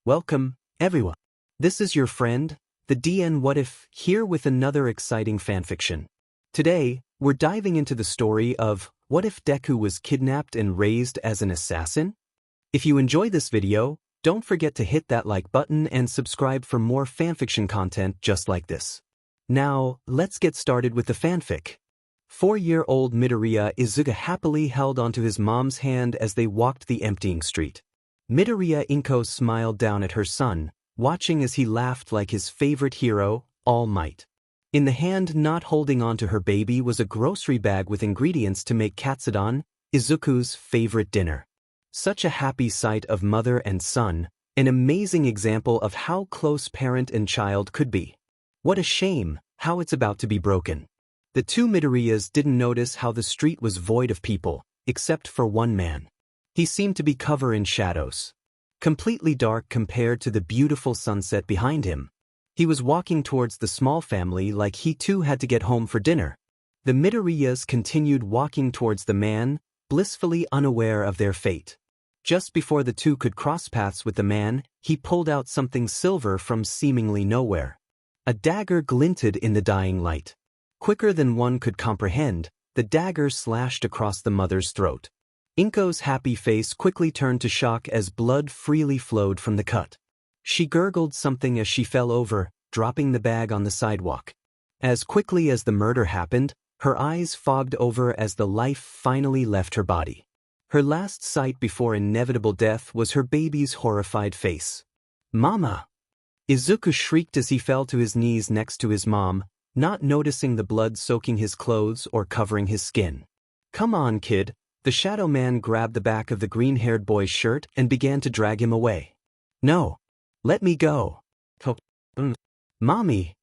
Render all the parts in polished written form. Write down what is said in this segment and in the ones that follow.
Welcome, everyone. This is your friend, the DN What If, here with another exciting fanfiction. Today, we're diving into the story of what if Deku was kidnapped and raised as an assassin? If you enjoy this video, don't forget to hit that like button and subscribe for more fanfiction content just like this. Now, let's get started with the fanfic. 4-year-old Midoriya Izuku happily held onto his mom's hand as they walked the emptying street. Midoriya Inko smiled down at her son, watching as he laughed like his favorite hero, All Might. In the hand not holding onto her baby was a grocery bag with ingredients to make katsudon, Izuku's favorite dinner. Such a happy sight of mother and son, an amazing example of how close parent and child could be. What a shame, how it's about to be broken. The two Midoriyas didn't notice how the street was void of people, except for one man. He seemed to be covered in shadows. Completely dark compared to the beautiful sunset behind him. He was walking towards the small family like he too had to get home for dinner. The Midoriyas continued walking towards the man, blissfully unaware of their fate. Just before the two could cross paths with the man, he pulled out something silver from seemingly nowhere. A dagger glinted in the dying light. Quicker than one could comprehend, the dagger slashed across the mother's throat. Inko's happy face quickly turned to shock as blood freely flowed from the cut. She gurgled something as she fell over, dropping the bag on the sidewalk. As quickly as the murder happened, her eyes fogged over as the life finally left her body. Her last sight before inevitable death was her baby's horrified face. "Mama!" Izuku shrieked as he fell to his knees next to his mom, not noticing the blood soaking his clothes or covering his skin. "Come on, kid." The shadow man grabbed the back of the green-haired boy's shirt and began to drag him away. "No! Let me go!" "Mommy!"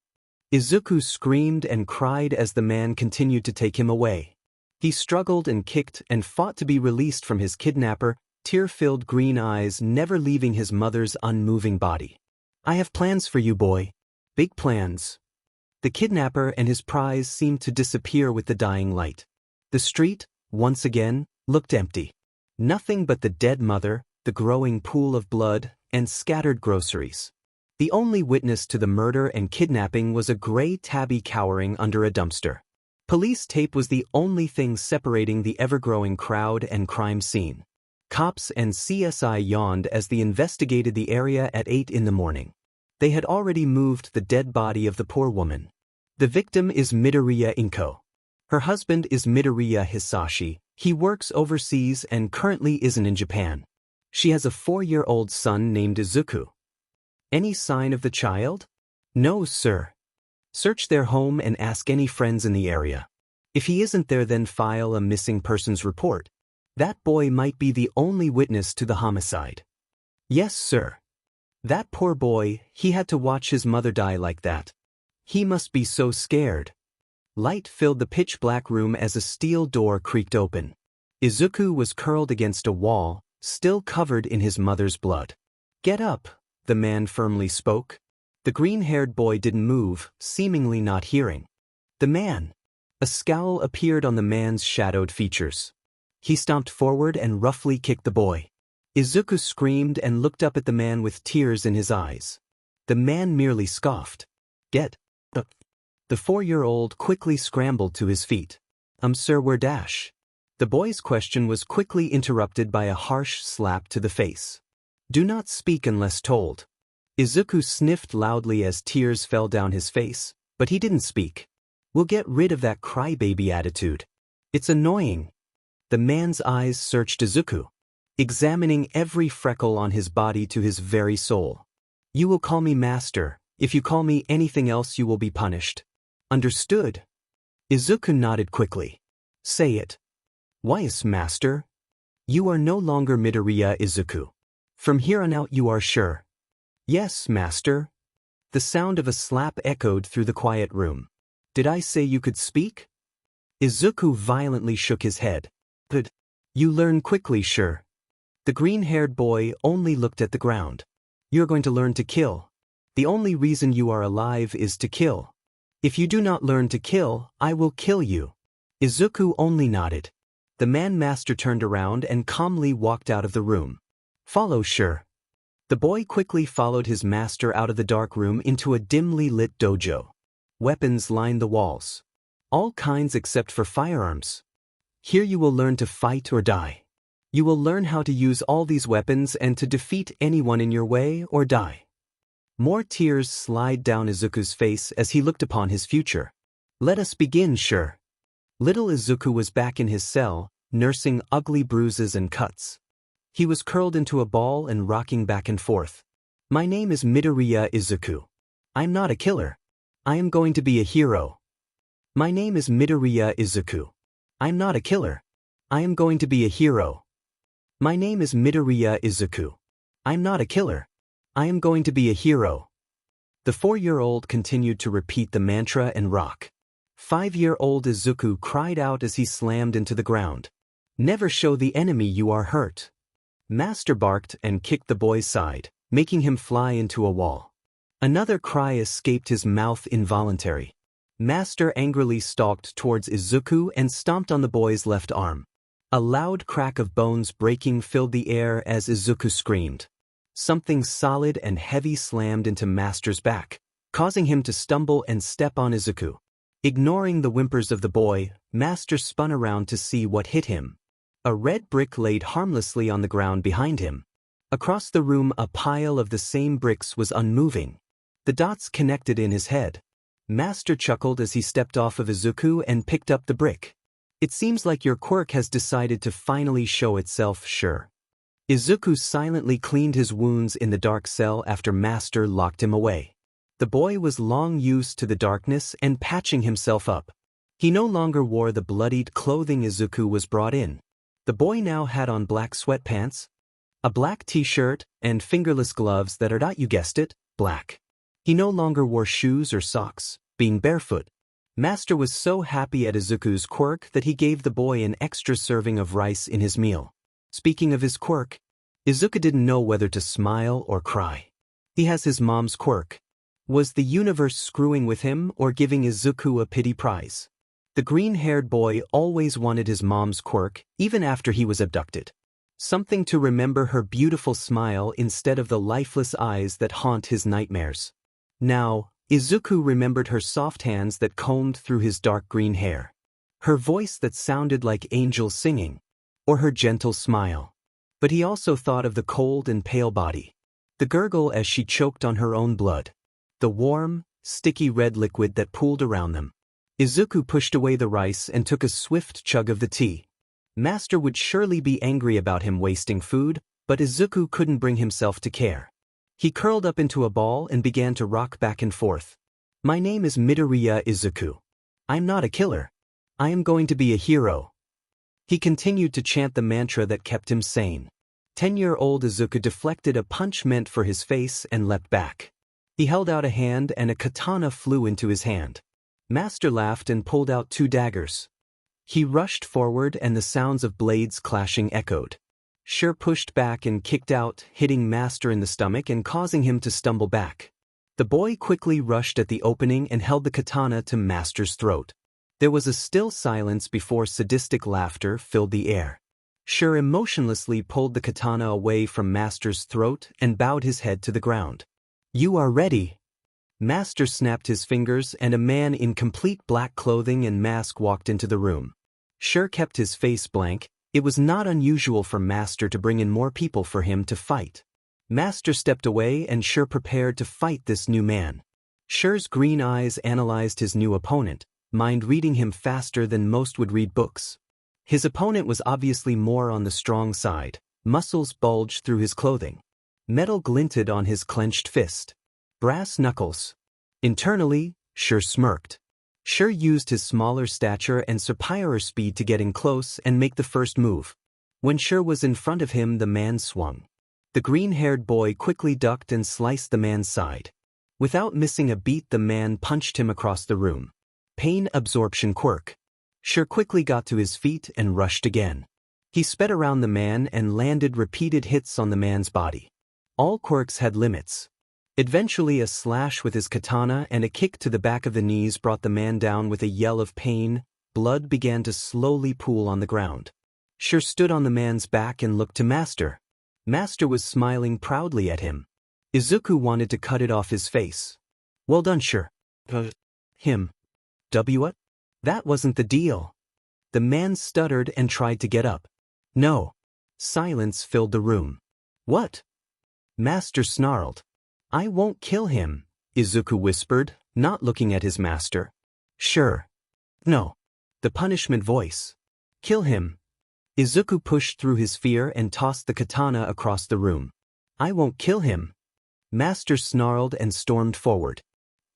Izuku screamed and cried as the man continued to take him away. He struggled and kicked and fought to be released from his kidnapper, tear-filled green eyes never leaving his mother's unmoving body. "I have plans for you, boy. Big plans." The kidnapper and his prize seemed to disappear with the dying light. The street, once again, looked empty. Nothing but the dead mother, the growing pool of blood, and scattered groceries. The only witness to the murder and kidnapping was a gray tabby cowering under a dumpster. Police tape was the only thing separating the ever-growing crowd and crime scene. Cops and CSI yawned as they investigated the area at 8 in the morning. They had already moved the dead body of the poor woman. The victim is Midoriya Inko. Her husband is Midoriya Hisashi. He works overseas and currently isn't in Japan. She has a 4-year-old son named Izuku. Any sign of the child? No, sir. Search their home and ask any friends in the area. If he isn't there, then file a missing persons report. That boy might be the only witness to the homicide. Yes, sir. That poor boy, he had to watch his mother die like that. He must be so scared. Light filled the pitch-black room as a steel door creaked open. Izuku was curled against a wall, still covered in his mother's blood. "Get up," the man firmly spoke. The green-haired boy didn't move, seemingly not hearing. The man. A scowl appeared on the man's shadowed features. He stomped forward and roughly kicked the boy. Izuku screamed and looked up at the man with tears in his eyes. The man merely scoffed. "Get up." The 4-year-old quickly scrambled to his feet. Sir, where dash?" The boy's question was quickly interrupted by a harsh slap to the face. "Do not speak unless told." Izuku sniffed loudly as tears fell down his face, but he didn't speak. "We'll get rid of that crybaby attitude. It's annoying." The man's eyes searched Izuku, examining every freckle on his body to his very soul. "You will call me master. If you call me anything else, you will be punished. Understood?" Izuku nodded quickly. "Say it." "Wise, master." "You are no longer Midoriya Izuku. From here on out you are sure." "Yes, master." The sound of a slap echoed through the quiet room. "Did I say you could speak?" Izuku violently shook his head. "But you learn quickly, sure." The green-haired boy only looked at the ground. "You're going to learn to kill. The only reason you are alive is to kill. If you do not learn to kill, I will kill you." Izuku only nodded. The man master turned around and calmly walked out of the room. "Follow, sure." The boy quickly followed his master out of the dark room into a dimly lit dojo. Weapons lined the walls. All kinds except for firearms. Here you will learn to fight or die. You will learn how to use all these weapons and to defeat anyone in your way or die. More tears slide down Izuku's face as he looked upon his future. Let us begin, sure. Little Izuku was back in his cell, nursing ugly bruises and cuts. He was curled into a ball and rocking back and forth. My name is Midoriya Izuku. I'm not a killer. I am going to be a hero. My name is Midoriya Izuku. I'm not a killer. I am going to be a hero. My name is Midoriya Izuku. I'm not a killer. I am going to be a hero. The 4-year-old continued to repeat the mantra and rock. 5-year-old Izuku cried out as he slammed into the ground. Never show the enemy you are hurt. Master barked and kicked the boy's side, making him fly into a wall. Another cry escaped his mouth involuntary. Master angrily stalked towards Izuku and stomped on the boy's left arm. A loud crack of bones breaking filled the air as Izuku screamed. Something solid and heavy slammed into Master's back, causing him to stumble and step on Izuku. Ignoring the whimpers of the boy, Master spun around to see what hit him. A red brick laid harmlessly on the ground behind him. Across the room, a pile of the same bricks was unmoving. The dots connected in his head. Master chuckled as he stepped off of Izuku and picked up the brick. It seems like your quirk has decided to finally show itself, sure. Izuku silently cleaned his wounds in the dark cell after Master locked him away. The boy was long used to the darkness and patching himself up. He no longer wore the bloodied clothing Izuku was brought in. The boy now had on black sweatpants, a black t-shirt, and fingerless gloves that are not, you guessed it, black. He no longer wore shoes or socks, being barefoot. Master was so happy at Izuku's quirk that he gave the boy an extra serving of rice in his meal. Speaking of his quirk, Izuku didn't know whether to smile or cry. He has his mom's quirk. Was the universe screwing with him or giving Izuku a pity prize? The green-haired boy always wanted his mom's quirk, even after he was abducted. Something to remember her beautiful smile instead of the lifeless eyes that haunt his nightmares. Now, Izuku remembered her soft hands that combed through his dark green hair. Her voice that sounded like angels singing. Or her gentle smile. But he also thought of the cold and pale body. The gurgle as she choked on her own blood. The warm, sticky red liquid that pooled around them. Izuku pushed away the rice and took a swift chug of the tea. Master would surely be angry about him wasting food, but Izuku couldn't bring himself to care. He curled up into a ball and began to rock back and forth. My name is Midoriya Izuku. I'm not a killer. I am going to be a hero. He continued to chant the mantra that kept him sane. 10-year-old Izuku deflected a punch meant for his face and leapt back. He held out a hand and a katana flew into his hand. Master laughed and pulled out 2 daggers. He rushed forward and the sounds of blades clashing echoed. Sure pushed back and kicked out, hitting Master in the stomach and causing him to stumble back. The boy quickly rushed at the opening and held the katana to Master's throat. There was a still silence before sadistic laughter filled the air. Sure emotionlessly pulled the katana away from Master's throat and bowed his head to the ground. You are ready. Master snapped his fingers and a man in complete black clothing and mask walked into the room. Sure kept his face blank. It was not unusual for Master to bring in more people for him to fight. Master stepped away and Sure prepared to fight this new man. Sure's green eyes analyzed his new opponent, mind reading him faster than most would read books. His opponent was obviously more on the strong side. Muscles bulged through his clothing. Metal glinted on his clenched fist. Brass knuckles. Internally, Sure smirked. Sure used his smaller stature and superior speed to get in close and make the first move. When Sure was in front of him, the man swung. The green-haired boy quickly ducked and sliced the man's side. Without missing a beat, the man punched him across the room. Pain absorption quirk. Sure quickly got to his feet and rushed again. He sped around the man and landed repeated hits on the man's body. All quirks had limits. Eventually a slash with his katana and a kick to the back of the knees brought the man down with a yell of pain. Blood began to slowly pool on the ground. Sure stood on the man's back and looked to Master. Master was smiling proudly at him. Izuku wanted to cut it off his face. Well done, sure. Him. What? That wasn't the deal. The man stuttered and tried to get up. No. Silence filled the room. What? Master snarled. I won't kill him, Izuku whispered, not looking at his master. Sure. No. The punishment voice. Kill him. Izuku pushed through his fear and tossed the katana across the room. I won't kill him. Master snarled and stormed forward.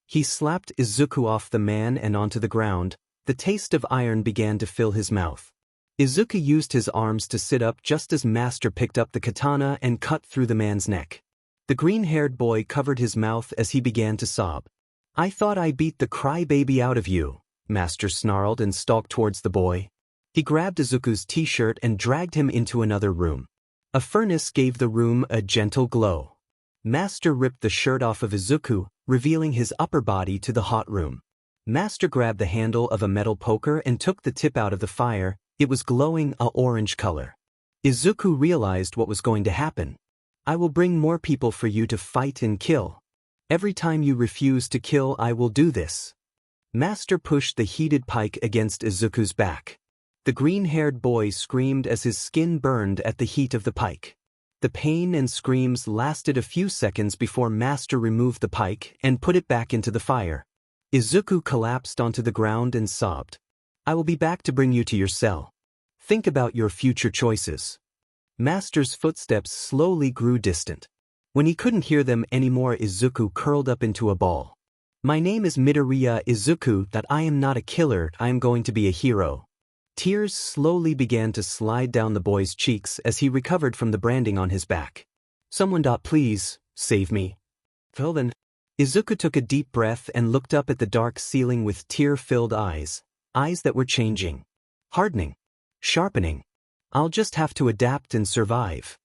He slapped Izuku off the man and onto the ground. The taste of iron began to fill his mouth. Izuku used his arms to sit up just as Master picked up the katana and cut through the man's neck. The green-haired boy covered his mouth as he began to sob. I thought I beat the crybaby out of you, Master snarled and stalked towards the boy. He grabbed Izuku's t-shirt and dragged him into another room. A furnace gave the room a gentle glow. Master ripped the shirt off of Izuku, revealing his upper body to the hot room. Master grabbed the handle of a metal poker and took the tip out of the fire. It was glowing a orange color. Izuku realized what was going to happen. I will bring more people for you to fight and kill. Every time you refuse to kill, I will do this. Master pushed the heated pike against Izuku's back. The green-haired boy screamed as his skin burned at the heat of the pike. The pain and screams lasted a few seconds before Master removed the pike and put it back into the fire. Izuku collapsed onto the ground and sobbed. I will be back to bring you to your cell. Think about your future choices. Master's footsteps slowly grew distant. When he couldn't hear them anymore, Izuku curled up into a ball. My name is Midoriya Izuku. That I am not a killer, I am going to be a hero. Tears slowly began to slide down the boy's cheeks as he recovered from the branding on his back. Someone, please, save me. Well then. Izuku took a deep breath and looked up at the dark ceiling with tear-filled eyes. Eyes that were changing. Hardening. Sharpening. I'll just have to adapt and survive.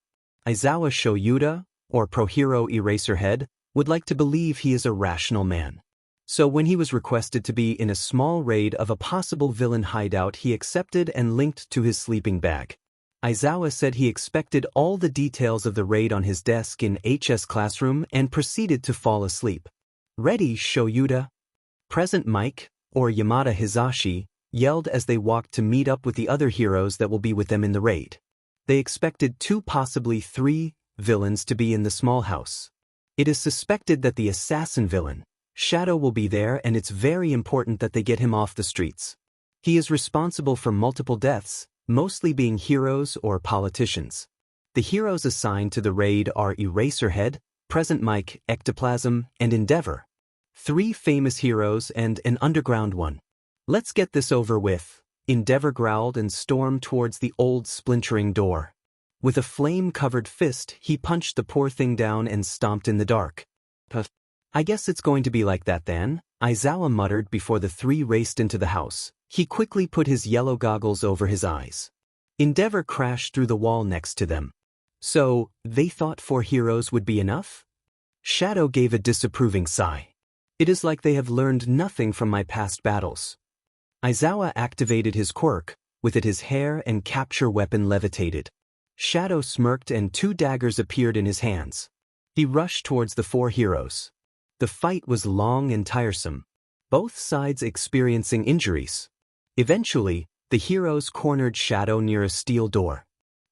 Aizawa Shoyuda, or Pro-Hero Eraserhead, would like to believe he is a rational man. So when he was requested to be in a small raid of a possible villain hideout, he accepted and linked to his sleeping bag. Aizawa said he expected all the details of the raid on his desk in HS classroom and proceeded to fall asleep. Ready, Shoyuda? Present Mike, or Yamada Hizashi, yelled as they walked to meet up with the other heroes that will be with them in the raid. They expected 2, possibly 3, villains to be in the small house. It is suspected that the assassin villain, Shadow, will be there, and it's very important that they get him off the streets. He is responsible for multiple deaths, mostly being heroes or politicians. The heroes assigned to the raid are Eraserhead, Present Mike, Ectoplasm, and Endeavor. 3 famous heroes and an underground one. Let's get this over with, Endeavor growled and stormed towards the old splintering door. With a flame-covered fist, he punched the poor thing down and stomped in the dark. I guess it's going to be like that then, Aizawa muttered before the 3 raced into the house. He quickly put his yellow goggles over his eyes. Endeavor crashed through the wall next to them. So, they thought 4 heroes would be enough? Shadow gave a disapproving sigh. It is like they have learned nothing from my past battles. Aizawa activated his quirk, with it his hair and capture weapon levitated. Shadow smirked and 2 daggers appeared in his hands. He rushed towards the 4 heroes. The fight was long and tiresome, both sides experiencing injuries. Eventually, the heroes cornered Shadow near a steel door.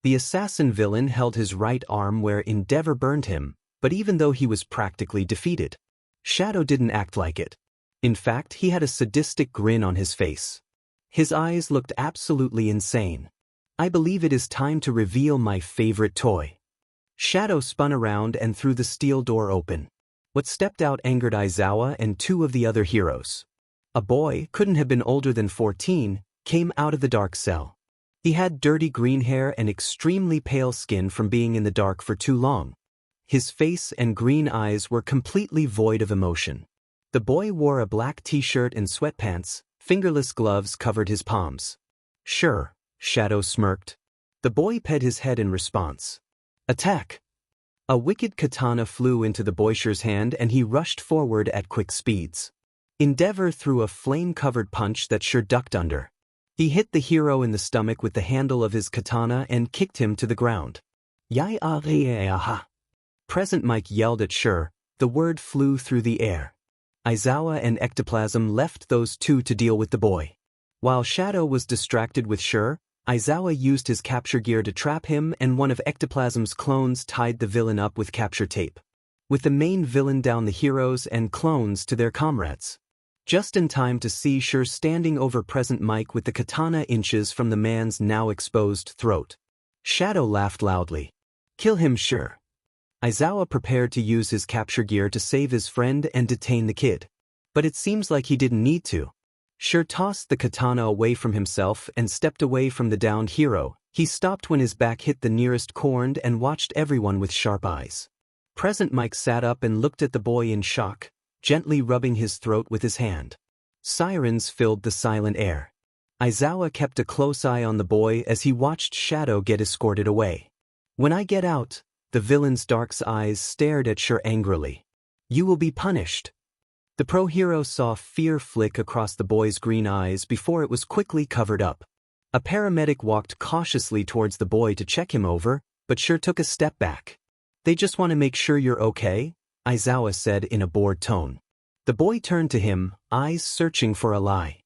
The assassin villain held his right arm where Endeavor burned him, but even though he was practically defeated, Shadow didn't act like it. In fact, he had a sadistic grin on his face. His eyes looked absolutely insane. I believe it is time to reveal my favorite toy. Shadow spun around and threw the steel door open. What stepped out angered Aizawa and 2 of the other heroes. A boy, couldn't have been older than 14, came out of the dark cell. He had dirty green hair and extremely pale skin from being in the dark for too long. His face and green eyes were completely void of emotion. The boy wore a black t-shirt and sweatpants, fingerless gloves covered his palms. Sure, Shadow smirked. The boy pet his head in response. Attack! A wicked katana flew into the boy's hand and he rushed forward at quick speeds. Endeavor threw a flame-covered punch that sure ducked under. He hit the hero in the stomach with the handle of his katana and kicked him to the ground. Yai-ah-ri-ah-ha. Present Mike yelled at Sure. The word flew through the air. Aizawa and Ectoplasm left those two to deal with the boy. While Shadow was distracted with Sure, Aizawa used his capture gear to trap him, and one of Ectoplasm's clones tied the villain up with capture tape. With the main villain down, the heroes and clones to their comrades. Just in time to see Sure standing over Present Mike with the katana inches from the man's now exposed throat. Shadow laughed loudly. Kill him, Sure. Aizawa prepared to use his capture gear to save his friend and detain the kid. But it seems like he didn't need to. Sure tossed the katana away from himself and stepped away from the downed hero. He stopped when his back hit the nearest corn and watched everyone with sharp eyes. Present Mike sat up and looked at the boy in shock, gently rubbing his throat with his hand. Sirens filled the silent air. Aizawa kept a close eye on the boy as he watched Shadow get escorted away. When I get out, the villain's dark eyes stared at Sure angrily. You will be punished. The pro-hero saw fear flick across the boy's green eyes before it was quickly covered up. A paramedic walked cautiously towards the boy to check him over, but Sure took a step back. They just want to make sure you're okay, Aizawa said in a bored tone. The boy turned to him, eyes searching for a lie.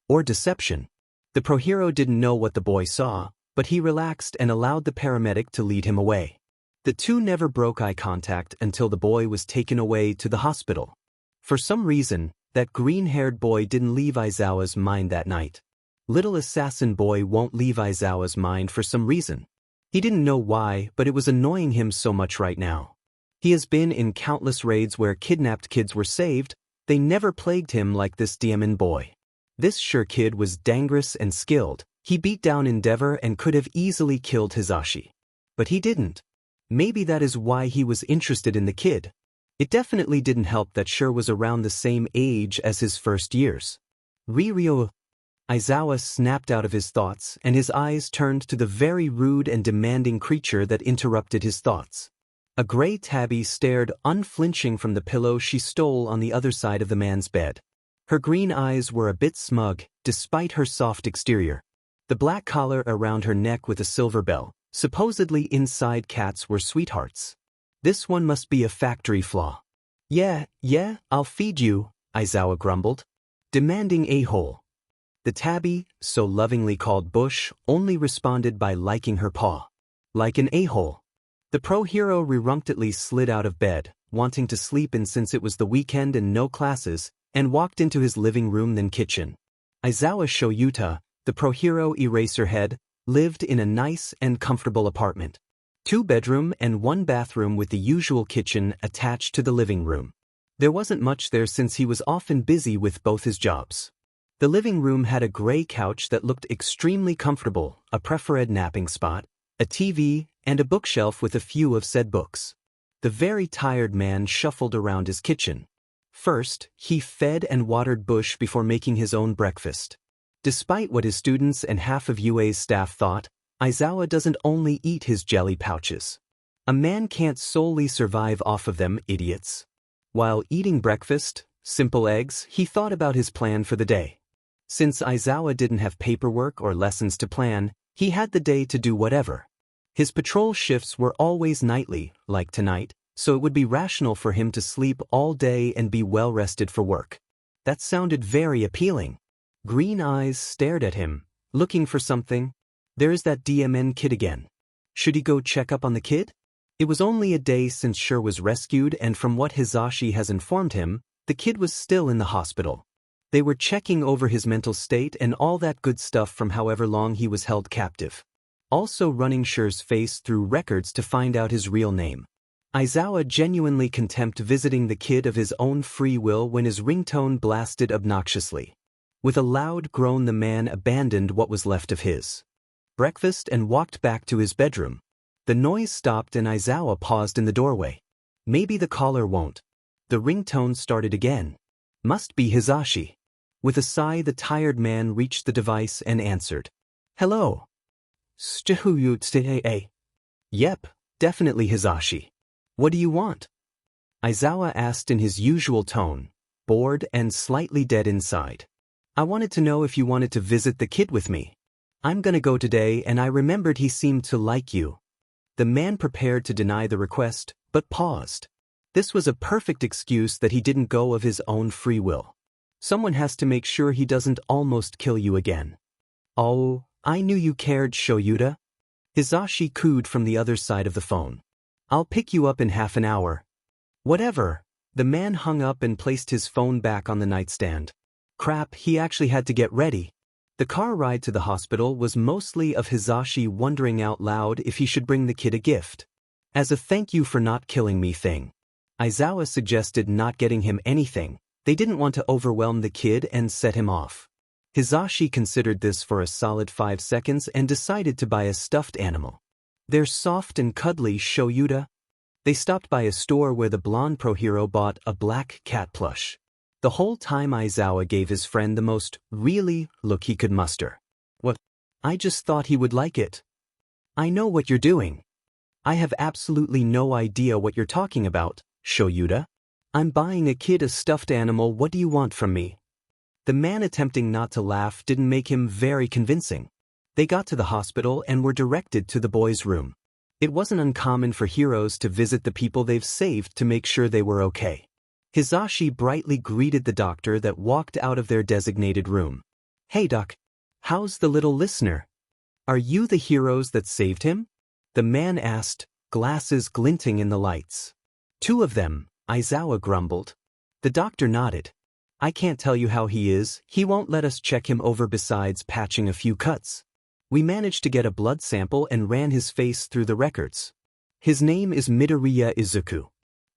Or deception. The pro-hero didn't know what the boy saw, but he relaxed and allowed the paramedic to lead him away. The two never broke eye contact until the boy was taken away to the hospital. For some reason, that green-haired boy didn't leave Aizawa's mind that night. Little assassin boy won't leave Aizawa's mind for some reason. He didn't know why, but it was annoying him so much right now. He has been in countless raids where kidnapped kids were saved. They never plagued him like this Diamond boy. This Sure kid was dangerous and skilled. He beat down Endeavor and could have easily killed Hizashi. But he didn't. Maybe that is why he was interested in the kid. It definitely didn't help that Sure was around the same age as his first years. Riryo. Aizawa snapped out of his thoughts, and his eyes turned to the very rude and demanding creature that interrupted his thoughts. A gray tabby stared unflinching from the pillow she stole on the other side of the man's bed. Her green eyes were a bit smug, despite her soft exterior. The black collar around her neck with a silver bell. Supposedly inside cats were sweethearts. This one must be a factory flaw. Yeah, I'll feed you, Aizawa grumbled. Demanding a-hole. The tabby, so lovingly called Bush, only responded by liking her paw. Like an a-hole. The pro-hero reluctantly slid out of bed, wanting to sleep in since it was the weekend and no classes, and walked into his living room then kitchen. Aizawa Shoyuta, the pro-hero Eraserhead, lived in a nice and comfortable apartment. 2-bedroom and 1-bathroom with the usual kitchen attached to the living room. There wasn't much there since he was often busy with both his jobs. The living room had a gray couch that looked extremely comfortable, a preferred napping spot, a TV, and a bookshelf with a few of said books. The very tired man shuffled around his kitchen. First, he fed and watered Bush before making his own breakfast. Despite what his students and half of UA's staff thought, Aizawa doesn't only eat his jelly pouches. A man can't solely survive off of them, idiots. While eating breakfast, simple eggs, he thought about his plan for the day. Since Aizawa didn't have paperwork or lessons to plan, he had the day to do whatever. His patrol shifts were always nightly, like tonight, so it would be rational for him to sleep all day and be well rested for work. That sounded very appealing. Green eyes stared at him, looking for something. There's that DMN kid again. Should he go check up on the kid? It was only a day since Sure was rescued, and from what Hizashi has informed him, the kid was still in the hospital. They were checking over his mental state and all that good stuff from however long he was held captive. Also running Sure's face through records to find out his real name. Aizawa genuinely contemned visiting the kid of his own free will when his ringtone blasted obnoxiously. With a loud groan, the man abandoned what was left of his breakfast and walked back to his bedroom. The noise stopped and Aizawa paused in the doorway. Maybe the caller won't. The ringtone started again. Must be Hizashi. With a sigh, the tired man reached the device and answered. Hello. Yep, definitely Hizashi. What do you want? Aizawa asked in his usual tone, bored and slightly dead inside. I wanted to know if you wanted to visit the kid with me. I'm gonna go today and I remembered he seemed to like you. The man prepared to deny the request, but paused. This was a perfect excuse that he didn't go of his own free will. Someone has to make sure he doesn't almost kill you again. Oh, I knew you cared, Shoyuta. Hizashi cooed from the other side of the phone. I'll pick you up in half an hour. Whatever. The man hung up and placed his phone back on the nightstand. Crap, he actually had to get ready. The car ride to the hospital was mostly of Hizashi wondering out loud if he should bring the kid a gift. As a thank you for not killing me thing. Aizawa suggested not getting him anything. They didn't want to overwhelm the kid and set him off. Hizashi considered this for a solid 5 seconds and decided to buy a stuffed animal. They're soft and cuddly, Shoyuta. They stopped by a store where the blonde pro hero bought a black cat plush. The whole time Aizawa gave his friend the most really look he could muster. What? I just thought he would like it. I know what you're doing. I have absolutely no idea what you're talking about, Shoyuta. I'm buying a kid a stuffed animal, what do you want from me? The man attempting not to laugh didn't make him very convincing. They got to the hospital and were directed to the boy's room. It wasn't uncommon for heroes to visit the people they've saved to make sure they were okay. Hizashi brightly greeted the doctor that walked out of their designated room. Hey doc, how's the little listener? Are you the heroes that saved him? The man asked, glasses glinting in the lights. 2 of them, Aizawa grumbled. The doctor nodded. I can't tell you how he is, he won't let us check him over besides patching a few cuts. We managed to get a blood sample and ran his face through the records. His name is Midoriya Izuku.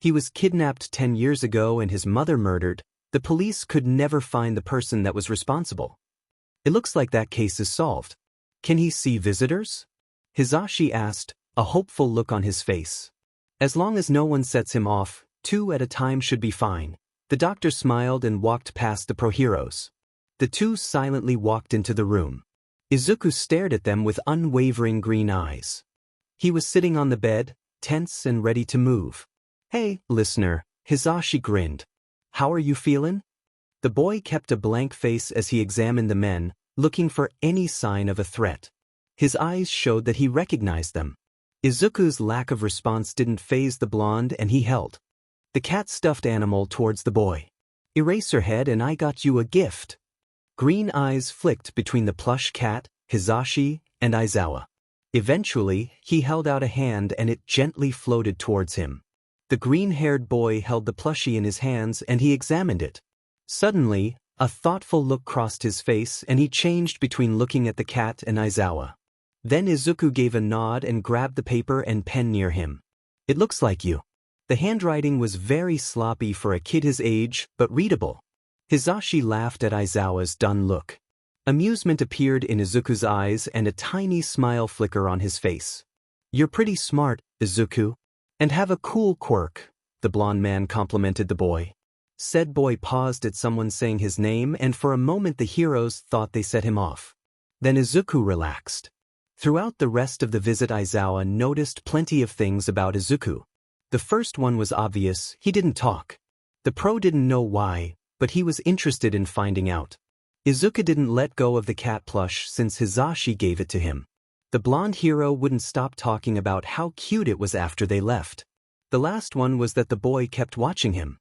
He was kidnapped 10 years ago and his mother murdered. The police could never find the person that was responsible. It looks like that case is solved. Can he see visitors? Hizashi asked, a hopeful look on his face. As long as no one sets him off, 2 at a time should be fine. The doctor smiled and walked past the pro-heroes. The 2 silently walked into the room. Izuku stared at them with unwavering green eyes. He was sitting on the bed, tense and ready to move. Hey, listener, Hizashi grinned. How are you feeling? The boy kept a blank face as he examined the men, looking for any sign of a threat. His eyes showed that he recognized them. Izuku's lack of response didn't faze the blonde and he held the cat stuffed animal towards the boy. Eraserhead and I got you a gift. Green eyes flicked between the plush cat, Hizashi, and Aizawa. Eventually, he held out a hand and it gently floated towards him. The green-haired boy held the plushie in his hands and he examined it. Suddenly, a thoughtful look crossed his face and he changed between looking at the cat and Aizawa. Then Izuku gave a nod and grabbed the paper and pen near him. It looks like you. The handwriting was very sloppy for a kid his age, but readable. Hizashi laughed at Aizawa's done look. Amusement appeared in Izuku's eyes and a tiny smile flickered on his face. You're pretty smart, Izuku. And have a cool quirk, the blonde man complimented the boy. Said boy paused at someone saying his name and for a moment the heroes thought they set him off. Then Izuku relaxed. Throughout the rest of the visit Aizawa noticed plenty of things about Izuku. The first one was obvious, he didn't talk. The pro didn't know why, but he was interested in finding out. Izuku didn't let go of the cat plush since Hizashi gave it to him. The blonde hero wouldn't stop talking about how cute it was after they left. The last one was that the boy kept watching him.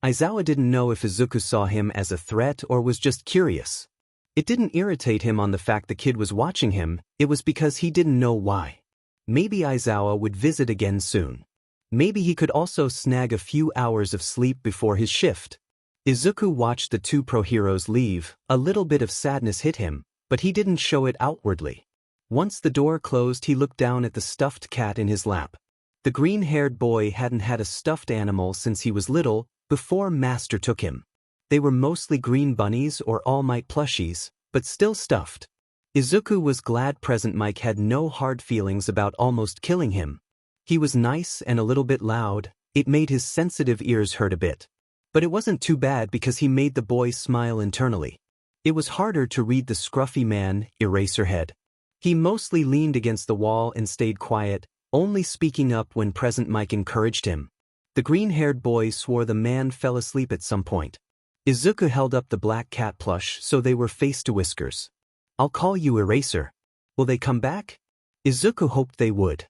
Aizawa didn't know if Izuku saw him as a threat or was just curious. It didn't irritate him on the fact the kid was watching him, it was because he didn't know why. Maybe Aizawa would visit again soon. Maybe he could also snag a few hours of sleep before his shift. Izuku watched the 2 pro-heroes leave, a little bit of sadness hit him, but he didn't show it outwardly. Once the door closed he looked down at the stuffed cat in his lap. The green-haired boy hadn't had a stuffed animal since he was little, before Master took him. They were mostly green bunnies or All Might plushies, but still stuffed. Izuku was glad Present Mike had no hard feelings about almost killing him. He was nice and a little bit loud, it made his sensitive ears hurt a bit. But it wasn't too bad because he made the boy smile internally. It was harder to read the scruffy man, Eraserhead. He mostly leaned against the wall and stayed quiet, only speaking up when Present Mike encouraged him. The green-haired boy swore the man fell asleep at some point. Izuku held up the black cat plush so they were face to whiskers. I'll call you Eraser. Will they come back? Izuku hoped they would.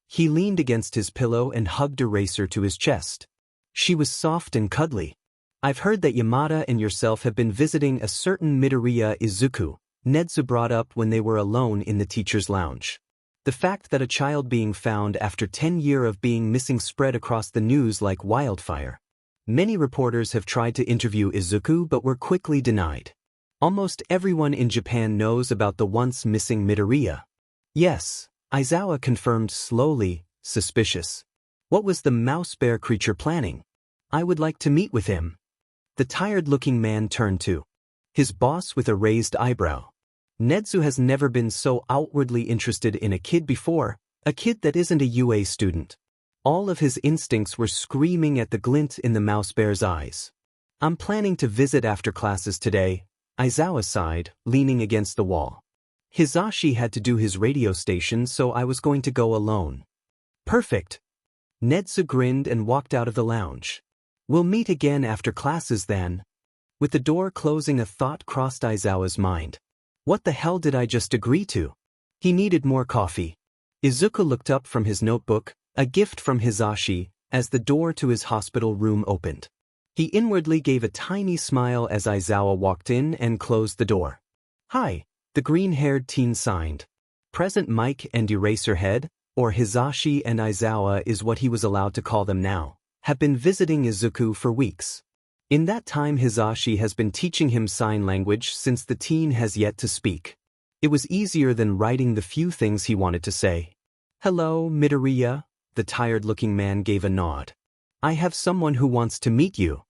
He leaned against his pillow and hugged Eraser to his chest. She was soft and cuddly. I've heard that Yamada and yourself have been visiting a certain Midoriya Izuku, Nezu brought up when they were alone in the teacher's lounge. The fact that a child being found after 10 years of being missing spread across the news like wildfire. Many reporters have tried to interview Izuku but were quickly denied. Almost everyone in Japan knows about the once missing Midoriya. Yes, Aizawa confirmed slowly, suspicious. What was the mouse bear creature planning? I would like to meet with him. The tired-looking man turned to his boss with a raised eyebrow. Nezu has never been so outwardly interested in a kid before, a kid that isn't a UA student. All of his instincts were screaming at the glint in the mouse bear's eyes. I'm planning to visit after classes today, Aizawa sighed, leaning against the wall. Hizashi had to do his radio station, so I was going to go alone. Perfect. Nezu grinned and walked out of the lounge. We'll meet again after classes then. With the door closing, a thought crossed Aizawa's mind. What the hell did I just agree to? He needed more coffee. Izuku looked up from his notebook, a gift from Hizashi, as the door to his hospital room opened. He inwardly gave a tiny smile as Aizawa walked in and closed the door. Hi, the green-haired teen signed. Present Mike and Eraserhead, or Hizashi and Aizawa is what he was allowed to call them now, have been visiting Izuku for weeks. In that time Hizashi has been teaching him sign language since the teen has yet to speak. It was easier than writing the few things he wanted to say. Hello, Midoriya, the tired-looking man gave a nod. I have someone who wants to meet you.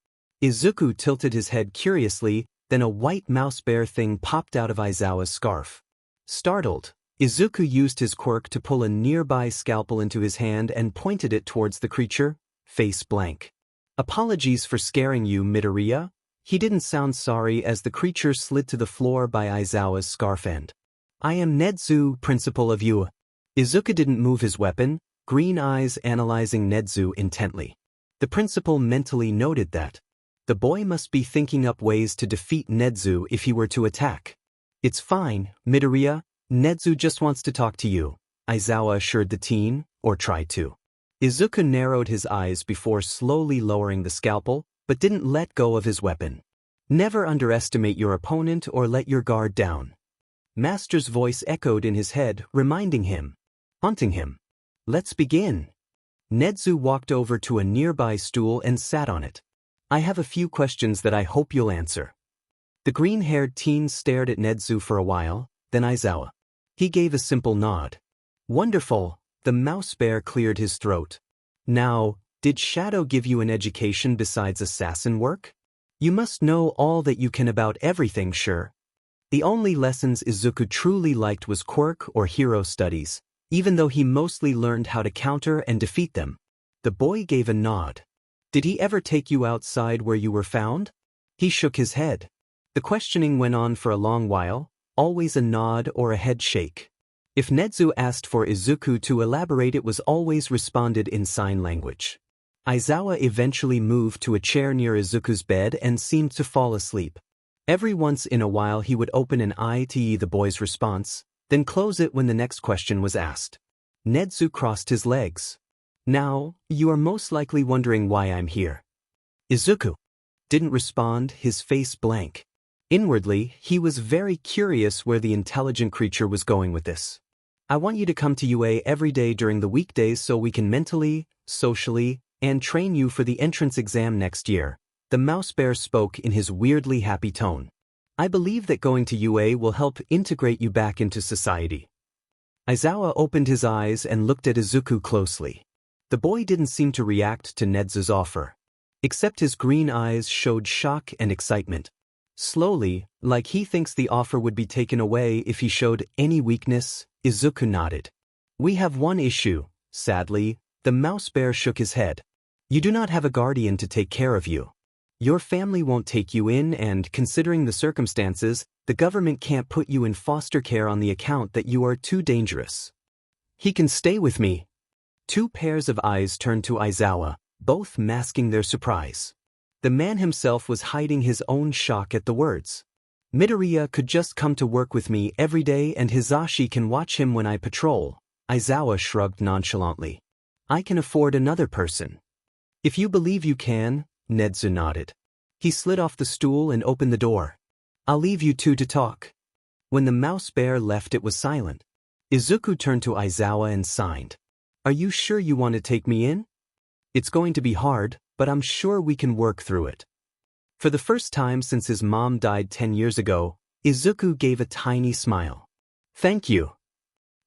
Izuku tilted his head curiously, then a white mouse bear thing popped out of Aizawa's scarf. Startled, Izuku used his quirk to pull a nearby scalpel into his hand and pointed it towards the creature, face blank. Apologies for scaring you, Midoriya. He didn't sound sorry as the creature slid to the floor by Aizawa's scarf end. I am Nezu, principal of you. Izuku didn't move his weapon, green eyes analyzing Nezu intently. The principal mentally noted that the boy must be thinking up ways to defeat Nezu if he were to attack. It's fine, Midoriya. Nezu just wants to talk to you, Aizawa assured the teen, or tried to. Izuku narrowed his eyes before slowly lowering the scalpel, but didn't let go of his weapon. Never underestimate your opponent or let your guard down. Master's voice echoed in his head, reminding him, haunting him. Let's begin. Nezu walked over to a nearby stool and sat on it. I have a few questions that I hope you'll answer. The green-haired teen stared at Nezu for a while, then Aizawa. He gave a simple nod. Wonderful, the mouse bear cleared his throat. Now, did Shadow give you an education besides assassin work? You must know all that you can about everything, sure. The only lessons Izuku truly liked was quirk or hero studies, even though he mostly learned how to counter and defeat them. The boy gave a nod. Did he ever take you outside where you were found? He shook his head. The questioning went on for a long while, always a nod or a head shake. If Nezu asked for Izuku to elaborate, it was always responded in sign language. Aizawa eventually moved to a chair near Izuku's bed and seemed to fall asleep. Every once in a while he would open an eye to the boy's response, then close it when the next question was asked. Nezu crossed his legs. Now, you are most likely wondering why I'm here. Izuku didn't respond, his face blank. Inwardly, he was very curious where the intelligent creature was going with this. I want you to come to UA every day during the weekdays so we can mentally, socially, and train you for the entrance exam next year. The mouse bear spoke in his weirdly happy tone. I believe that going to UA will help integrate you back into society. Aizawa opened his eyes and looked at Izuku closely. The boy didn't seem to react to Nezu's offer. Except his green eyes showed shock and excitement. Slowly, like he thinks the offer would be taken away if he showed any weakness, Izuku nodded. We have one issue, sadly. The mouse bear shook his head. You do not have a guardian to take care of you. Your family won't take you in, and considering the circumstances, the government can't put you in foster care on the account that you are too dangerous. He can stay with me. Two pairs of eyes turned to Aizawa, both masking their surprise. The man himself was hiding his own shock at the words. Midoriya could just come to work with me every day and Hizashi can watch him when I patrol, Aizawa shrugged nonchalantly. I can afford another person. If you believe you can, Nedzu nodded. He slid off the stool and opened the door. I'll leave you two to talk. When the mouse bear left, it was silent. Izuku turned to Aizawa and signed. Are you sure you want to take me in? It's going to be hard, but I'm sure we can work through it. For the first time since his mom died 10 years ago, Izuku gave a tiny smile. Thank you.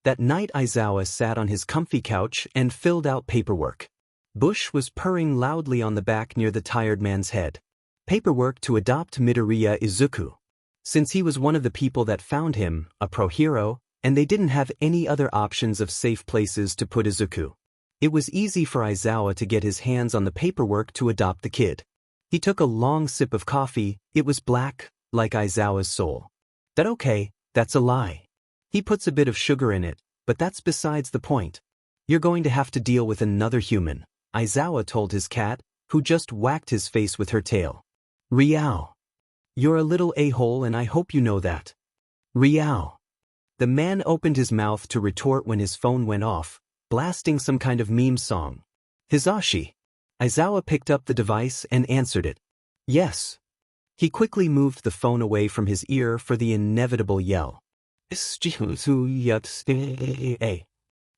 That night Aizawa sat on his comfy couch and filled out paperwork. Bush was purring loudly on the back near the tired man's head. Paperwork to adopt Midoriya Izuku. Since he was one of the people that found him, a pro-hero, and they didn't have any other options of safe places to put Izuku. It was easy for Aizawa to get his hands on the paperwork to adopt the kid. He took a long sip of coffee. It was black, like Aizawa's soul. That's a lie. He puts a bit of sugar in it, but that's besides the point. You're going to have to deal with another human, Aizawa told his cat, who just whacked his face with her tail. Riao. You're a little a-hole and I hope you know that. Riao. The man opened his mouth to retort when his phone went off, blasting some kind of meme song. Hizashi. Aizawa picked up the device and answered it. Yes. He quickly moved the phone away from his ear for the inevitable yell.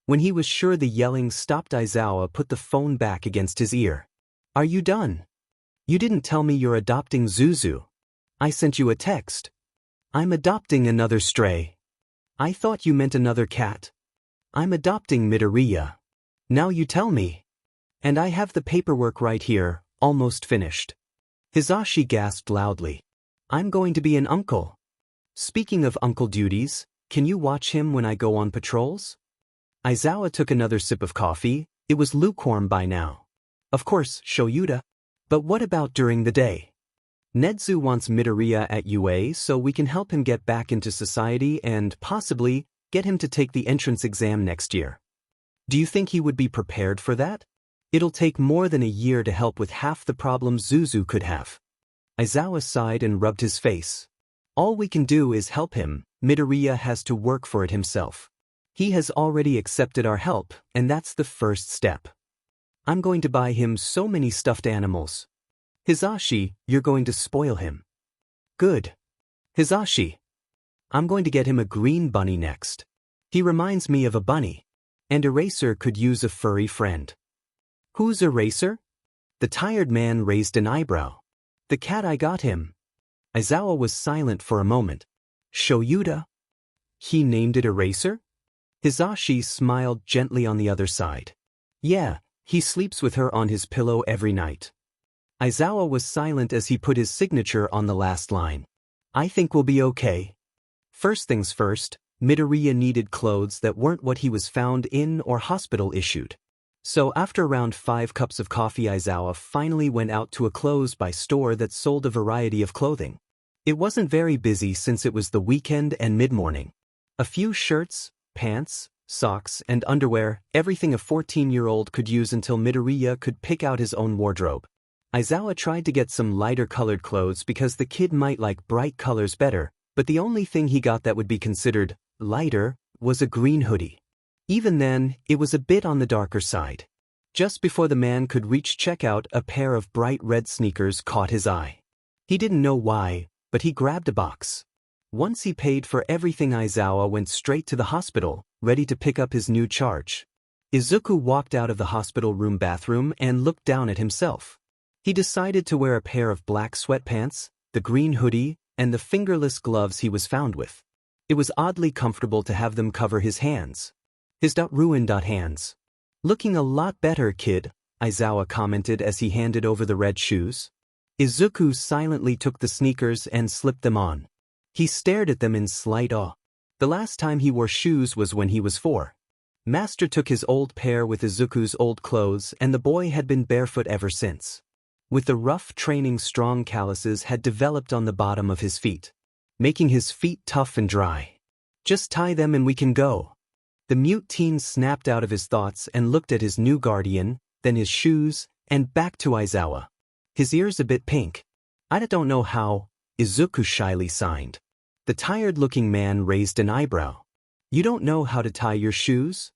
When he was sure the yelling stopped, Aizawa put the phone back against his ear. Are you done? You didn't tell me you're adopting Zuzu. I sent you a text. I'm adopting another stray. I thought you meant another cat. I'm adopting Midoriya. Now you tell me. And I have the paperwork right here, almost finished. Hizashi gasped loudly. I'm going to be an uncle. Speaking of uncle duties, can you watch him when I go on patrols? Aizawa took another sip of coffee. It was lukewarm by now. Of course, Shoyuta. But what about during the day? Nedzu wants Midoriya at UA so we can help him get back into society and, possibly, get him to take the entrance exam next year. Do you think he would be prepared for that? It'll take more than a year to help with half the problems Zuzu could have. Aizawa sighed and rubbed his face. All we can do is help him. Midoriya has to work for it himself. He has already accepted our help, and that's the first step. I'm going to buy him so many stuffed animals. Hizashi, you're going to spoil him. Good. Hizashi. I'm going to get him a green bunny next. He reminds me of a bunny. And Eraser could use a furry friend. Who's Eraser? The tired man raised an eyebrow. The cat I got him. Aizawa was silent for a moment. Shoyuta? He named it Eraser? Hizashi smiled gently on the other side. Yeah, he sleeps with her on his pillow every night. Aizawa was silent as he put his signature on the last line. I think we'll be okay. First things first, Midoriya needed clothes that weren't what he was found in or hospital issued. So after around 5 cups of coffee, Aizawa finally went out to a clothes-buy store that sold a variety of clothing. It wasn't very busy since it was the weekend and mid-morning. A few shirts, pants, socks, and underwear, everything a 14-year-old could use until Midoriya could pick out his own wardrobe. Aizawa tried to get some lighter-colored clothes because the kid might like bright colors better, but the only thing he got that would be considered lighter was a green hoodie. Even then, it was a bit on the darker side. Just before the man could reach checkout, a pair of bright red sneakers caught his eye. He didn't know why, but he grabbed a box. Once he paid for everything, Aizawa went straight to the hospital, ready to pick up his new charge. Izuku walked out of the hospital room bathroom and looked down at himself. He decided to wear a pair of black sweatpants, the green hoodie, and the fingerless gloves he was found with. It was oddly comfortable to have them cover his hands. His ruined hands. Looking a lot better, kid, Aizawa commented as he handed over the red shoes. Izuku silently took the sneakers and slipped them on. He stared at them in slight awe. The last time he wore shoes was when he was 4. Master took his old pair with Izuku's old clothes, and the boy had been barefoot ever since. With the rough training, strong calluses had developed on the bottom of his feet, making his feet tough and dry. Just tie them and we can go. The mute teen snapped out of his thoughts and looked at his new guardian, then his shoes, and back to Aizawa. His ears a bit pink. I don't know how, Izuku shyly signed. The tired-looking man raised an eyebrow. You don't know how to tie your shoes?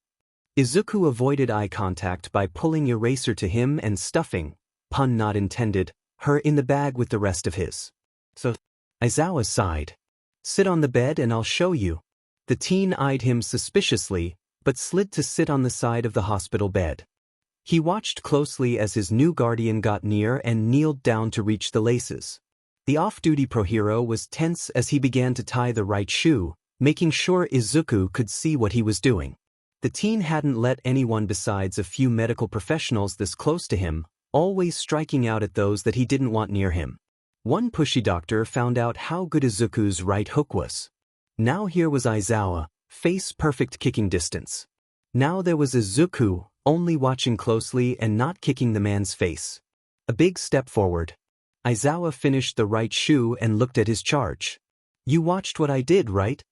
Izuku avoided eye contact by pulling eraser to him and stuffing, pun not intended, her in the bag with the rest of his. So, Aizawa sighed. Sit on the bed and I'll show you. The teen eyed him suspiciously, but slid to sit on the side of the hospital bed. He watched closely as his new guardian got near and kneeled down to reach the laces. The off-duty pro-hero was tense as he began to tie the right shoe, making sure Izuku could see what he was doing. The teen hadn't let anyone besides a few medical professionals this close to him, always striking out at those that he didn't want near him. One pushy doctor found out how good Izuku's right hook was. Now here was Aizawa, face-perfect kicking distance. Now there was Izuku, only watching closely and not kicking the man's face. A big step forward. Aizawa finished the right shoe and looked at his charge. You watched what I did, right?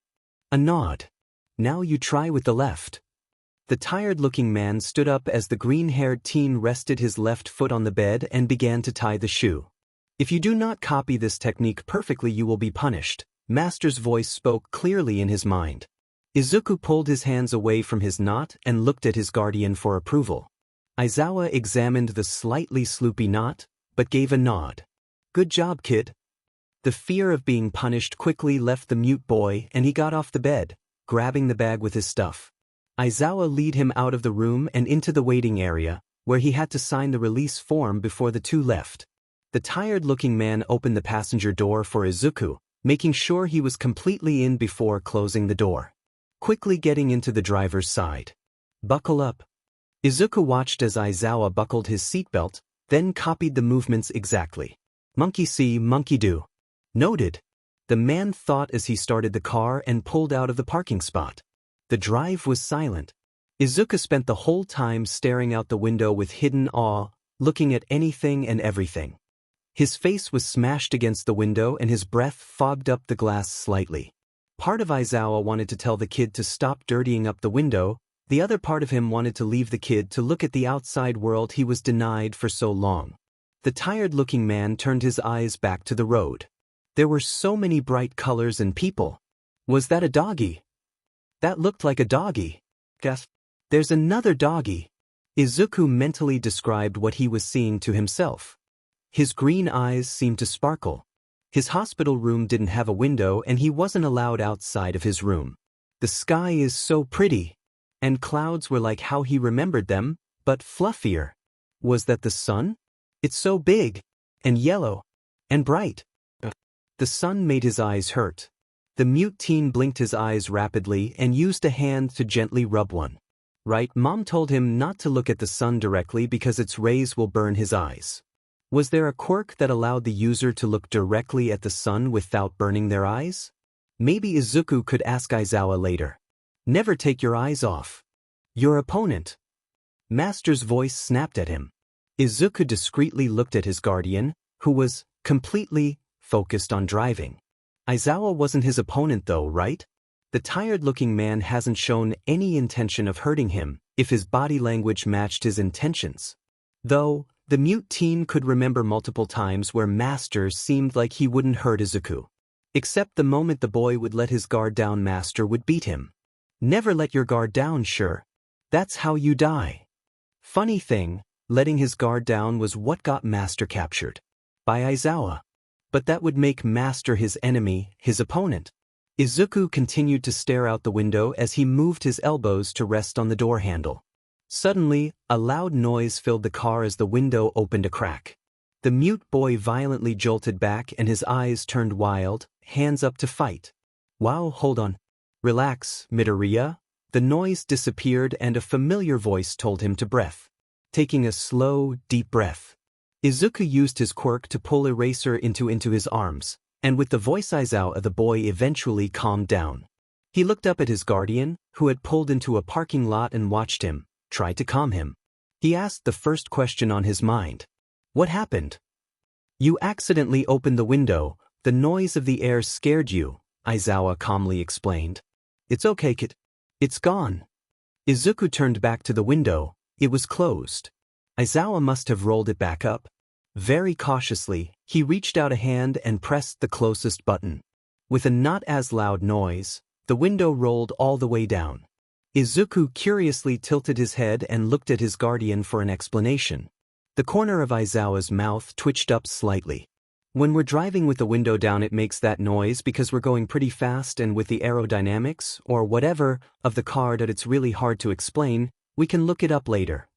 A nod. Now you try with the left. The tired-looking man stood up as the green-haired teen rested his left foot on the bed and began to tie the shoe. If you do not copy this technique perfectly, you will be punished. Master's voice spoke clearly in his mind. Izuku pulled his hands away from his knot and looked at his guardian for approval. Aizawa examined the slightly sloopy knot, but gave a nod. Good job, kid. The fear of being punished quickly left the mute boy and he got off the bed, grabbing the bag with his stuff. Aizawa led him out of the room and into the waiting area, where he had to sign the release form before the two left. The tired-looking man opened the passenger door for Izuku, making sure he was completely in before closing the door. Quickly getting into the driver's side. Buckle up. Izuku watched as Aizawa buckled his seatbelt, then copied the movements exactly. Monkey see, monkey do. Noted. The man thought as he started the car and pulled out of the parking spot. The drive was silent. Izuku spent the whole time staring out the window with hidden awe, looking at anything and everything. His face was smashed against the window and his breath fogged up the glass slightly. Part of Aizawa wanted to tell the kid to stop dirtying up the window, the other part of him wanted to leave the kid to look at the outside world he was denied for so long. The tired-looking man turned his eyes back to the road. There were so many bright colors and people. Was that a doggy? That looked like a doggy. Guess. There's another doggy. Izuku mentally described what he was seeing to himself. His green eyes seemed to sparkle. His hospital room didn't have a window and he wasn't allowed outside of his room. The sky is so pretty. And clouds were like how he remembered them, but fluffier. Was that the sun? It's so big. And yellow. And bright. The sun made his eyes hurt. The mute teen blinked his eyes rapidly and used a hand to gently rub one. Right, Mom told him not to look at the sun directly because its rays will burn his eyes. Was there a quirk that allowed the user to look directly at the sun without burning their eyes? Maybe Izuku could ask Aizawa later. Never take your eyes off. Your opponent. Master's voice snapped at him. Izuku discreetly looked at his guardian, who was completely focused on driving. Aizawa wasn't his opponent though, right? The tired-looking man hasn't shown any intention of hurting him, if his body language matched his intentions. Though, the mute teen could remember multiple times where Master seemed like he wouldn't hurt Izuku. Except the moment the boy would let his guard down, Master would beat him. Never let your guard down, sure. That's how you die. Funny thing, letting his guard down was what got Master captured. By Aizawa. But that would make Master his enemy, his opponent. Izuku continued to stare out the window as he moved his elbows to rest on the door handle. Suddenly, a loud noise filled the car as the window opened a crack. The mute boy violently jolted back and his eyes turned wild, hands up to fight. Wow, hold on. Relax, Midoriya. The noise disappeared and a familiar voice told him to breath. Taking a slow, deep breath. Izuku used his quirk to pull Eraser into his arms, and with the voice Aizawa the boy eventually calmed down. He looked up at his guardian, who had pulled into a parking lot and watched him, tried to calm him. He asked the first question on his mind. What happened? You accidentally opened the window, the noise of the air scared you, Aizawa calmly explained. It's okay, kid. It's gone. Izuku turned back to the window, it was closed. Aizawa must have rolled it back up. Very cautiously, he reached out a hand and pressed the closest button. With a not as loud noise, the window rolled all the way down. Izuku curiously tilted his head and looked at his guardian for an explanation. The corner of Aizawa's mouth twitched up slightly. When we're driving with the window down it makes that noise because we're going pretty fast, and with the aerodynamics, or whatever, of the car that it's really hard to explain, we can look it up later.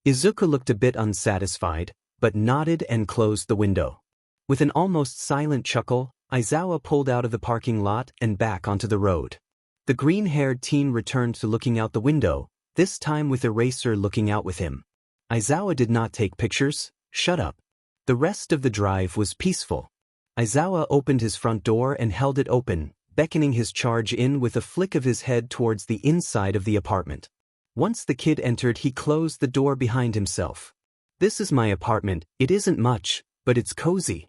Izuku looked a bit unsatisfied, but nodded and closed the window. With an almost silent chuckle, Aizawa pulled out of the parking lot and back onto the road. The green-haired teen returned to looking out the window, this time with Eraser looking out with him. Aizawa did not take pictures. Shut up. The rest of the drive was peaceful. Aizawa opened his front door and held it open, beckoning his charge in with a flick of his head towards the inside of the apartment. Once the kid entered, he closed the door behind himself. This is my apartment. It isn't much, but it's cozy.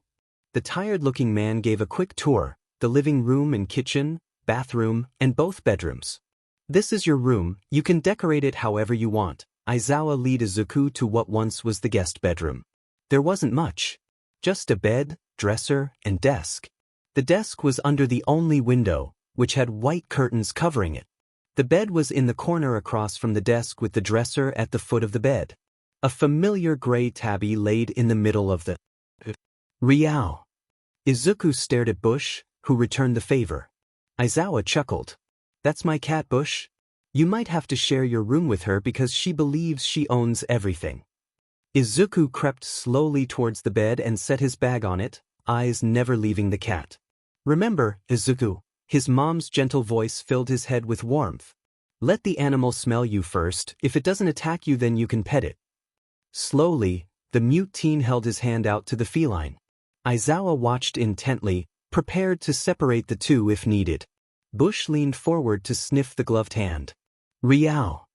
The tired-looking man gave a quick tour, the living room and kitchen, bathroom, and both bedrooms. This is your room. You can decorate it however you want. Aizawa led Izuku to what once was the guest bedroom. There wasn't much. Just a bed, dresser, and desk. The desk was under the only window, which had white curtains covering it. The bed was in the corner across from the desk with the dresser at the foot of the bed. A familiar gray tabby laid in the middle of the Riao. Izuku stared at Bush, who returned the favor. Aizawa chuckled. That's my cat, Bush. You might have to share your room with her because she believes she owns everything. Izuku crept slowly towards the bed and set his bag on it, eyes never leaving the cat. Remember, Izuku, his mom's gentle voice filled his head with warmth. Let the animal smell you first. If it doesn't attack you, then you can pet it. Slowly, the mute teen held his hand out to the feline. Aizawa watched intently, prepared to separate the two if needed. Bush leaned forward to sniff the gloved hand. Riao.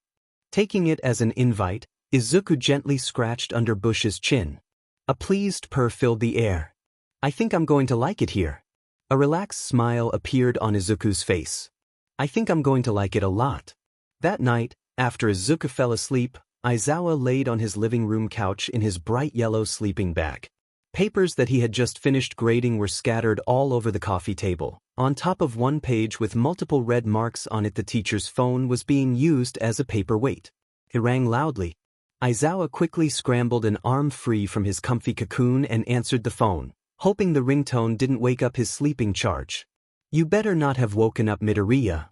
Taking it as an invite, Izuku gently scratched under Bush's chin. A pleased purr filled the air. I think I'm going to like it here. A relaxed smile appeared on Izuku's face. I think I'm going to like it a lot. That night, after Izuku fell asleep, Aizawa laid on his living room couch in his bright yellow sleeping bag. Papers that he had just finished grading were scattered all over the coffee table. On top of one page with multiple red marks on it, the teacher's phone was being used as a paperweight. It rang loudly. Aizawa quickly scrambled an arm free from his comfy cocoon and answered the phone, hoping the ringtone didn't wake up his sleeping charge. You better not have woken up Midoriya.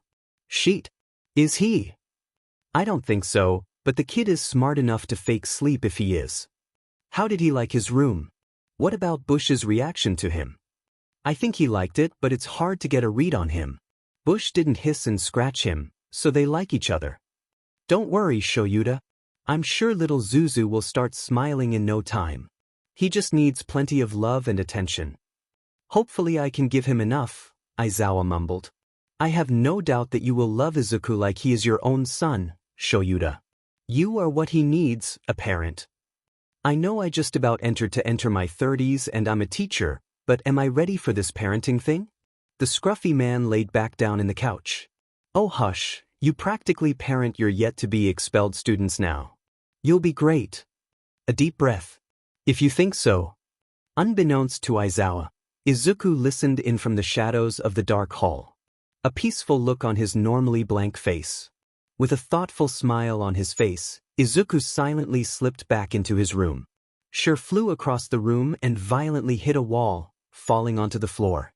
Sheet. Is he? I don't think so, but the kid is smart enough to fake sleep if he is. How did he like his room? What about Bush's reaction to him? I think he liked it, but it's hard to get a read on him. Bush didn't hiss and scratch him, so they like each other. Don't worry, Shoyuta. I'm sure little Zuzu will start smiling in no time. He just needs plenty of love and attention. Hopefully I can give him enough, Aizawa mumbled. I have no doubt that you will love Izuku like he is your own son, Shoyuta. You are what he needs, a parent. I know I just about entered to enter my 30s and I'm a teacher, but am I ready for this parenting thing? The scruffy man laid back down in the couch. Oh hush, you practically parent your yet-to-be expelled students now. You'll be great. A deep breath. If you think so. Unbeknownst to Aizawa, Izuku listened in from the shadows of the dark hall. A peaceful look on his normally blank face. With a thoughtful smile on his face, Izuku silently slipped back into his room. Sure flew across the room and violently hit a wall, falling onto the floor.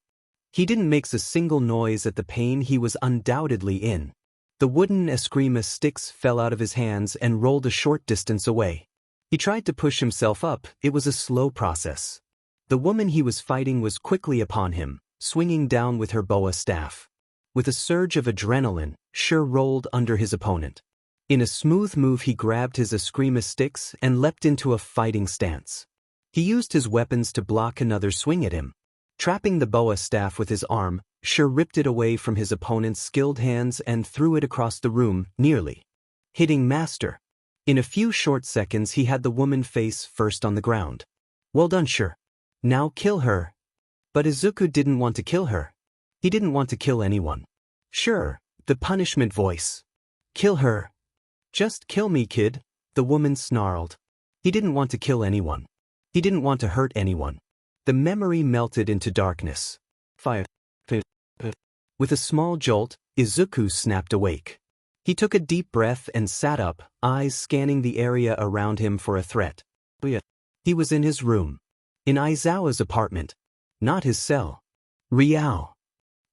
He didn't make a single noise at the pain he was undoubtedly in. The wooden eskrima sticks fell out of his hands and rolled a short distance away. He tried to push himself up. It was a slow process. The woman he was fighting was quickly upon him, swinging down with her boa staff. With a surge of adrenaline, Sure rolled under his opponent. In a smooth move he grabbed his eskrima sticks and leapt into a fighting stance. He used his weapons to block another swing at him. Trapping the boa staff with his arm, Sure ripped it away from his opponent's skilled hands and threw it across the room, nearly hitting Master. In a few short seconds he had the woman face first on the ground. Well done, Sure. Now kill her. But Izuku didn't want to kill her. He didn't want to kill anyone. Sure, the punishment voice. Kill her. Just kill me, kid, the woman snarled. He didn't want to kill anyone. He didn't want to hurt anyone. The memory melted into darkness. Fire. With a small jolt, Izuku snapped awake. He took a deep breath and sat up, eyes scanning the area around him for a threat. He was in his room. In Aizawa's apartment. Not his cell. Riao.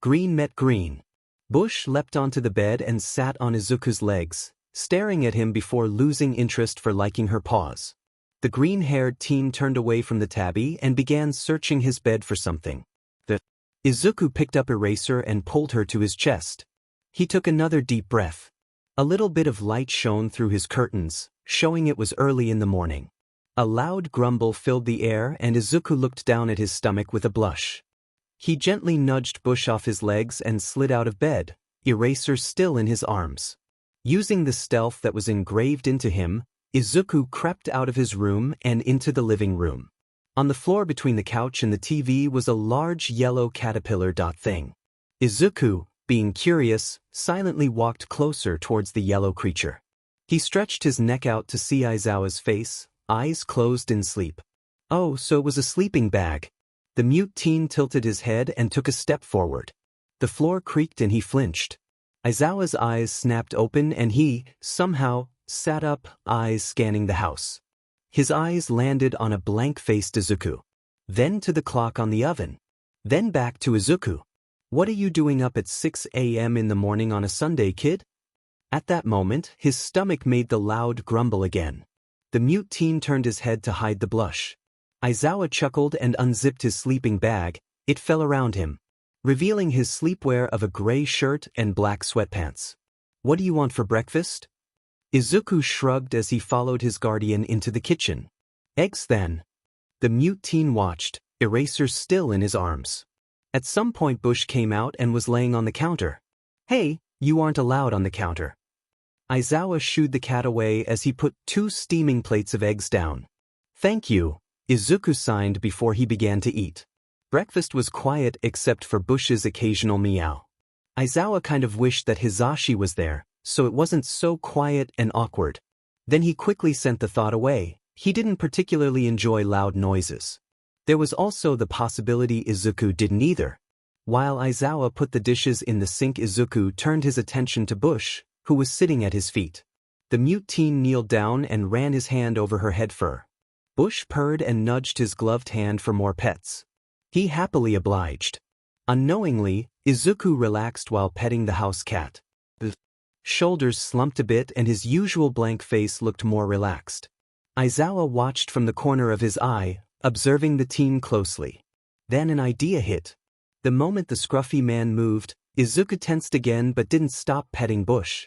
Green met green. Bush leapt onto the bed and sat on Izuku's legs, staring at him before losing interest for liking her paws. The green-haired teen turned away from the tabby and began searching his bed for something. Izuku picked up eraser and pulled her to his chest. He took another deep breath. A little bit of light shone through his curtains, showing it was early in the morning. A loud grumble filled the air and Izuku looked down at his stomach with a blush. He gently nudged Bush off his legs and slid out of bed, eraser still in his arms. Using the stealth that was engraved into him, Izuku crept out of his room and into the living room. On the floor between the couch and the TV was a large yellow caterpillar thing. Izuku, being curious, silently walked closer towards the yellow creature. He stretched his neck out to see Aizawa's face, eyes closed in sleep. Oh, so it was a sleeping bag. The mute teen tilted his head and took a step forward. The floor creaked and he flinched. Aizawa's eyes snapped open and he, somehow, sat up, eyes scanning the house. His eyes landed on a blank-faced Izuku. Then to the clock on the oven. Then back to Izuku. What are you doing up at 6 a.m. in the morning on a Sunday, kid? At that moment, his stomach made the loud grumble again. The mute teen turned his head to hide the blush. Aizawa chuckled and unzipped his sleeping bag. It fell around him, revealing his sleepwear of a gray shirt and black sweatpants. What do you want for breakfast? Izuku shrugged as he followed his guardian into the kitchen. Eggs then. The mute teen watched, eraser still in his arms. At some point Bush came out and was laying on the counter. Hey, you aren't allowed on the counter. Aizawa shooed the cat away as he put 2 steaming plates of eggs down. Thank you, Izuku signed before he began to eat. Breakfast was quiet except for Bush's occasional meow. Aizawa kind of wished that Hizashi was there, so it wasn't so quiet and awkward. Then he quickly sent the thought away. He didn't particularly enjoy loud noises. There was also the possibility Izuku didn't either. While Aizawa put the dishes in the sink, Izuku turned his attention to Bush, who was sitting at his feet. The mute teen kneeled down and ran his hand over her head fur. Bush purred and nudged his gloved hand for more pets. He happily obliged. Unknowingly, Izuku relaxed while petting the house cat. The shoulders slumped a bit and his usual blank face looked more relaxed. Aizawa watched from the corner of his eye, observing the teen closely. Then an idea hit. The moment the scruffy man moved, Izuku tensed again but didn't stop petting Bush.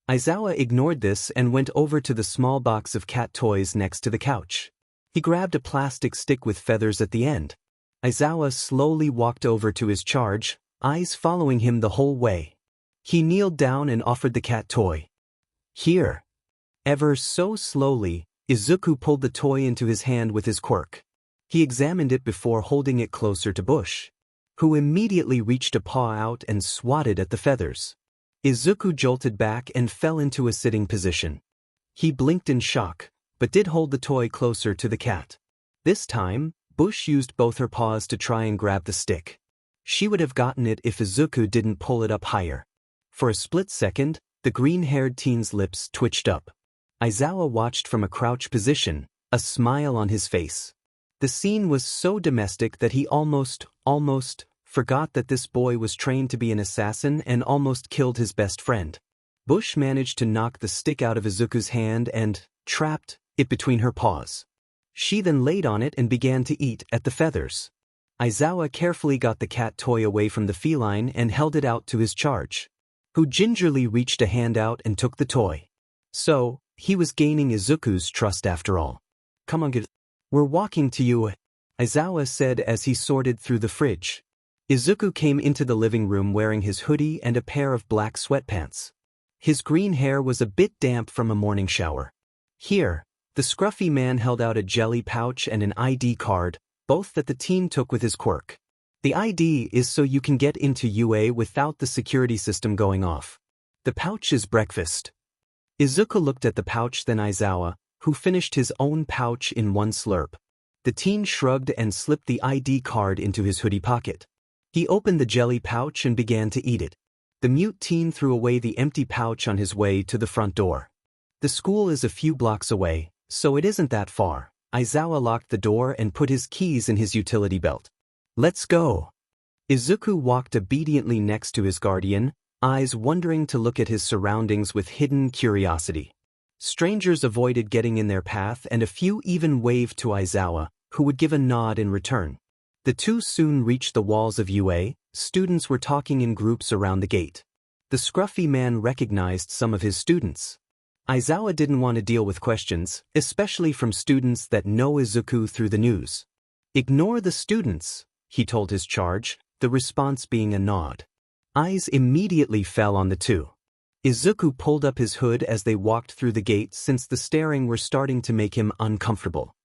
Aizawa ignored this and went over to the small box of cat toys next to the couch. He grabbed a plastic stick with feathers at the end. Aizawa slowly walked over to his charge, eyes following him the whole way. He kneeled down and offered the cat toy. Here. Ever so slowly, Izuku pulled the toy into his hand with his quirk. He examined it before holding it closer to Bush, who immediately reached a paw out and swatted at the feathers. Izuku jolted back and fell into a sitting position. He blinked in shock, but did hold the toy closer to the cat. This time, Bush used both her paws to try and grab the stick. She would have gotten it if Izuku didn't pull it up higher. For a split second, the green-haired teen's lips twitched up. Aizawa watched from a crouch position, a smile on his face. The scene was so domestic that he almost forgot that this boy was trained to be an assassin and almost killed his best friend. Bush managed to knock the stick out of Izuku's hand and trapped it between her paws. She then laid on it and began to eat at the feathers. Aizawa carefully got the cat toy away from the feline and held it out to his charge, who gingerly reached a hand out and took the toy. So, he was gaining Izuku's trust after all. Come on, kid. We're walking to you, Aizawa said as he sorted through the fridge. Izuku came into the living room wearing his hoodie and a pair of black sweatpants. His green hair was a bit damp from a morning shower. Here, the scruffy man held out a jelly pouch and an ID card, both that the teen took with his quirk. The ID is so you can get into UA without the security system going off. The pouch is breakfast. Izuku looked at the pouch, then Aizawa, who finished his own pouch in one slurp. The teen shrugged and slipped the ID card into his hoodie pocket. He opened the jelly pouch and began to eat it. The mute teen threw away the empty pouch on his way to the front door. The school is a few blocks away, so it isn't that far. Aizawa locked the door and put his keys in his utility belt. Let's go. Izuku walked obediently next to his guardian, eyes wondering to look at his surroundings with hidden curiosity. Strangers avoided getting in their path and a few even waved to Aizawa, who would give a nod in return. The two soon reached the walls of UA. Students were talking in groups around the gate. The scruffy man recognized some of his students. Aizawa didn't want to deal with questions, especially from students that know Izuku through the news. Ignore the students, he told his charge, the response being a nod. Eyes immediately fell on the two. Izuku pulled up his hood as they walked through the gate since the staring were starting to make him uncomfortable.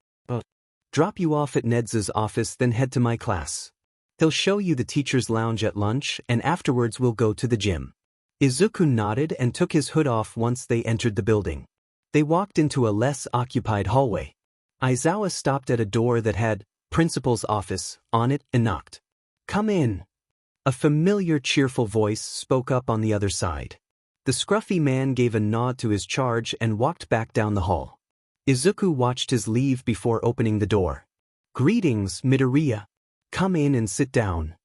Drop you off at Nedzu's office, then head to my class. He'll show you the teacher's lounge at lunch, and afterwards we'll go to the gym. Izuku nodded and took his hood off once they entered the building. They walked into a less occupied hallway. Aizawa stopped at a door that had "Principal's office" on it and knocked. Come in. A familiar cheerful voice spoke up on the other side. The scruffy man gave a nod to his charge and walked back down the hall. Izuku watched his leave before opening the door. Greetings, Midoriya. Come in and sit down.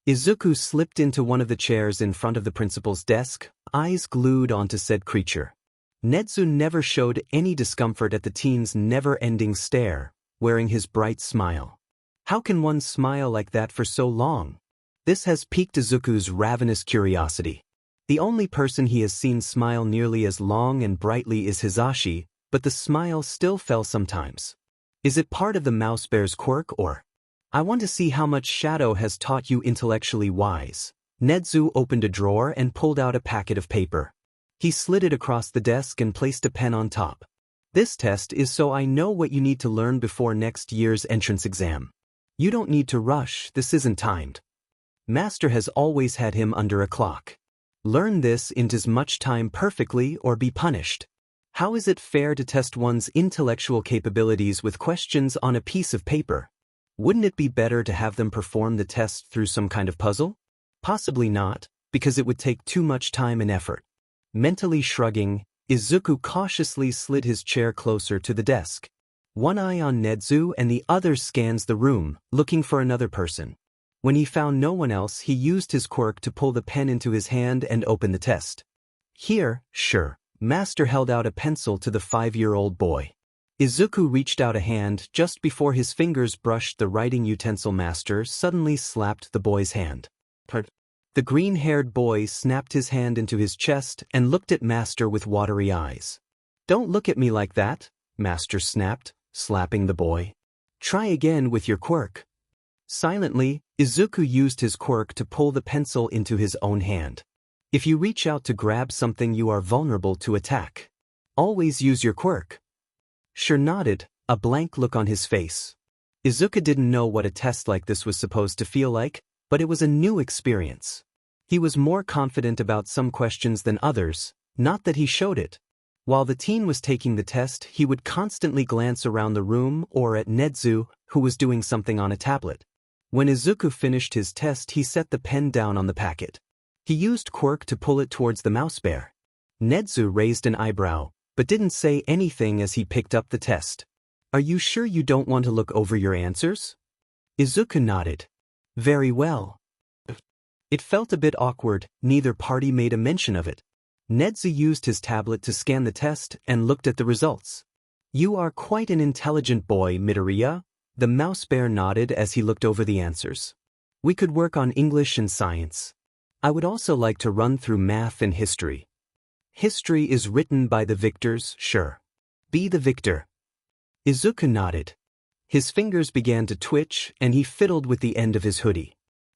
Izuku slipped into one of the chairs in front of the principal's desk, eyes glued onto said creature. Nedzu never showed any discomfort at the teen's never-ending stare, wearing his bright smile. How can one smile like that for so long? This has piqued Izuku's ravenous curiosity. The only person he has seen smile nearly as long and brightly is Hisashi, but the smile still fell sometimes. Is it part of the mouse bear's quirk or? I want to see how much Shadow has taught you intellectually wise. Nedzu opened a drawer and pulled out a packet of paper. He slid it across the desk and placed a pen on top. This test is so I know what you need to learn before next year's entrance exam. You don't need to rush, this isn't timed. Master has always had him under a clock. Learn this in as much time perfectly or be punished. How is it fair to test one's intellectual capabilities with questions on a piece of paper? Wouldn't it be better to have them perform the test through some kind of puzzle? Possibly not, because it would take too much time and effort. Mentally shrugging, Izuku cautiously slid his chair closer to the desk. One eye on Nedzu and the other scans the room, looking for another person. When he found no one else, he used his quirk to pull the pen into his hand and open the test. Here, sure. Master held out a pencil to the 5-year-old boy. Izuku reached out a hand just before his fingers brushed the writing utensil. Master suddenly slapped the boy's hand. The green-haired boy snapped his hand into his chest and looked at Master with watery eyes. Don't look at me like that, Master snapped, slapping the boy. Try again with your quirk. Silently, Izuku used his quirk to pull the pencil into his own hand. If you reach out to grab something, you are vulnerable to attack. Always use your quirk. Sure nodded, a blank look on his face. Izuku didn't know what a test like this was supposed to feel like, but it was a new experience. He was more confident about some questions than others, not that he showed it. While the teen was taking the test, he would constantly glance around the room or at Nedzu, who was doing something on a tablet. When Izuku finished his test, he set the pen down on the packet. He used quirk to pull it towards the mouse bear. Nedzu raised an eyebrow, but didn't say anything as he picked up the test. Are you sure you don't want to look over your answers? Izuku nodded. Very well. It felt a bit awkward, neither party made a mention of it. Nedzu used his tablet to scan the test and looked at the results. You are quite an intelligent boy, Midoriya. The mouse bear nodded as he looked over the answers. We could work on English and science. I would also like to run through math and history. History is written by the victors, sure. Be the victor. Izuku nodded. His fingers began to twitch and he fiddled with the end of his hoodie.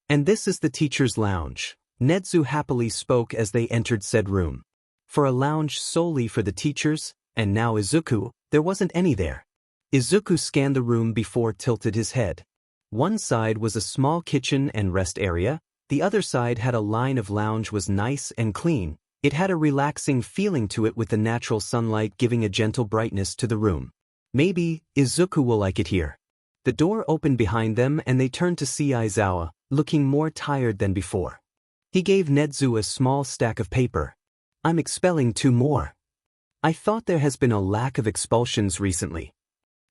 And this is the teacher's lounge. Nedzu happily spoke as they entered said room. For a lounge solely for the teachers, and now Izuku, there wasn't any there. Izuku scanned the room before tilted his head. One side was a small kitchen and rest area, the other side had a line of lounge was nice and clean. It had a relaxing feeling to it with the natural sunlight giving a gentle brightness to the room. Maybe, Izuku will like it here. The door opened behind them and they turned to see Aizawa, looking more tired than before. He gave Nedzu a small stack of paper. I'm expelling 2 more. I thought there has been a lack of expulsions recently.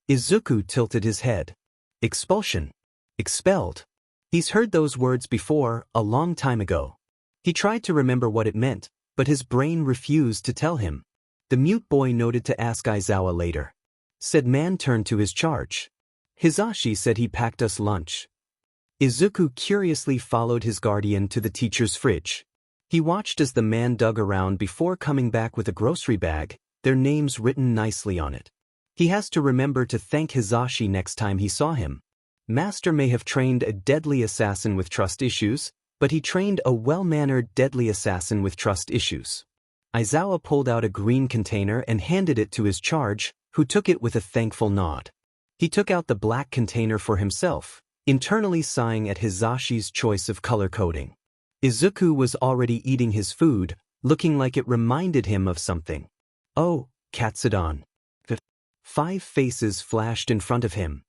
Izuku tilted his head. Expulsion. Expelled. He's heard those words before, a long time ago. He tried to remember what it meant, but his brain refused to tell him. The mute boy noted to ask Aizawa later. Said man turned to his charge. Hizashi said he packed us lunch. Izuku curiously followed his guardian to the teacher's fridge. He watched as the man dug around before coming back with a grocery bag, their names written nicely on it. He has to remember to thank Hizashi next time he saw him. Master may have trained a deadly assassin with trust issues, but he trained a well-mannered deadly assassin with trust issues. Aizawa pulled out a green container and handed it to his charge, who took it with a thankful nod. He took out the black container for himself, internally sighing at Hizashi's choice of color coding. Izuku was already eating his food, looking like it reminded him of something. Oh, Katsudan. 5 faces flashed in front of him.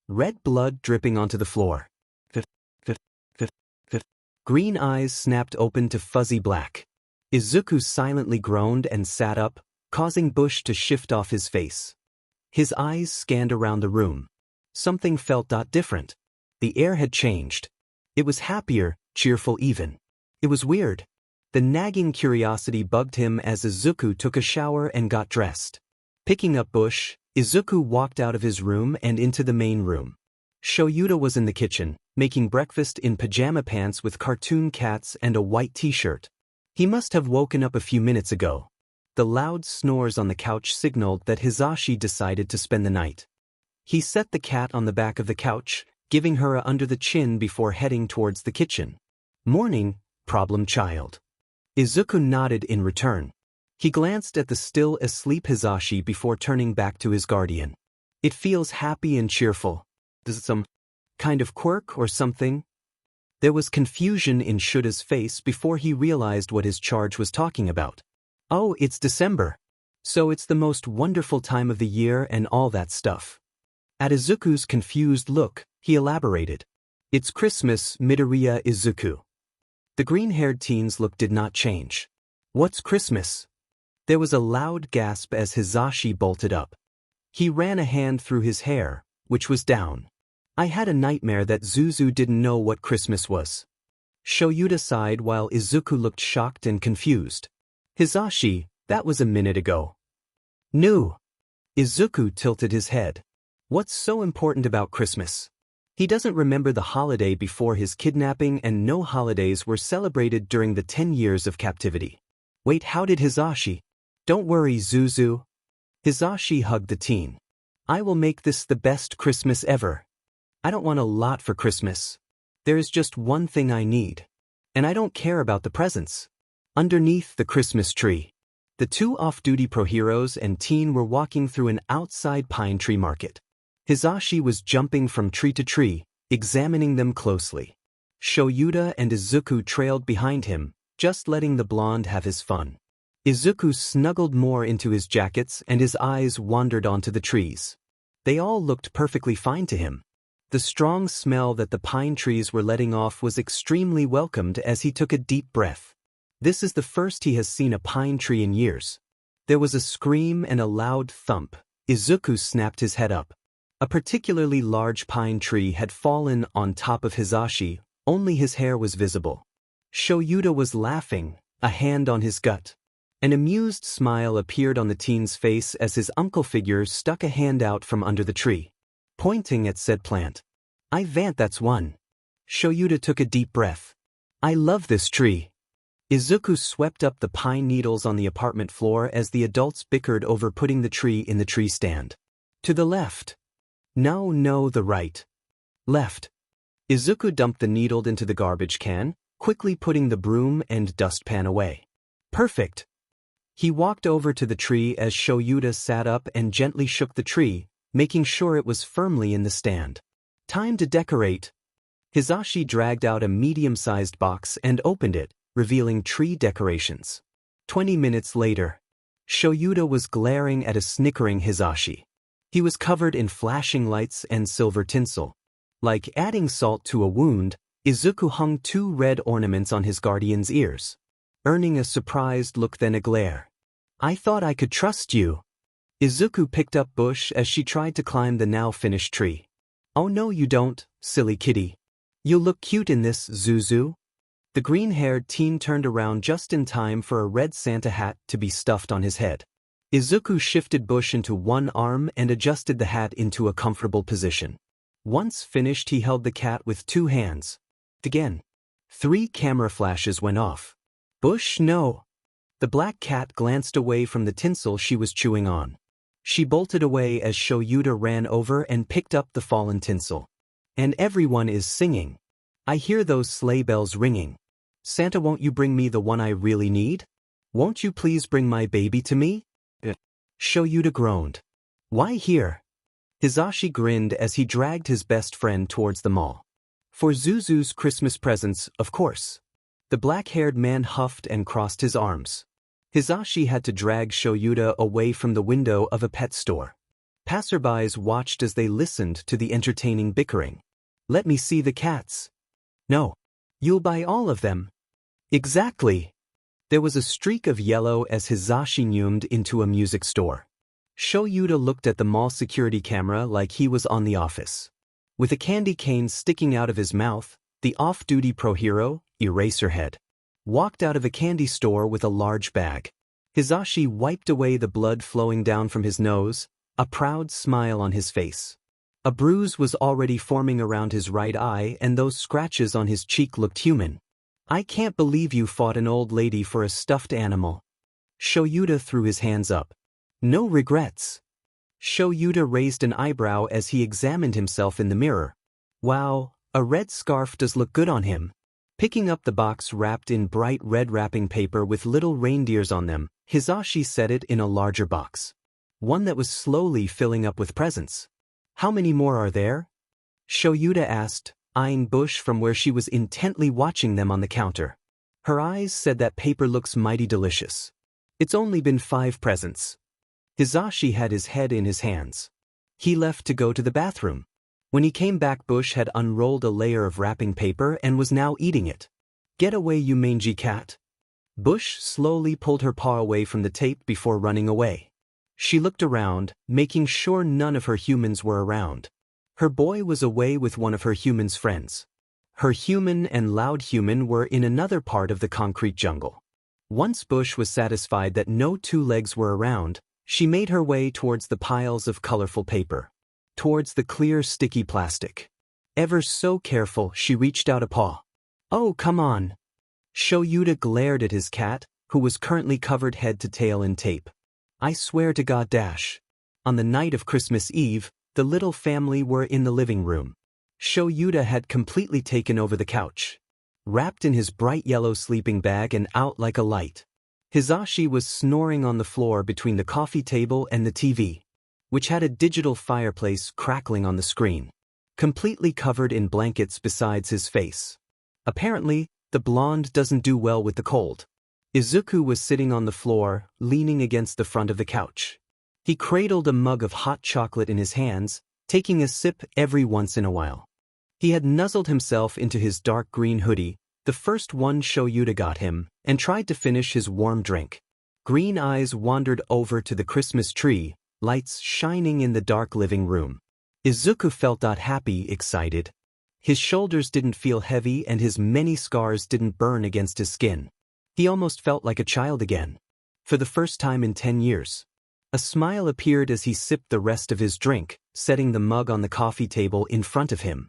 Red blood dripping onto the floor. Green eyes snapped open to fuzzy black. Izuku silently groaned and sat up, causing Bush to shift off his face. His eyes scanned around the room. Something felt different. The air had changed. It was happier, cheerful even. It was weird. The nagging curiosity bugged him as Izuku took a shower and got dressed. Picking up Bush, Izuku walked out of his room and into the main room. Shoyuta was in the kitchen, making breakfast in pajama pants with cartoon cats and a white t-shirt. He must have woken up a few minutes ago. The loud snores on the couch signaled that Hizashi decided to spend the night. He set the cat on the back of the couch, giving her a under the chin before heading towards the kitchen. Morning, problem child. Izuku nodded in return. He glanced at the still asleep Hizashi before turning back to his guardian. It feels happy and cheerful. Is it some kind of quirk or something? There was confusion in Shuta's face before he realized what his charge was talking about. Oh, it's December. So it's the most wonderful time of the year and all that stuff. At Izuku's confused look, he elaborated. It's Christmas, Midoriya Izuku. The green-haired teen's look did not change. What's Christmas? There was a loud gasp as Hizashi bolted up. He ran a hand through his hair, which was down. I had a nightmare that Zuzu didn't know what Christmas was. Shoyuta sighed while Izuku looked shocked and confused. Hizashi, that was a minute ago. No. Izuku tilted his head. What's so important about Christmas? He doesn't remember the holiday before his kidnapping, and no holidays were celebrated during the 10 years of captivity. Wait, how did Hizashi? Don't worry, Zuzu. Hizashi hugged the teen. I will make this the best Christmas ever. I don't want a lot for Christmas. There is just one thing I need. And I don't care about the presents. Underneath the Christmas tree. The 2 off-duty pro-heroes and teen were walking through an outside pine tree market. Hizashi was jumping from tree to tree, examining them closely. Shoyuta and Izuku trailed behind him, just letting the blonde have his fun. Izuku snuggled more into his jackets and his eyes wandered onto the trees. They all looked perfectly fine to him. The strong smell that the pine trees were letting off was extremely welcomed as he took a deep breath. This is the first he has seen a pine tree in years. There was a scream and a loud thump. Izuku snapped his head up. A particularly large pine tree had fallen on top of Hizashi, only his hair was visible. Shoyuta was laughing, a hand on his gut. An amused smile appeared on the teen's face as his uncle figure stuck a hand out from under the tree, pointing at said plant. I vant that's one. Shoyuta took a deep breath. I love this tree. Izuku swept up the pine needles on the apartment floor as the adults bickered over putting the tree in the tree stand. To the left. No, the right. Left. Izuku dumped the needle into the garbage can, quickly putting the broom and dustpan away. Perfect. He walked over to the tree as Shoyuta sat up and gently shook the tree, making sure it was firmly in the stand. Time to decorate. Hizashi dragged out a medium-sized box and opened it, revealing tree decorations. 20 minutes later, Shoyuta was glaring at a snickering Hizashi. He was covered in flashing lights and silver tinsel. Like adding salt to a wound, Izuku hung 2 red ornaments on his guardian's ears, earning a surprised look then a glare. I thought I could trust you. Izuku picked up Bush as she tried to climb the now finished tree. Oh no you don't, silly kitty. You'll look cute in this, Zuzu. The green-haired teen turned around just in time for a red Santa hat to be stuffed on his head. Izuku shifted Bush into one arm and adjusted the hat into a comfortable position. Once finished he held the cat with 2 hands. Again. 3 camera flashes went off. Bush, no. The black cat glanced away from the tinsel she was chewing on. She bolted away as Shoyuta ran over and picked up the fallen tinsel. And everyone is singing. I hear those sleigh bells ringing. Santa, won't you bring me the one I really need? Won't you please bring my baby to me? Shoyuta groaned. Why here? Hisashi grinned as he dragged his best friend towards the mall. For Zuzu's Christmas presents, of course. The black-haired man huffed and crossed his arms. Hisashi had to drag Shoyuta away from the window of a pet store. Passerbys watched as they listened to the entertaining bickering. Let me see the cats. No. You'll buy all of them. Exactly. There was a streak of yellow as Hisashi zoomed into a music store. Shoyuta looked at the mall security camera like he was on The Office. With a candy cane sticking out of his mouth, the off-duty pro hero, Eraserhead, walked out of a candy store with a large bag. Hisashi wiped away the blood flowing down from his nose, a proud smile on his face. A bruise was already forming around his right eye and those scratches on his cheek looked human. I can't believe you fought an old lady for a stuffed animal. Shoyuta threw his hands up. No regrets. Shoyuta raised an eyebrow as he examined himself in the mirror. Wow, a red scarf does look good on him. Picking up the box wrapped in bright red wrapping paper with little reindeers on them, Hisashi set it in a larger box. One that was slowly filling up with presents. How many more are there? Shoyuta asked, eyeing Bush from where she was intently watching them on the counter. Her eyes said that paper looks mighty delicious. It's only been 5 presents. Hisashi had his head in his hands. He left to go to the bathroom. When he came back, Bush had unrolled a layer of wrapping paper and was now eating it. Get away, you mangy cat. Bush slowly pulled her paw away from the tape before running away. She looked around, making sure none of her humans were around. Her boy was away with one of her human's friends. Her human and loud human were in another part of the concrete jungle. Once Bush was satisfied that no 2 legs were around, she made her way towards the piles of colorful paper. Towards the clear, sticky plastic. Ever so careful, she reached out a paw. Oh, come on. Shoyuta glared at his cat, who was currently covered head to tail in tape. I swear to God dash. On the night of Christmas Eve, the little family were in the living room. Shoyuta had completely taken over the couch. Wrapped in his bright yellow sleeping bag and out like a light. Hisashi was snoring on the floor between the coffee table and the TV, which had a digital fireplace crackling on the screen, completely covered in blankets besides his face. Apparently, the blonde doesn't do well with the cold. Izuku was sitting on the floor, leaning against the front of the couch. He cradled a mug of hot chocolate in his hands, taking a sip every once in a while. He had nuzzled himself into his dark green hoodie, the first one Shoyuta got him, and tried to finish his warm drink. Green eyes wandered over to the Christmas tree, lights shining in the dark living room. Izuku felt happy, excited. His shoulders didn't feel heavy and his many scars didn't burn against his skin. He almost felt like a child again. For the first time in 10 years. A smile appeared as he sipped the rest of his drink, setting the mug on the coffee table in front of him.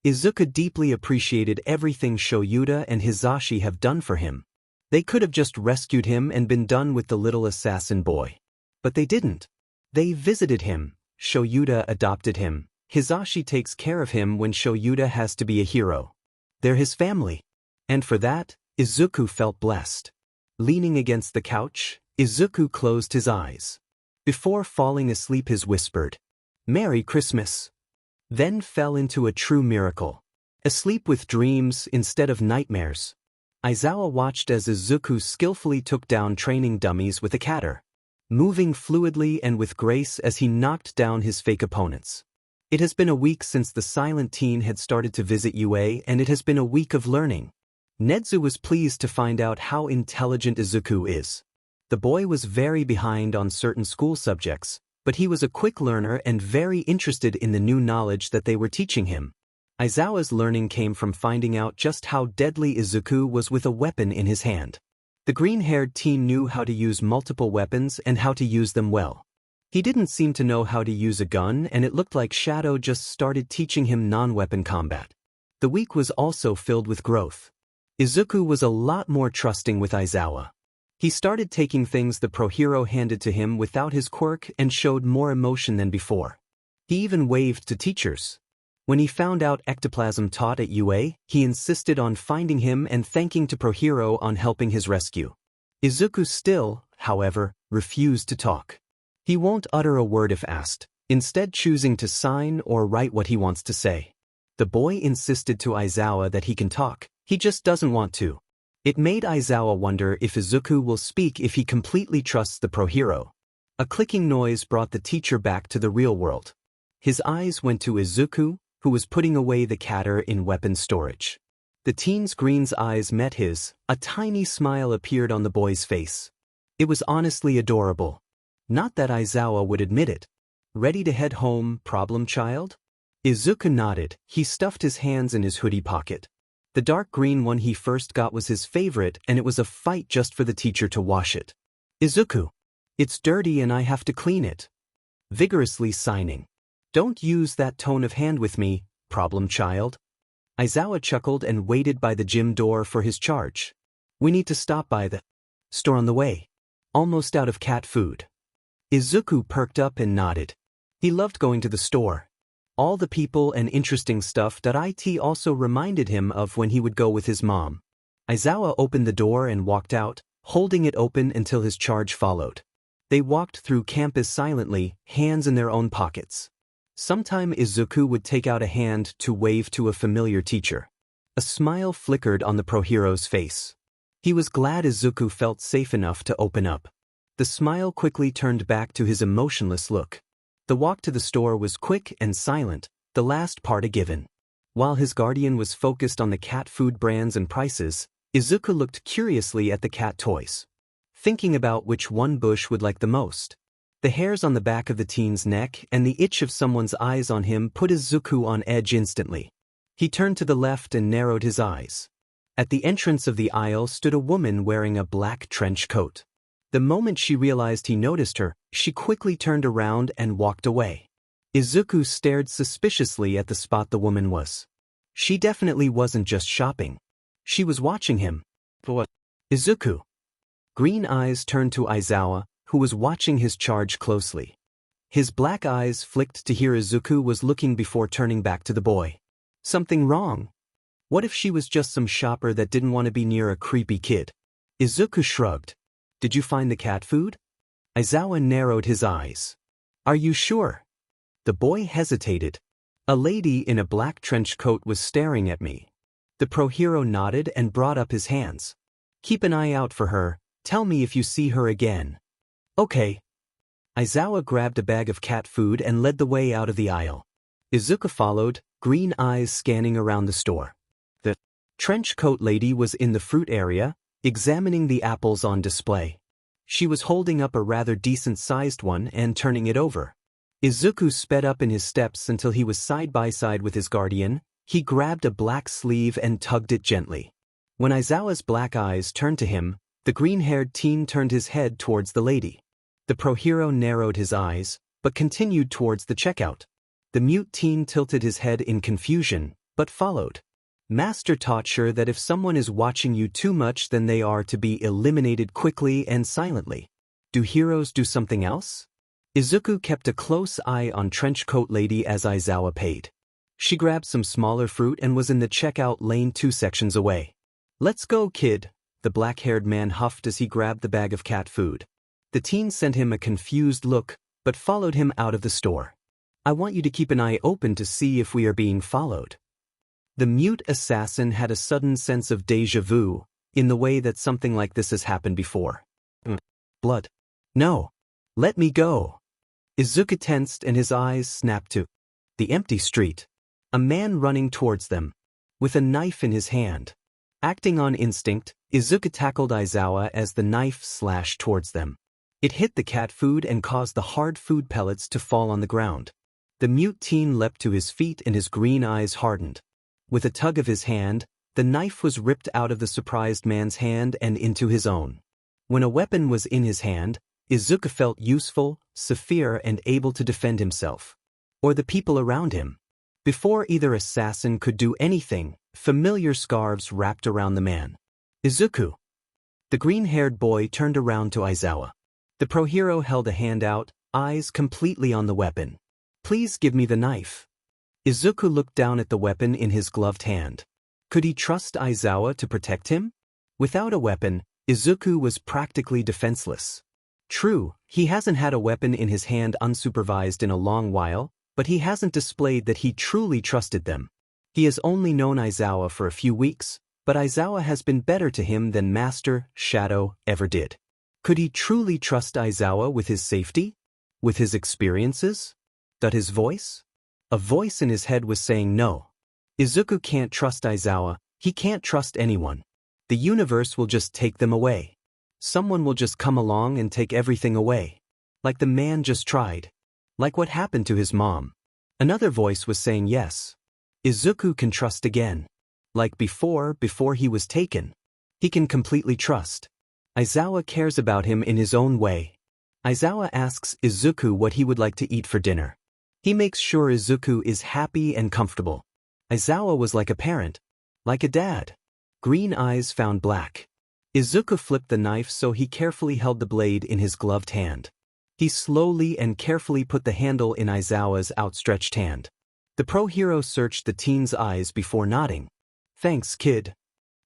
Izuku deeply appreciated everything Shoyuta and Hisashi have done for him. They could have just rescued him and been done with the little assassin boy. But they didn't. They visited him. Shoyuta adopted him. Hisashi takes care of him when Shoyuta has to be a hero. They're his family. And for that, Izuku felt blessed. Leaning against the couch, Izuku closed his eyes. Before falling asleep, he whispered, "Merry Christmas." Then fell into a true miracle. Asleep with dreams instead of nightmares. Aizawa watched as Izuku skillfully took down training dummies with a catter, moving fluidly and with grace as he knocked down his fake opponents. It has been a week since the silent teen had started to visit UA, and it has been a week of learning. Nezu was pleased to find out how intelligent Izuku is. The boy was very behind on certain school subjects, but he was a quick learner and very interested in the new knowledge that they were teaching him. Aizawa's learning came from finding out just how deadly Izuku was with a weapon in his hand. The green-haired teen knew how to use multiple weapons and how to use them well. He didn't seem to know how to use a gun, and it looked like Shadow just started teaching him non-weapon combat. The week was also filled with growth. Izuku was a lot more trusting with Aizawa. He started taking things the pro hero handed to him without his quirk and showed more emotion than before. He even waved to teachers. When he found out ectoplasm taught at UA, he insisted on finding him and thanking to pro hero on helping his rescue. Izuku still, however, refused to talk. He won't utter a word if asked, instead choosing to sign or write what he wants to say. The boy insisted to Aizawa that he can talk, he just doesn't want to. It made Aizawa wonder if Izuku will speak if he completely trusts the pro hero. A clicking noise brought the teacher back to the real world. His eyes went to Izuku, who was putting away the catter in weapon storage. The teen's green's eyes met his, a tiny smile appeared on the boy's face. It was honestly adorable. Not that Aizawa would admit it. Ready to head home, problem child? Izuku nodded. He stuffed his hands in his hoodie pocket. The dark green one he first got was his favorite, and it was a fight just for the teacher to wash it. Izuku. It's dirty and I have to clean it. Vigorously signing. Don't use that tone of hand with me, problem child. Aizawa chuckled and waited by the gym door for his charge. We need to stop by the store on the way. Almost out of cat food. Izuku perked up and nodded. He loved going to the store. All the people and interesting stuff that it also reminded him of when he would go with his mom. Aizawa opened the door and walked out, holding it open until his charge followed. They walked through campus silently, hands in their own pockets. Sometime Izuku would take out a hand to wave to a familiar teacher. A smile flickered on the pro hero's face. He was glad Izuku felt safe enough to open up. The smile quickly turned back to his emotionless look. The walk to the store was quick and silent, the last part a given. While his guardian was focused on the cat food brands and prices, Izuku looked curiously at the cat toys. Thinking about which one Bush would like the most. The hairs on the back of the teen's neck and the itch of someone's eyes on him put Izuku on edge instantly. He turned to the left and narrowed his eyes. At the entrance of the aisle stood a woman wearing a black trench coat. The moment she realized he noticed her, she quickly turned around and walked away. Izuku stared suspiciously at the spot the woman was. She definitely wasn't just shopping. She was watching him. For what? Izuku. Green eyes turned to Aizawa, who was watching his charge closely. His black eyes flicked to hear Izuku was looking before turning back to the boy. Something wrong? What if she was just some shopper that didn't want to be near a creepy kid? Izuku shrugged. Did you find the cat food? Aizawa narrowed his eyes. Are you sure? The boy hesitated. A lady in a black trench coat was staring at me. The pro hero nodded and brought up his hands. Keep an eye out for her. Tell me if you see her again. Okay. Aizawa grabbed a bag of cat food and led the way out of the aisle. Izuku followed, green eyes scanning around the store. The trench coat lady was in the fruit area, examining the apples on display. She was holding up a rather decent-sized one and turning it over. Izuku sped up in his steps until he was side by side with his guardian. He grabbed a black sleeve and tugged it gently. When Aizawa's black eyes turned to him, the green-haired teen turned his head towards the lady. The pro hero narrowed his eyes, but continued towards the checkout. The mute teen tilted his head in confusion, but followed. Master taught sure that if someone is watching you too much, then they are to be eliminated quickly and silently. Do heroes do something else? Izuku kept a close eye on trenchcoat lady as Aizawa paid. She grabbed some smaller fruit and was in the checkout lane 2 sections away. Let's go, kid, the black-haired man huffed as he grabbed the bag of cat food. The teen sent him a confused look, but followed him out of the store. I want you to keep an eye open to see if we are being followed. The mute assassin had a sudden sense of déjà vu, in the way that something like this has happened before. Blood. No. Let me go. Izuku tensed and his eyes snapped to. The empty street. A man running towards them, with a knife in his hand. Acting on instinct, Izuku tackled Aizawa as the knife slashed towards them. It hit the cat food and caused the hard food pellets to fall on the ground. The mute teen leapt to his feet and his green eyes hardened. With a tug of his hand, the knife was ripped out of the surprised man's hand and into his own. When a weapon was in his hand, Izuku felt useful, severe and able to defend himself. Or the people around him. Before either assassin could do anything, familiar scarves wrapped around the man. Izuku. The green-haired boy turned around to Aizawa. The pro-hero held a hand out, eyes completely on the weapon. Please give me the knife. Izuku looked down at the weapon in his gloved hand. Could he trust Aizawa to protect him? Without a weapon, Izuku was practically defenseless. True, he hasn't had a weapon in his hand unsupervised in a long while, but he hasn't displayed that he truly trusted them. He has only known Aizawa for a few weeks, but Aizawa has been better to him than Master Shadow ever did. Could he truly trust Aizawa with his safety? With his experiences? But his voice? A voice in his head was saying no. Izuku can't trust Aizawa, he can't trust anyone. The universe will just take them away. Someone will just come along and take everything away. Like the man just tried. Like what happened to his mom. Another voice was saying yes. Izuku can trust again. Like before he was taken. He can completely trust. Aizawa cares about him in his own way. Aizawa asks Izuku what he would like to eat for dinner. He makes sure Izuku is happy and comfortable. Aizawa was like a parent. Like a dad. Green eyes found black. Izuku flipped the knife so he carefully held the blade in his gloved hand. He slowly and carefully put the handle in Aizawa's outstretched hand. The pro-hero searched the teen's eyes before nodding. Thanks, kid.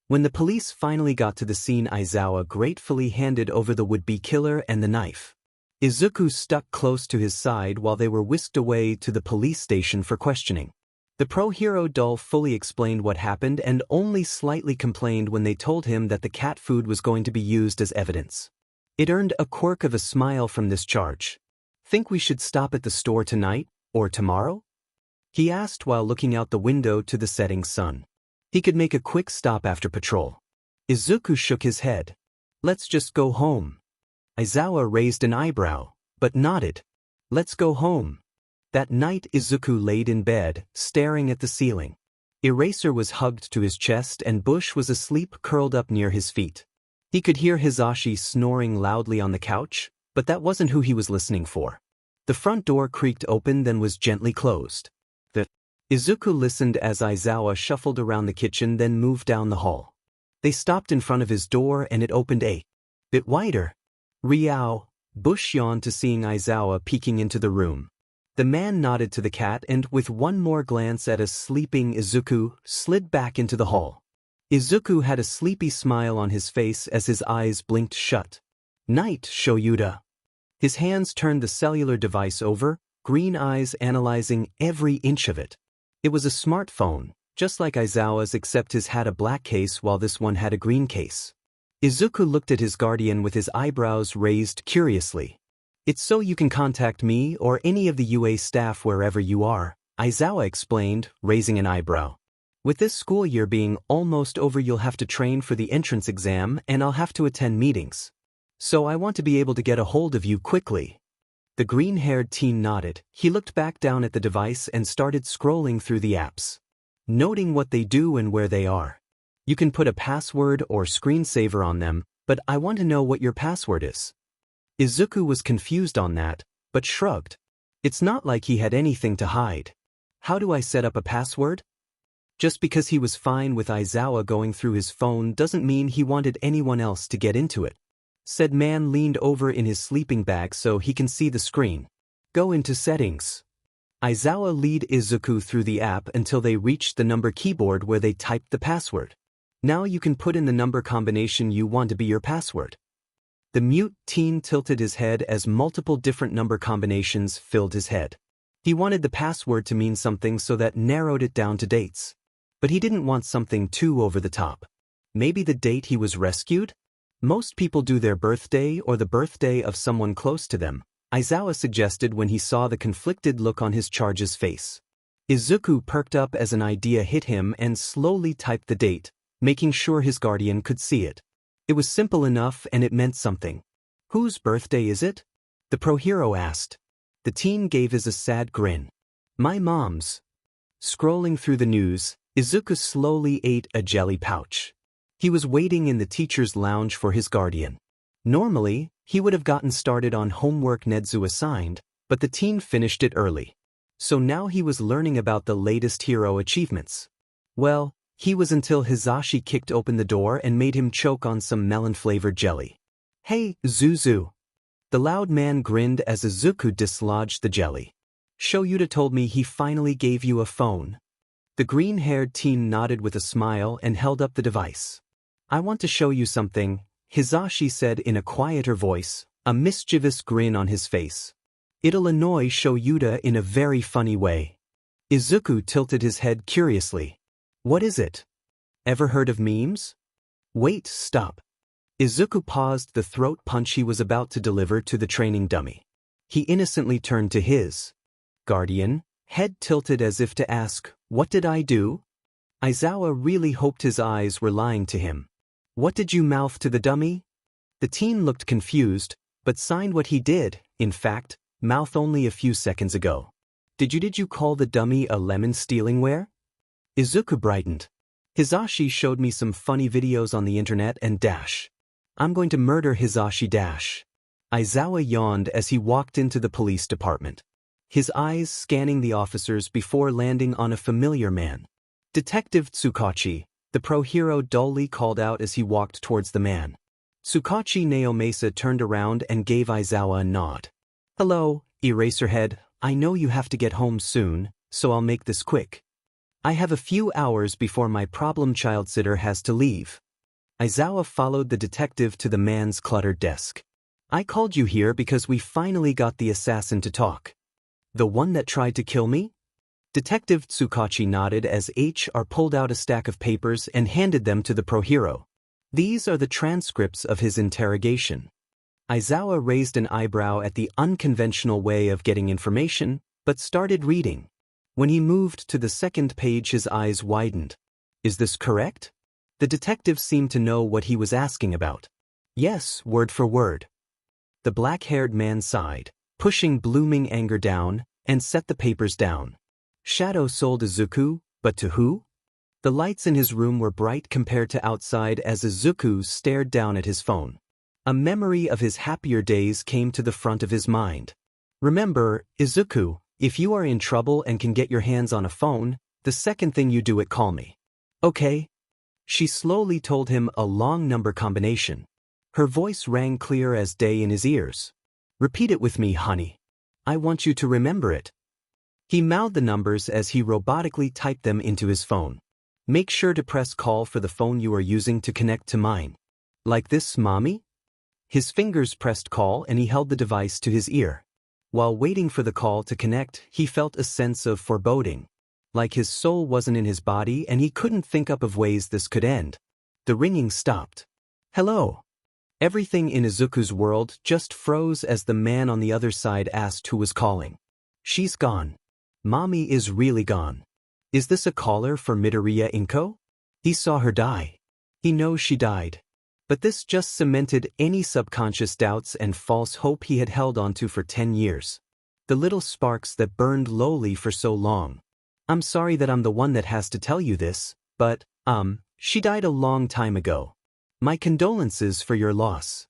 When the police finally got to the scene, Aizawa gratefully handed over the would-be killer and the knife. Izuku stuck close to his side while they were whisked away to the police station for questioning. The pro-hero doll fully explained what happened and only slightly complained when they told him that the cat food was going to be used as evidence. It earned a quirk of a smile from this charge. Think we should stop at the store tonight, or tomorrow? He asked while looking out the window to the setting sun. He could make a quick stop after patrol. Izuku shook his head. Let's just go home. Aizawa raised an eyebrow, but nodded. Let's go home. That night Izuku laid in bed, staring at the ceiling. Eraser was hugged to his chest and Bush was asleep curled up near his feet. He could hear Hisashi snoring loudly on the couch, but that wasn't who he was listening for. The front door creaked open then was gently closed. Izuku listened as Aizawa shuffled around the kitchen then moved down the hall. They stopped in front of his door and it opened a bit wider. Riao, Bush yawned to seeing Aizawa peeking into the room. The man nodded to the cat and, with one more glance at a sleeping Izuku, slid back into the hall. Izuku had a sleepy smile on his face as his eyes blinked shut. Night, Shoyuda. His hands turned the cellular device over, green eyes analyzing every inch of it. It was a smartphone, just like Aizawa's except his had a black case while this one had a green case. Izuku looked at his guardian with his eyebrows raised curiously. It's so you can contact me or any of the UA staff wherever you are, Aizawa explained, raising an eyebrow. With this school year being almost over, you'll have to train for the entrance exam and I'll have to attend meetings. So I want to be able to get a hold of you quickly. The green-haired teen nodded. He looked back down at the device and started scrolling through the apps, noting what they do and where they are. You can put a password or screensaver on them, but I want to know what your password is. Izuku was confused on that, but shrugged. It's not like he had anything to hide. How do I set up a password? Just because he was fine with Aizawa going through his phone doesn't mean he wanted anyone else to get into it. Said man leaned over in his sleeping bag so he can see the screen. Go into settings. Aizawa led Izuku through the app until they reached the number keyboard where they typed the password. Now you can put in the number combination you want to be your password. The mute teen tilted his head as multiple different number combinations filled his head. He wanted the password to mean something, so that narrowed it down to dates. But he didn't want something too over the top. Maybe the date he was rescued? Most people do their birthday or the birthday of someone close to them, Aizawa suggested when he saw the conflicted look on his charge's face. Izuku perked up as an idea hit him and slowly typed the date, making sure his guardian could see it. It was simple enough and it meant something. Whose birthday is it? The pro-hero asked. The teen gave a sad grin. My mom's. Scrolling through the news, Izuku slowly ate a jelly pouch. He was waiting in the teacher's lounge for his guardian. Normally, he would have gotten started on homework Nedzu assigned, but the teen finished it early. So now he was learning about the latest hero achievements. Well, he was until Hisashi kicked open the door and made him choke on some melon-flavored jelly. Hey, Zuzu. The loud man grinned as Izuku dislodged the jelly. Shoyuta told me he finally gave you a phone. The green-haired teen nodded with a smile and held up the device. I want to show you something, Hisashi said in a quieter voice, a mischievous grin on his face. It'll annoy Shoyuta in a very funny way. Izuku tilted his head curiously. What is it? Ever heard of memes? Wait, stop. Izuku paused the throat punch he was about to deliver to the training dummy. He innocently turned to his guardian, head tilted as if to ask, what did I do? Aizawa really hoped his eyes were lying to him. What did you mouth to the dummy? The teen looked confused, but signed what he did, in fact, mouth only a few seconds ago. Did you call the dummy a lemon-stealing ware? Izuku brightened. Hisashi showed me some funny videos on the internet and dash. I'm going to murder Hisashi dash. Aizawa yawned as he walked into the police department. His eyes scanning the officers before landing on a familiar man. Detective Tsukachi, the pro-hero dully called out as he walked towards the man. Tsukachi Naomasa turned around and gave Aizawa a nod. Hello, Eraserhead, I know you have to get home soon, so I'll make this quick. I have a few hours before my problem child sitter has to leave. Aizawa followed the detective to the man's cluttered desk. I called you here because we finally got the assassin to talk. The one that tried to kill me? Detective Tsukachi nodded as HR pulled out a stack of papers and handed them to the pro-hero. These are the transcripts of his interrogation. Aizawa raised an eyebrow at the unconventional way of getting information, but started reading. When he moved to the second page, his eyes widened. Is this correct? The detective seemed to know what he was asking about. Yes, word for word. The black-haired man sighed, pushing blooming anger down, and set the papers down. Shadow sold Izuku, but to who? The lights in his room were bright compared to outside as Izuku stared down at his phone. A memory of his happier days came to the front of his mind. Remember, Izuku, if you are in trouble and can get your hands on a phone, the second thing you do it, call me. Okay? She slowly told him a long number combination. Her voice rang clear as day in his ears. Repeat it with me, honey. I want you to remember it. He mouthed the numbers as he robotically typed them into his phone. Make sure to press call for the phone you are using to connect to mine. Like this, mommy? His fingers pressed call and he held the device to his ear. While waiting for the call to connect, he felt a sense of foreboding. Like his soul wasn't in his body and he couldn't think up of ways this could end. The ringing stopped. Hello. Everything in Izuku's world just froze as the man on the other side asked who was calling. She's gone. Mommy is really gone. Is this a caller for Midoriya Inko? He saw her die. He knows she died. But this just cemented any subconscious doubts and false hope he had held onto for 10 years. The little sparks that burned lowly for so long. I'm sorry that I'm the one that has to tell you this, but, she died a long time ago. My condolences for your loss.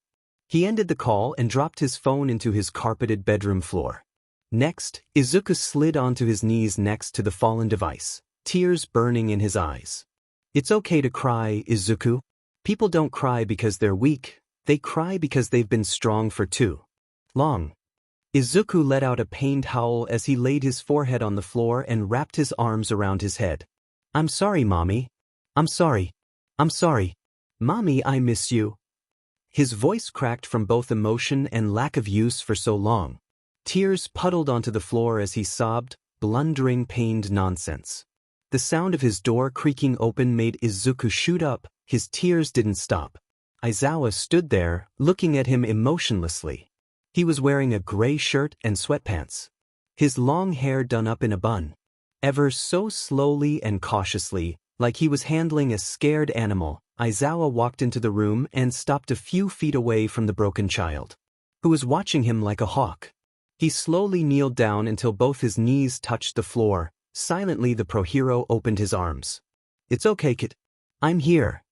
He ended the call and dropped his phone into his carpeted bedroom floor. Next, Izuku slid onto his knees next to the fallen device, tears burning in his eyes. It's okay to cry, Izuku. People don't cry because they're weak, they cry because they've been strong for too long. Izuku let out a pained howl as he laid his forehead on the floor and wrapped his arms around his head. I'm sorry, Mommy. I'm sorry. I'm sorry. Mommy, I miss you. His voice cracked from both emotion and lack of use for so long. Tears puddled onto the floor as he sobbed, blundering pained nonsense. The sound of his door creaking open made Izuku shoot up. His tears didn't stop. Aizawa stood there, looking at him emotionlessly. He was wearing a gray shirt and sweatpants. His long hair done up in a bun. Ever so slowly and cautiously, like he was handling a scared animal, Aizawa walked into the room and stopped a few feet away from the broken child, who was watching him like a hawk. He slowly kneeled down until both his knees touched the floor. Silently, the pro-hero opened his arms. "It's okay, kid. I'm here."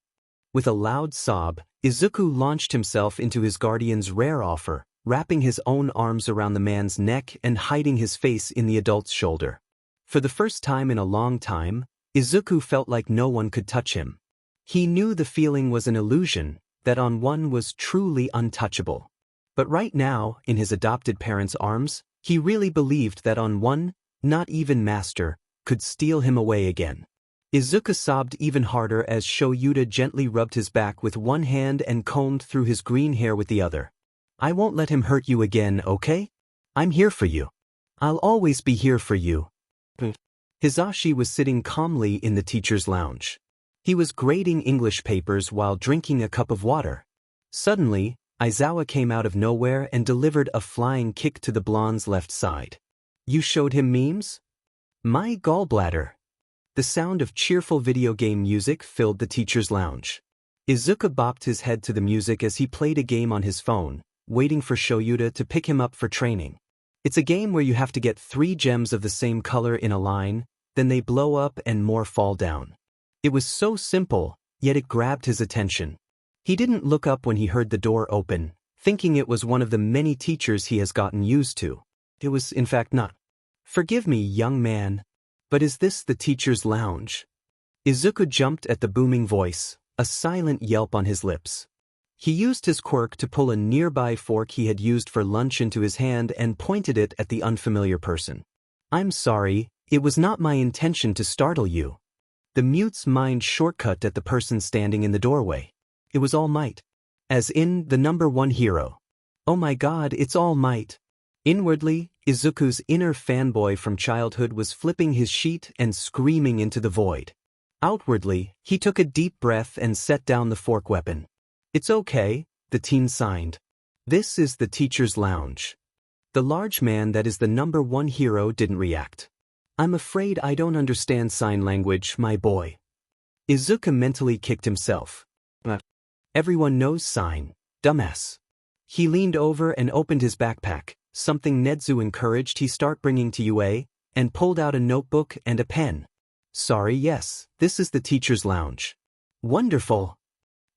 With a loud sob, Izuku launched himself into his guardian's rare offer, wrapping his own arms around the man's neck and hiding his face in the adult's shoulder. For the first time in a long time, Izuku felt like no one could touch him. He knew the feeling was an illusion, that On-one was truly untouchable. But right now, in his adopted parents' arms, he really believed that On-one, not even Master, could steal him away again. Izuku sobbed even harder as Shoyuta gently rubbed his back with one hand and combed through his green hair with the other. "I won't let him hurt you again, okay? I'm here for you. I'll always be here for you." Hisashi was sitting calmly in the teacher's lounge. He was grading English papers while drinking a cup of water. Suddenly, Aizawa came out of nowhere and delivered a flying kick to the blonde's left side. "You showed him memes?" "My gallbladder." The sound of cheerful video game music filled the teacher's lounge. Izuku bopped his head to the music as he played a game on his phone, waiting for Shoyuta to pick him up for training. It's a game where you have to get 3 gems of the same color in a line, then they blow up and more fall down. It was so simple, yet it grabbed his attention. He didn't look up when he heard the door open, thinking it was one of the many teachers he has gotten used to. It was, in fact, not. "Forgive me, young man, but is this the teacher's lounge?" Izuku jumped at the booming voice, a silent yelp on his lips. He used his quirk to pull a nearby fork he had used for lunch into his hand and pointed it at the unfamiliar person. "I'm sorry, it was not my intention to startle you." The mute's mind shortcut at the person standing in the doorway. It was All Might. As in, the #1 hero. "Oh my god, it's All Might." Inwardly, Izuku's inner fanboy from childhood was flipping his sheet and screaming into the void. Outwardly, he took a deep breath and set down the fork weapon. "It's okay," the teen signed. "This is the teacher's lounge." The large man that is the #1 hero didn't react. "I'm afraid I don't understand sign language, my boy." Izuku mentally kicked himself. "Everyone knows sign, dumbass." He leaned over and opened his backpack, something Nedzu encouraged he start bringing to UA, and pulled out a notebook and a pen. "Sorry, yes, this is the teacher's lounge." "Wonderful!"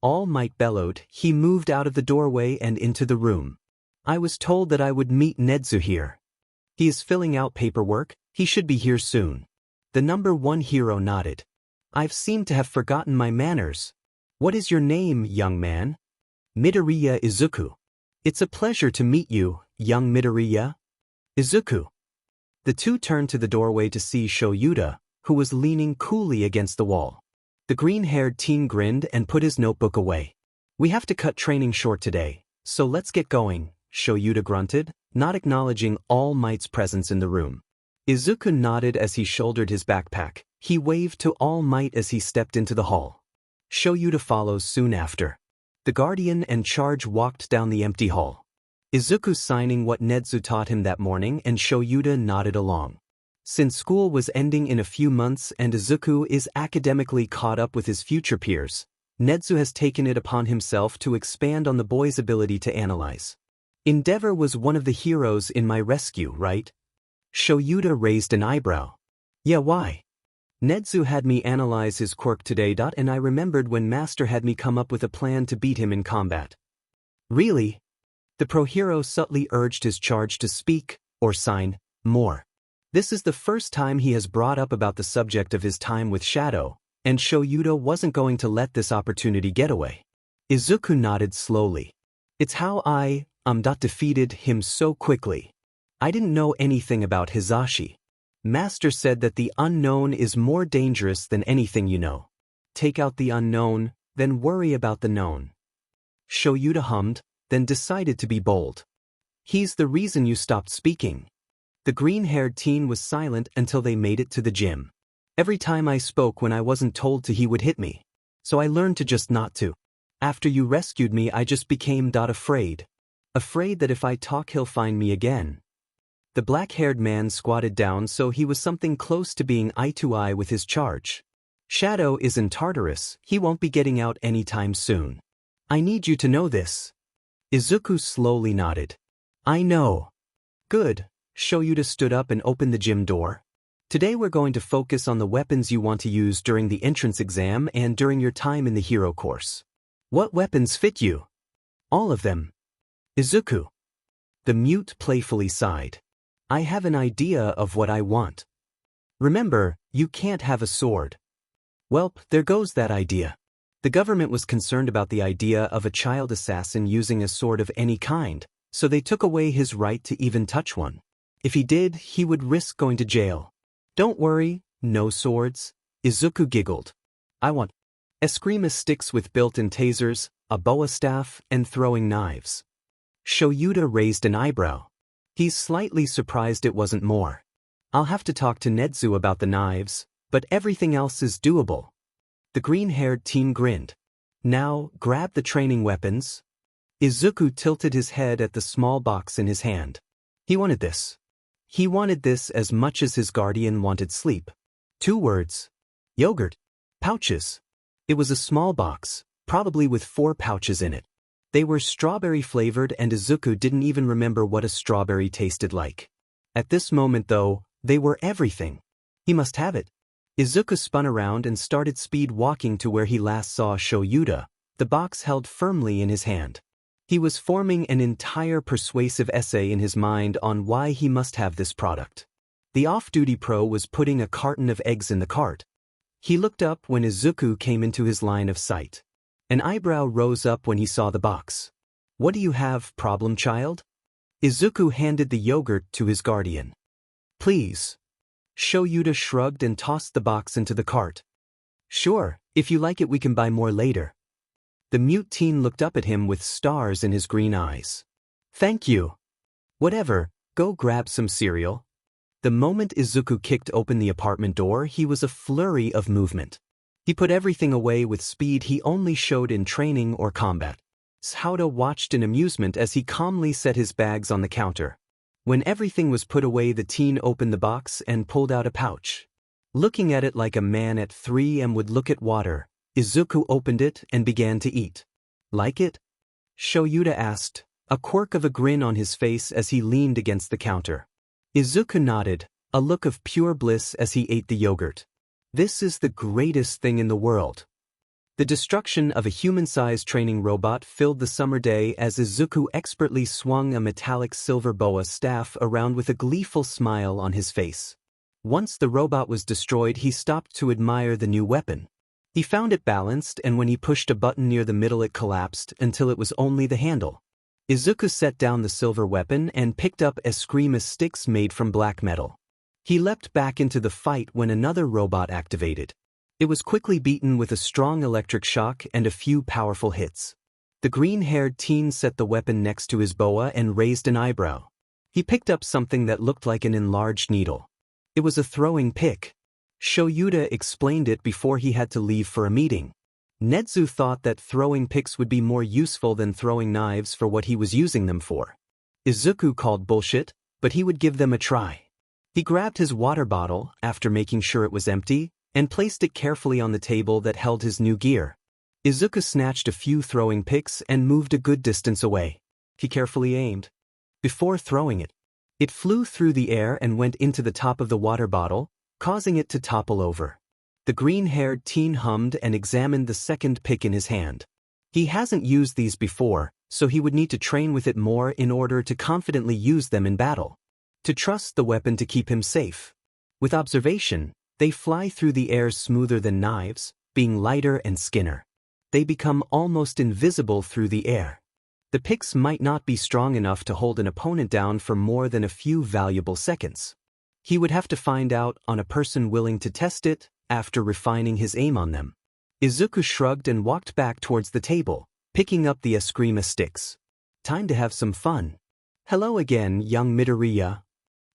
All Might bellowed. He moved out of the doorway and into the room. "I was told that I would meet Nedzu here. He is filling out paperwork, he should be here soon." The #1 hero nodded. "I've seemed to have forgotten my manners. What is your name, young man?" "Midoriya Izuku." "It's a pleasure to meet you, young Midoriya." "Izuku." The two turned to the doorway to see Shoyuta, who was leaning coolly against the wall. The green-haired teen grinned and put his notebook away. "We have to cut training short today, so let's get going," Shoyuta grunted, not acknowledging All Might's presence in the room. Izuku nodded as he shouldered his backpack. He waved to All Might as he stepped into the hall. Shoyuta follows soon after. The guardian and charge walked down the empty hall. Izuku signing what Nedzu taught him that morning, and Shoyuta nodded along. Since school was ending in a few months and Izuku is academically caught up with his future peers, Nedzu has taken it upon himself to expand on the boy's ability to analyze. "Endeavor was one of the heroes in my rescue, right?" Shoyuta raised an eyebrow. "Yeah, why?" "Nedzu had me analyze his quirk today, and I remembered when Master had me come up with a plan to beat him in combat." "Really?" The pro-hero subtly urged his charge to speak, or sign, more. This is the first time he has brought up about the subject of his time with Shadow, and Shoyuta wasn't going to let this opportunity get away. Izuku nodded slowly. "It's how I defeated him so quickly. I didn't know anything about Hisashi. Master said that the unknown is more dangerous than anything you know. Take out the unknown, then worry about the known." Shoyuta hummed, then decided to be bold. "He's the reason you stopped speaking." The green-haired teen was silent until they made it to the gym. "Every time I spoke when I wasn't told to, he would hit me. So I learned to just not to. After you rescued me, I just became afraid. Afraid that if I talk he'll find me again." The black-haired man squatted down so he was something close to being eye-to-eye with his charge. Shadow is in Tartarus, he won't be getting out anytime soon. I need you to know this. Izuku slowly nodded. I know. Good. Shoyuta stood up and opened the gym door. Today we're going to focus on the weapons you want to use during the entrance exam and during your time in the hero course. What weapons fit you? All of them. Izuku. The mute playfully sighed. I have an idea of what I want. Remember, you can't have a sword. Welp, there goes that idea. The government was concerned about the idea of a child assassin using a sword of any kind, so they took away his right to even touch one. If he did, he would risk going to jail. Don't worry, no swords. Izuku giggled. I want eskrima sticks with built-in tasers, a boa staff, and throwing knives. Shoyuta raised an eyebrow. He's slightly surprised it wasn't more. I'll have to talk to Nedzu about the knives, but everything else is doable. The green-haired teen grinned. Now, grab the training weapons. Izuku tilted his head at the small box in his hand. He wanted this. He wanted this as much as his guardian wanted sleep. 2 words. Yogurt. Pouches. It was a small box, probably with 4 pouches in it. They were strawberry-flavored and Izuku didn't even remember what a strawberry tasted like. At this moment, though, they were everything. He must have it. Izuku spun around and started speed walking to where he last saw Shoyuta, the box held firmly in his hand. He was forming an entire persuasive essay in his mind on why he must have this product. The off-duty pro was putting a carton of eggs in the cart. He looked up when Izuku came into his line of sight. An eyebrow rose up when he saw the box. What do you have, problem child? Izuku handed the yogurt to his guardian. Please. Shoyuta shrugged and tossed the box into the cart. Sure, if you like it we can buy more later. The mute teen looked up at him with stars in his green eyes. Thank you. Whatever, go grab some cereal. The moment Izuku kicked open the apartment door, he was a flurry of movement. He put everything away with speed he only showed in training or combat. Shoyuta watched in amusement as he calmly set his bags on the counter. When everything was put away, the teen opened the box and pulled out a pouch. Looking at it like a man at 3 and would look at water, Izuku opened it and began to eat. Like it? Shoyuta asked, a quirk of a grin on his face as he leaned against the counter. Izuku nodded, a look of pure bliss as he ate the yogurt. This is the greatest thing in the world. The destruction of a human-sized training robot filled the summer day as Izuku expertly swung a metallic silver boa staff around with a gleeful smile on his face. Once the robot was destroyed, he stopped to admire the new weapon. He found it balanced, and when he pushed a button near the middle it collapsed until it was only the handle. Izuku set down the silver weapon and picked up eskrima sticks made from black metal. He leapt back into the fight when another robot activated. It was quickly beaten with a strong electric shock and a few powerful hits. The green-haired teen set the weapon next to his boa and raised an eyebrow. He picked up something that looked like an enlarged needle. It was a throwing pick. Shoyuta explained it before he had to leave for a meeting. Nedzu thought that throwing picks would be more useful than throwing knives for what he was using them for. Izuku called bullshit, but he would give them a try. He grabbed his water bottle, after making sure it was empty, and placed it carefully on the table that held his new gear. Izuku snatched a few throwing picks and moved a good distance away. He carefully aimed. Before throwing it, it flew through the air and went into the top of the water bottle, causing it to topple over. The green-haired teen hummed and examined the second pick in his hand. He hasn't used these before, so he would need to train with it more in order to confidently use them in battle. To trust the weapon to keep him safe. With observation, they fly through the air smoother than knives, being lighter and skinner. They become almost invisible through the air. The picks might not be strong enough to hold an opponent down for more than a few valuable seconds. He would have to find out on a person willing to test it after refining his aim on them. Izuku shrugged and walked back towards the table, picking up the eskrima sticks. Time to have some fun. Hello again, young Midoriya.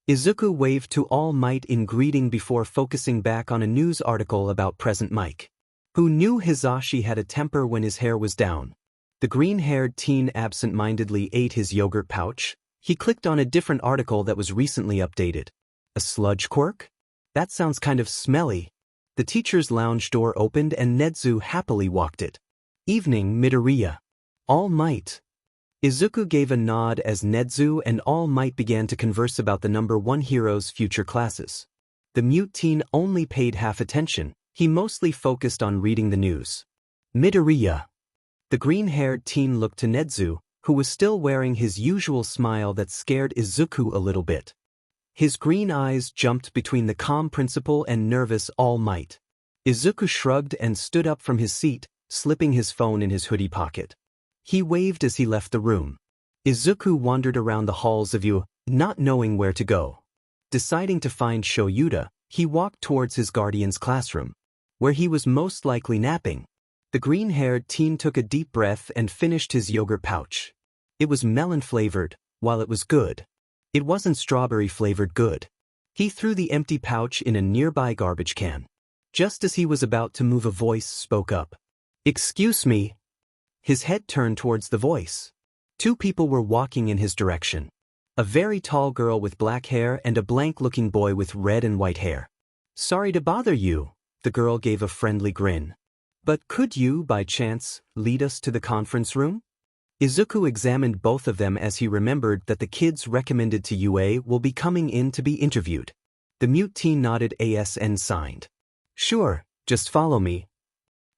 Izuku waved to All Might in greeting before focusing back on a news article about Present Mike, who knew Hisashi had a temper when his hair was down. The green-haired teen absent-mindedly ate his yogurt pouch. He clicked on a different article that was recently updated. A sludge quirk? That sounds kind of smelly. The teacher's lounge door opened and Nezu happily walked it. Evening, Midoriya. All Might. Izuku gave a nod as Nezu and All Might began to converse about the number 1 hero's future classes. The mute teen only paid half attention. He mostly focused on reading the news. Midoriya. The green-haired teen looked to Nezu, who was still wearing his usual smile that scared Izuku a little bit. His green eyes jumped between the calm principal and nervous All Might. Izuku shrugged and stood up from his seat, slipping his phone in his hoodie pocket. He waved as he left the room. Izuku wandered around the halls of Yu, not knowing where to go. Deciding to find Shoyuta, he walked towards his guardian's classroom, where he was most likely napping. The green-haired teen took a deep breath and finished his yogurt pouch. It was melon-flavored, while it was good. It wasn't strawberry-flavored good. He threw the empty pouch in a nearby garbage can. Just as he was about to move, a voice spoke up. "Excuse me." His head turned towards the voice. 2 people were walking in his direction. A very tall girl with black hair and a blank-looking boy with red and white hair. "Sorry to bother you," the girl gave a friendly grin. "But could you, by chance, lead us to the conference room?" Izuku examined both of them as he remembered that the kids recommended to UA will be coming in to be interviewed. The mute teen nodded and signed. "Sure, just follow me."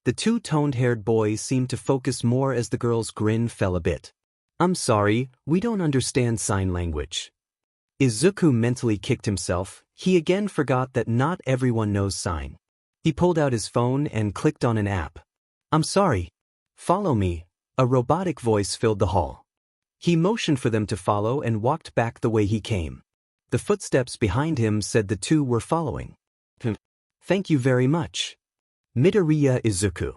The 2 toned-haired boys seemed to focus more as the girl's grin fell a bit. "I'm sorry, we don't understand sign language." Izuku mentally kicked himself. He again forgot that not everyone knows sign. He pulled out his phone and clicked on an app. "I'm sorry. Follow me." A robotic voice filled the hall. He motioned for them to follow and walked back the way he came. The footsteps behind him said the 2 were following. "Thank you very much. Midoriya Izuku."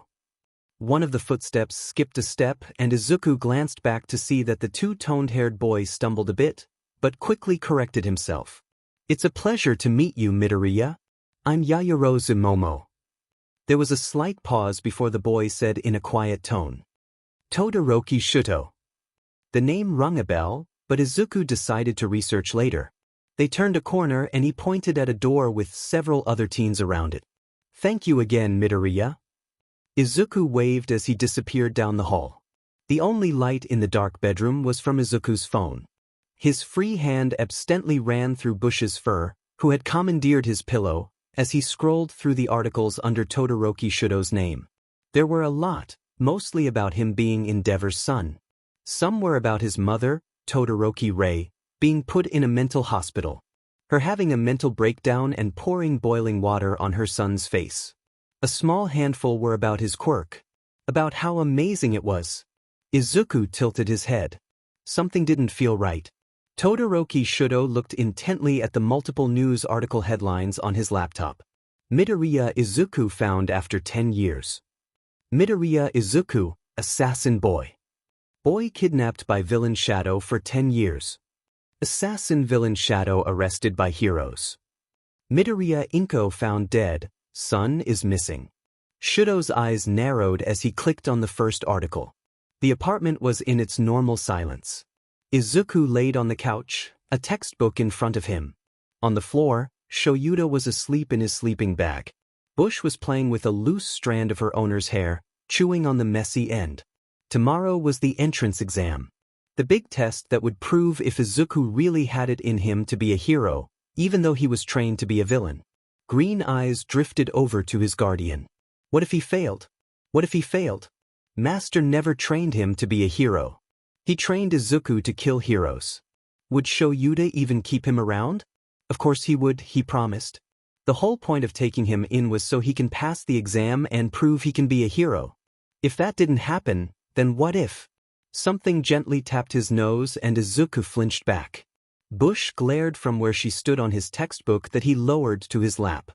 One of the footsteps skipped a step and Izuku glanced back to see that the 2 toned-haired boys stumbled a bit, but quickly corrected himself. "It's a pleasure to meet you, Midoriya. I'm Yaoyorozu Momo." There was a slight pause before the boy said in a quiet tone. "Todoroki Shuto." The name rung a bell, but Izuku decided to research later. They turned a corner and he pointed at a door with several other teens around it. "Thank you again, Midoriya." Izuku waved as he disappeared down the hall. The only light in the dark bedroom was from Izuku's phone. His free hand absently ran through Bush's fur, who had commandeered his pillow, as he scrolled through the articles under Todoroki Shuto's name. There were a lot, mostly about him being Endeavor's son. Some were about his mother, Todoroki Rei, being put in a mental hospital. Her having a mental breakdown and pouring boiling water on her son's face. A small handful were about his quirk. About how amazing it was. Izuku tilted his head. Something didn't feel right. Todoroki Shuto looked intently at the multiple news article headlines on his laptop. Midoriya Izuku found after 10 years. Midoriya Izuku, assassin boy. Boy kidnapped by villain Shadow for 10 years. Assassin villain Shadow arrested by heroes. Midoriya Inko found dead, son is missing. Shuto's eyes narrowed as he clicked on the first article. The apartment was in its normal silence. Izuku laid on the couch, a textbook in front of him. On the floor, Shoyuta was asleep in his sleeping bag. Bush was playing with a loose strand of her owner's hair, chewing on the messy end. Tomorrow was the entrance exam. The big test that would prove if Izuku really had it in him to be a hero, even though he was trained to be a villain. Green eyes drifted over to his guardian. What if he failed? What if he failed? Master never trained him to be a hero. He trained Izuku to kill heroes. Would Shoyuta even keep him around? Of course he would, he promised. The whole point of taking him in was so he can pass the exam and prove he can be a hero. If that didn't happen, then what if? Something gently tapped his nose and Izuku flinched back. Bush glared from where she stood on his textbook that he lowered to his lap.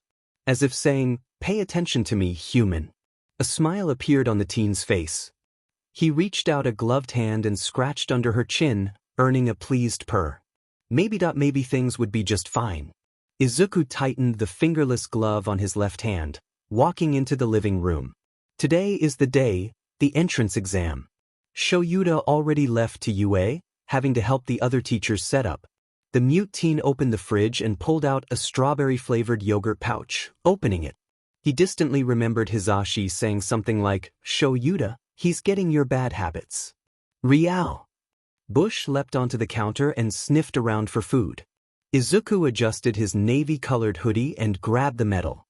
As if saying, "Pay attention to me, human." A smile appeared on the teen's face. He reached out a gloved hand and scratched under her chin, earning a pleased purr. Maybe things would be just fine. Izuku tightened the fingerless glove on his left hand, walking into the living room. Today is the day, the entrance exam. Shoyuta already left to UA? having to help the other teachers set up. The mute teen opened the fridge and pulled out a strawberry-flavored yogurt pouch, opening it. He distantly remembered Hisashi saying something like, "Show Yuta, he's getting your bad habits." Real. Bush leapt onto the counter and sniffed around for food. Izuku adjusted his navy-colored hoodie and grabbed the metal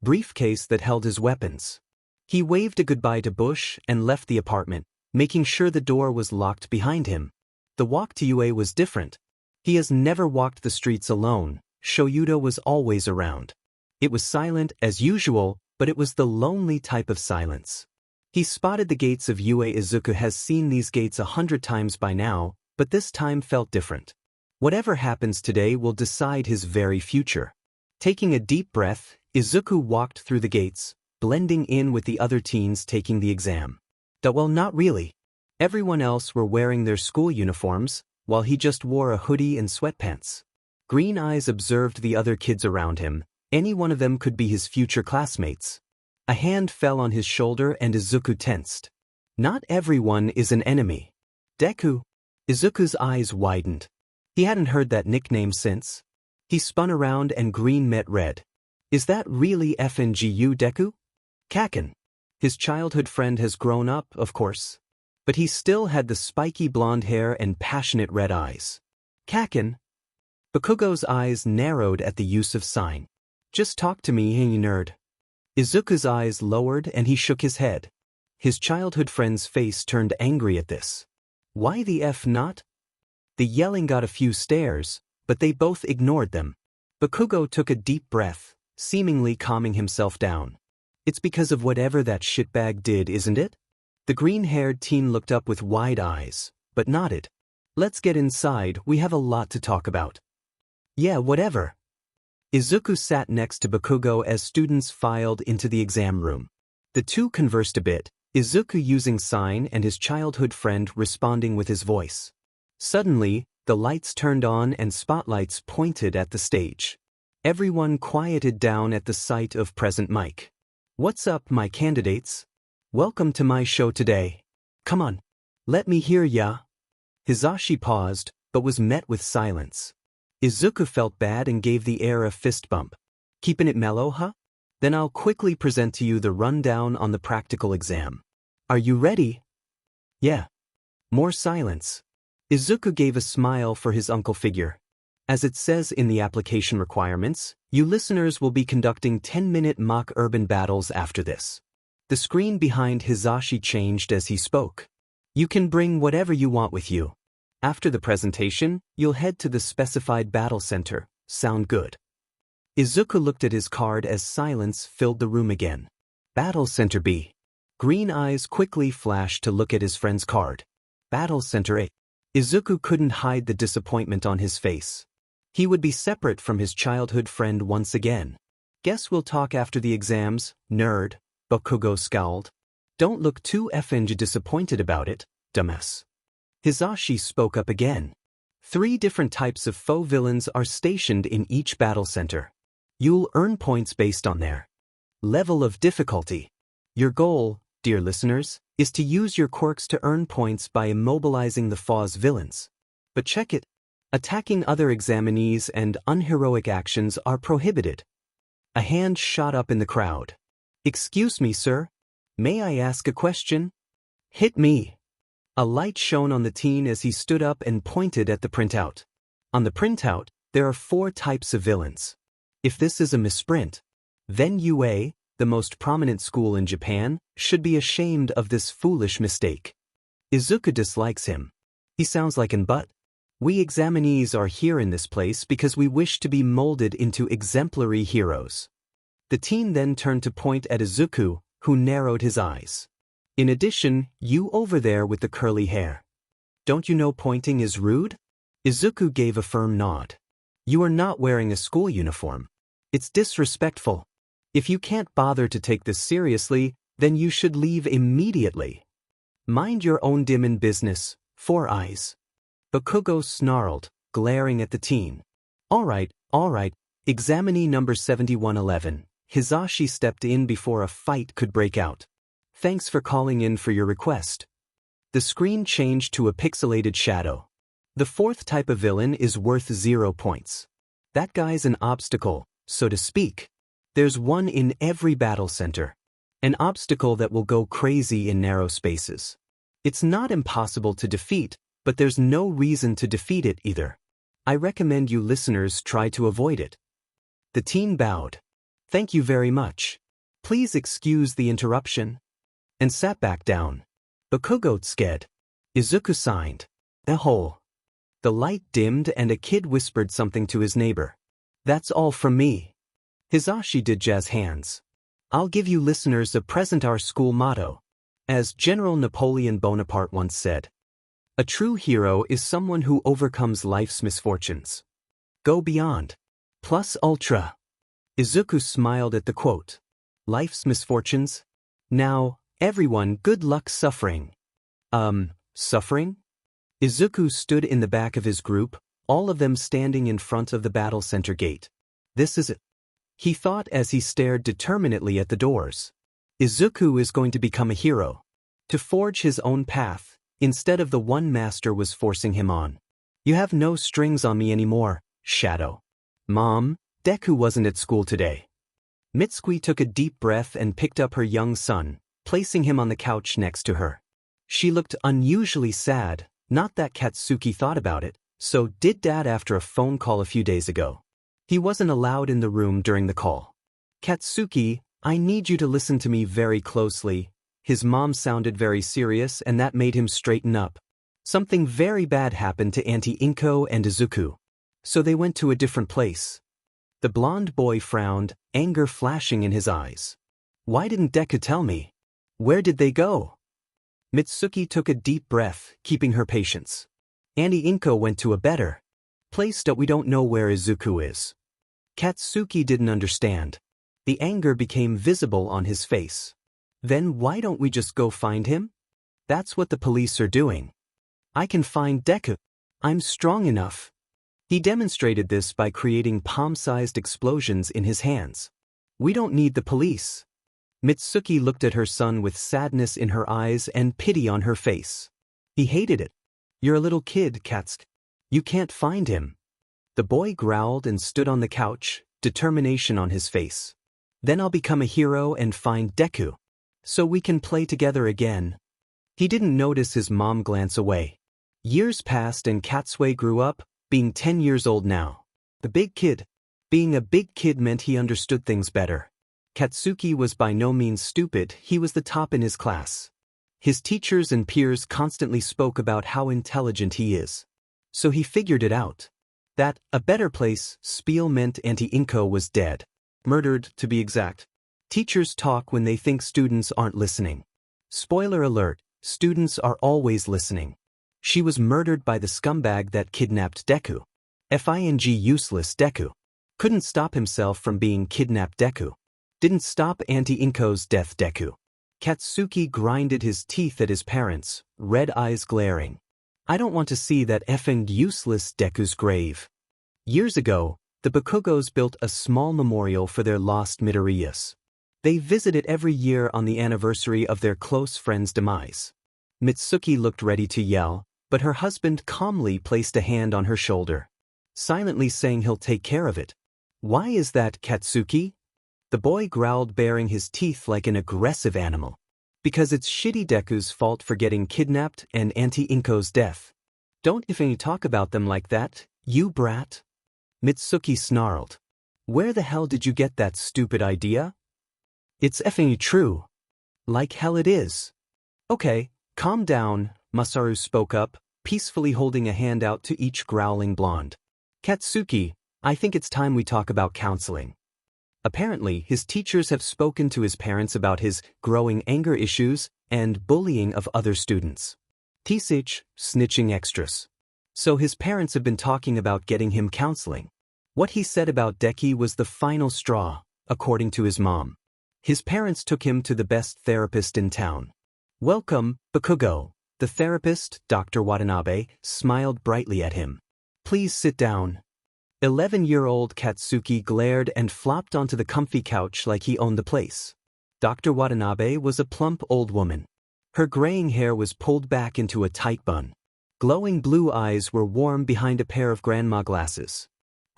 briefcase that held his weapons. He waved a goodbye to Bush and left the apartment, making sure the door was locked behind him. The walk to UA was different. He has never walked the streets alone. Shoyuta was always around. It was silent as usual, but it was the lonely type of silence. He spotted the gates of UA. Izuku has seen these gates 100 times by now, but this time felt different. Whatever happens today will decide his very future. Taking a deep breath, Izuku walked through the gates, blending in with the other teens taking the exam. Well, not really. Everyone else were wearing their school uniforms, while he just wore a hoodie and sweatpants. Green Eyes observed the other kids around him. Any one of them could be his future classmates. A hand fell on his shoulder and Izuku tensed. Not everyone is an enemy. Deku. Izuku's eyes widened. He hadn't heard that nickname since. He spun around and green met red. Is that really FNGU Deku? Kaken. His childhood friend has grown up, of course. But he still had the spiky blonde hair and passionate red eyes. Kaken. Bakugo's eyes narrowed at the use of sign. Just talk to me, you nerd. Izuku's eyes lowered and he shook his head. His childhood friend's face turned angry at this. Why the F not? The yelling got a few stares, but they both ignored them. Bakugo took a deep breath, seemingly calming himself down. It's because of whatever that shitbag did, isn't it? The green-haired teen looked up with wide eyes, but nodded. Let's get inside, we have a lot to talk about. Yeah, whatever. Izuku sat next to Bakugo as students filed into the exam room. The two conversed a bit, Izuku using sign and his childhood friend responding with his voice. Suddenly, the lights turned on and spotlights pointed at the stage. Everyone quieted down at the sight of present Mike. What's up, my candidates? Welcome to my show today. Come on. Let me hear ya. Hisashi paused, but was met with silence. Izuku felt bad and gave the air a fist bump. Keeping it mellow, huh? Then I'll quickly present to you the rundown on the practical exam. Are you ready? Yeah. More silence. Izuku gave a smile for his uncle figure. As it says in the application requirements, you listeners will be conducting 10-minute mock urban battles after this. The screen behind Hisashi changed as he spoke. You can bring whatever you want with you. After the presentation, you'll head to the specified battle center. Sound good? Izuku looked at his card as silence filled the room again. Battle Center B. Green Eyes quickly flashed to look at his friend's card. Battle Center A. Izuku couldn't hide the disappointment on his face. He would be separate from his childhood friend once again. Guess we'll talk after the exams, nerd, Bakugo scowled. Don't look too effing disappointed about it, dumbass. Hisashi spoke up again. 3 different types of foe villains are stationed in each battle center. You'll earn points based on their level of difficulty. Your goal, dear listeners, is to use your quirks to earn points by immobilizing the foe's villains. But check it. Attacking other examinees and unheroic actions are prohibited. A hand shot up in the crowd. Excuse me, sir. May I ask a question? Hit me. A light shone on the teen as he stood up and pointed at the printout. On the printout, there are 4 types of villains. If this is a misprint, then UA, the most prominent school in Japan, should be ashamed of this foolish mistake. Izuku dislikes him. He sounds like an but. We examinees are here in this place because we wish to be molded into exemplary heroes. The teen then turned to point at Izuku, who narrowed his eyes. In addition, you over there with the curly hair. Don't you know pointing is rude? Izuku gave a firm nod. You are not wearing a school uniform. It's disrespectful. If you can't bother to take this seriously, then you should leave immediately. Mind your own demon business, 4 eyes. Bakugo snarled, glaring at the teen. All right, examinee number 7111. Hisashi stepped in before a fight could break out. Thanks for calling in for your request. The screen changed to a pixelated shadow. The fourth type of villain is worth 0 points. That guy's an obstacle, so to speak. There's one in every battle center. An obstacle that will go crazy in narrow spaces. It's not impossible to defeat, but there's no reason to defeat it either. I recommend you listeners try to avoid it. The teen bowed. Thank you very much. Please excuse the interruption. And sat back down. Bakugo tsuke. Izuku signed. Ehole. The light dimmed and a kid whispered something to his neighbor. That's all from me. Hisashi did jazz hands. I'll give you listeners a present our school motto. As General Napoleon Bonaparte once said, a true hero is someone who overcomes life's misfortunes. Go beyond. Plus ultra. Izuku smiled at the quote. Life's misfortunes? Now, everyone, good luck suffering. Suffering? Izuku stood in the back of his group, all of them standing in front of the battle center gate. This is it. He thought as he stared determinedly at the doors. Izuku is going to become a hero. To forge his own path, instead of the one master was forcing him on. You have no strings on me anymore, Shadow. Mom, Deku wasn't at school today. Mitsuki took a deep breath and picked up her young son, placing him on the couch next to her. She looked unusually sad, not that Katsuki thought about it, so did Dad after a phone call a few days ago. He wasn't allowed in the room during the call. Katsuki, I need you to listen to me very closely. His mom sounded very serious and that made him straighten up. Something very bad happened to Auntie Inko and Izuku. So they went to a different place. The blonde boy frowned, anger flashing in his eyes. Why didn't Deku tell me? Where did they go? Mitsuki took a deep breath, keeping her patience. Auntie Inko went to a better place that we don't know where Izuku is. Katsuki didn't understand. The anger became visible on his face. Then why don't we just go find him? That's what the police are doing. I can find Deku. I'm strong enough. He demonstrated this by creating palm-sized explosions in his hands. We don't need the police. Mitsuki looked at her son with sadness in her eyes and pity on her face. He hated it. You're a little kid, Katsuki. You can't find him. The boy growled and stood on the couch, determination on his face. Then I'll become a hero and find Deku. So we can play together again. He didn't notice his mom glance away. Years passed and Katsue grew up, being 10 years old now. The big kid. Being a big kid meant he understood things better. Katsuki was by no means stupid, he was the top in his class. His teachers and peers constantly spoke about how intelligent he is. So he figured it out. That, a better place, spiel meant Auntie Inko was dead. Murdered, to be exact. Teachers talk when they think students aren't listening. Spoiler alert, students are always listening. She was murdered by the scumbag that kidnapped Deku. Useless Deku. Couldn't stop himself from being kidnapped Deku. Didn't stop Auntie Inko's death Deku. Katsuki grinded his teeth at his parents, red eyes glaring. I don't want to see that effing useless Deku's grave. Years ago, the Bakugos built a small memorial for their lost Midoriyas. They visit it every year on the anniversary of their close friend's demise. Mitsuki looked ready to yell, but her husband calmly placed a hand on her shoulder, silently saying he'll take care of it. Why is that, Katsuki? The boy growled, baring his teeth like an aggressive animal. Because it's shitty Deku's fault for getting kidnapped and Auntie Inko's death. Don't even talk about them like that, you brat. Mitsuki snarled. Where the hell did you get that stupid idea? It's effing true. Like hell it is. Okay, calm down, Masaru spoke up, peacefully holding a hand out to each growling blonde. Katsuki, I think it's time we talk about counseling. Apparently, his teachers have spoken to his parents about his growing anger issues and bullying of other students. Tsich, snitching extras. So his parents have been talking about getting him counseling. What he said about Deki was the final straw, according to his mom. His parents took him to the best therapist in town. Welcome, Bakugo. The therapist, Dr. Watanabe, smiled brightly at him. Please sit down. 11-year-old Katsuki glared and flopped onto the comfy couch like he owned the place. Dr. Watanabe was a plump old woman. Her graying hair was pulled back into a tight bun. Glowing blue eyes were warm behind a pair of grandma glasses.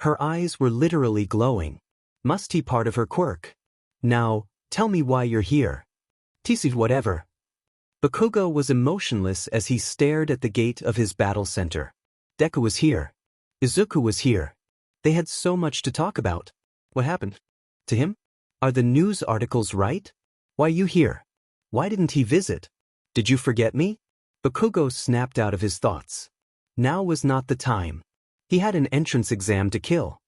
Her eyes were literally glowing. Must be part of her quirk. Now, tell me why you're here. Tisi whatever. Bakugo was emotionless as he stared at the gate of his battle center. Deku was here. Izuku was here. They had so much to talk about. What happened? To him? Are the news articles right? Why you here? Why didn't he visit? Did you forget me? Bakugo snapped out of his thoughts. Now was not the time. He had an entrance exam to kill.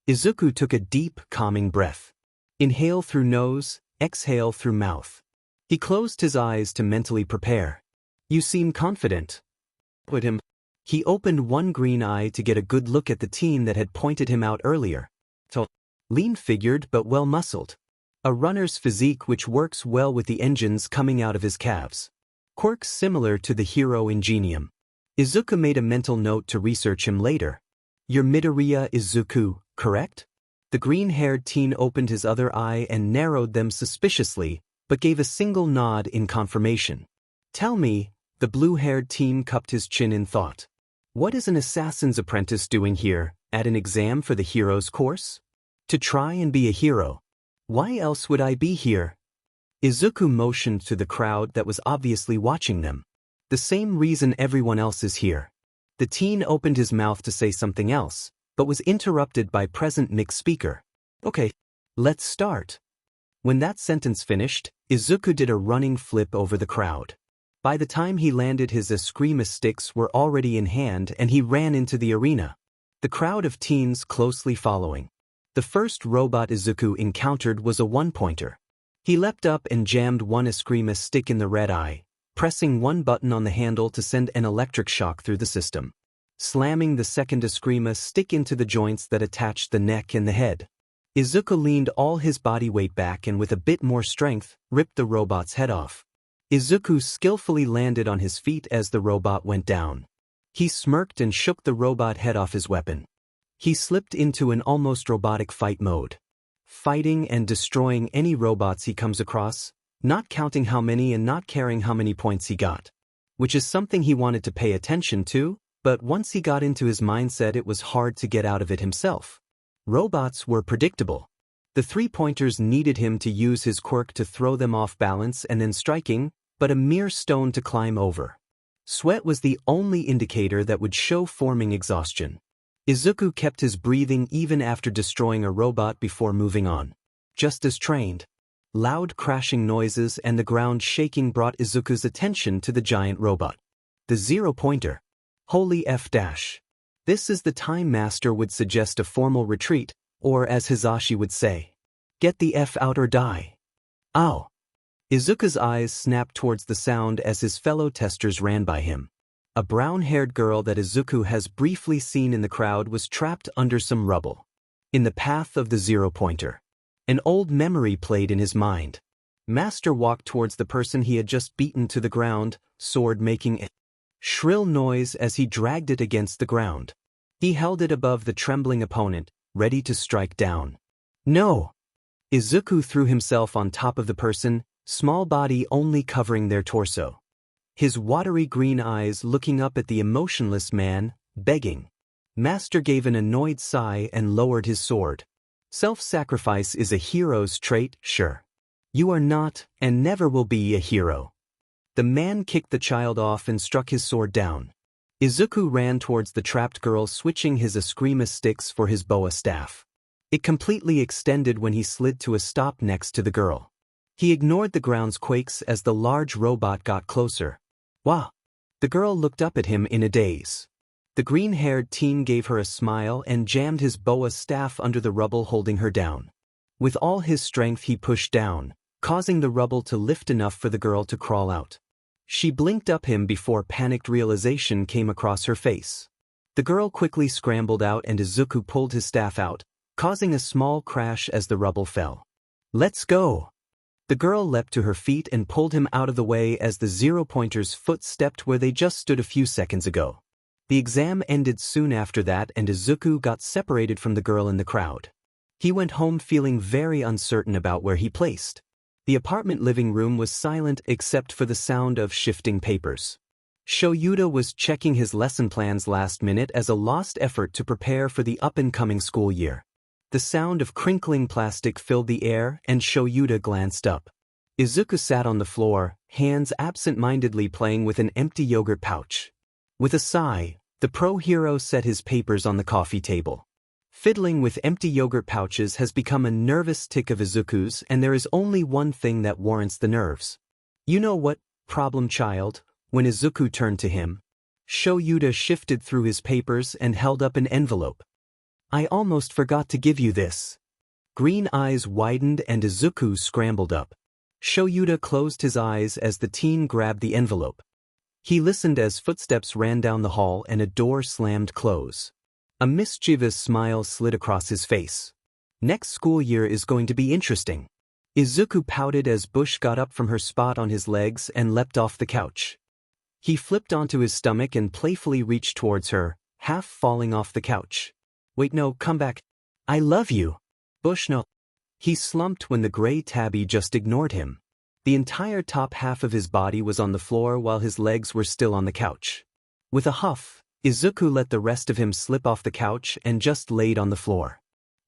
Izuku took a deep, calming breath. Inhale through nose, exhale through mouth. He closed his eyes to mentally prepare. You seem confident. Put him. He opened one green eye to get a good look at the teen that had pointed him out earlier. Lean-figured but well-muscled. A runner's physique which works well with the engines coming out of his calves. Quirks similar to the hero Ingenium. Izuku made a mental note to research him later. You're Midoriya Izuku, correct? The green-haired teen opened his other eye and narrowed them suspiciously, but gave a single nod in confirmation. Tell me, the blue-haired teen cupped his chin in thought. What is an assassin's apprentice doing here, at an exam for the hero's course? To try and be a hero. Why else would I be here? Izuku motioned to the crowd that was obviously watching them. The same reason everyone else is here. The teen opened his mouth to say something else, but was interrupted by present mixed speaker. Okay, let's start. When that sentence finished, Izuku did a running flip over the crowd. By the time he landed, his eskrima sticks were already in hand and he ran into the arena. The crowd of teens closely following. The first robot Izuku encountered was a one-pointer. He leapt up and jammed one eskrima stick in the red eye, pressing one button on the handle to send an electric shock through the system. Slamming the second eskrima stick into the joints that attached the neck and the head. Izuku leaned all his body weight back and with a bit more strength, ripped the robot's head off. Izuku skillfully landed on his feet as the robot went down. He smirked and shook the robot head off his weapon. He slipped into an almost robotic fight mode. Fighting and destroying any robots he comes across, not counting how many and not caring how many points he got. Which is something he wanted to pay attention to, but once he got into his mindset it was hard to get out of it himself. Robots were predictable. The three-pointers needed him to use his quirk to throw them off balance and then striking, but a mere stone to climb over. Sweat was the only indicator that would show forming exhaustion. Izuku kept his breathing even after destroying a robot before moving on. Just as trained. Loud crashing noises and the ground shaking brought Izuku's attention to the giant robot. The zero-pointer. Holy F-. This is the time Master would suggest a formal retreat, or as Hizashi would say, get the F out or die. Ow. Izuku's eyes snapped towards the sound as his fellow testers ran by him. A brown-haired girl that Izuku has briefly seen in the crowd was trapped under some rubble. In the path of the zero-pointer. An old memory played in his mind. Master walked towards the person he had just beaten to the ground, sword making a shrill noise as he dragged it against the ground. He held it above the trembling opponent, ready to strike down. No! Izuku threw himself on top of the person, small body only covering their torso. His watery green eyes looking up at the emotionless man, begging. Master gave an annoyed sigh and lowered his sword. Self-sacrifice is a hero's trait, sure. You are not, and never will be, a hero. The man kicked the child off and struck his sword down. Izuku ran towards the trapped girl, switching his eskrima sticks for his boa staff. It completely extended when he slid to a stop next to the girl. He ignored the ground's quakes as the large robot got closer. Wow! The girl looked up at him in a daze. The green-haired teen gave her a smile and jammed his boa staff under the rubble, holding her down. With all his strength he pushed down, causing the rubble to lift enough for the girl to crawl out. She blinked up him before panicked realization came across her face. The girl quickly scrambled out and Izuku pulled his staff out, causing a small crash as the rubble fell. Let's go! The girl leapt to her feet and pulled him out of the way as the zero-pointer's foot stepped where they just stood a few seconds ago. The exam ended soon after that and Izuku got separated from the girl in the crowd. He went home feeling very uncertain about where he placed. The apartment living room was silent except for the sound of shifting papers. Shoyuta was checking his lesson plans last minute as a lost effort to prepare for the up-and-coming school year. The sound of crinkling plastic filled the air and Shoyuta glanced up. Izuku sat on the floor, hands absent-mindedly playing with an empty yogurt pouch. With a sigh, the pro-hero set his papers on the coffee table. Fiddling with empty yogurt pouches has become a nervous tic of Izuku's, and there is only one thing that warrants the nerves. You know what, problem child? When Izuku turned to him, Shoyuta shifted through his papers and held up an envelope. I almost forgot to give you this. Green eyes widened and Izuku scrambled up. Shoyuta closed his eyes as the teen grabbed the envelope. He listened as footsteps ran down the hall and a door slammed close. A mischievous smile slid across his face. Next school year is going to be interesting. Izuku pouted as Bush got up from her spot on his legs and leapt off the couch. He flipped onto his stomach and playfully reached towards her, half falling off the couch. Wait, no, come back. I love you. Bush, no. He slumped when the gray tabby just ignored him. The entire top half of his body was on the floor while his legs were still on the couch. With a huff, Izuku let the rest of him slip off the couch and just laid on the floor,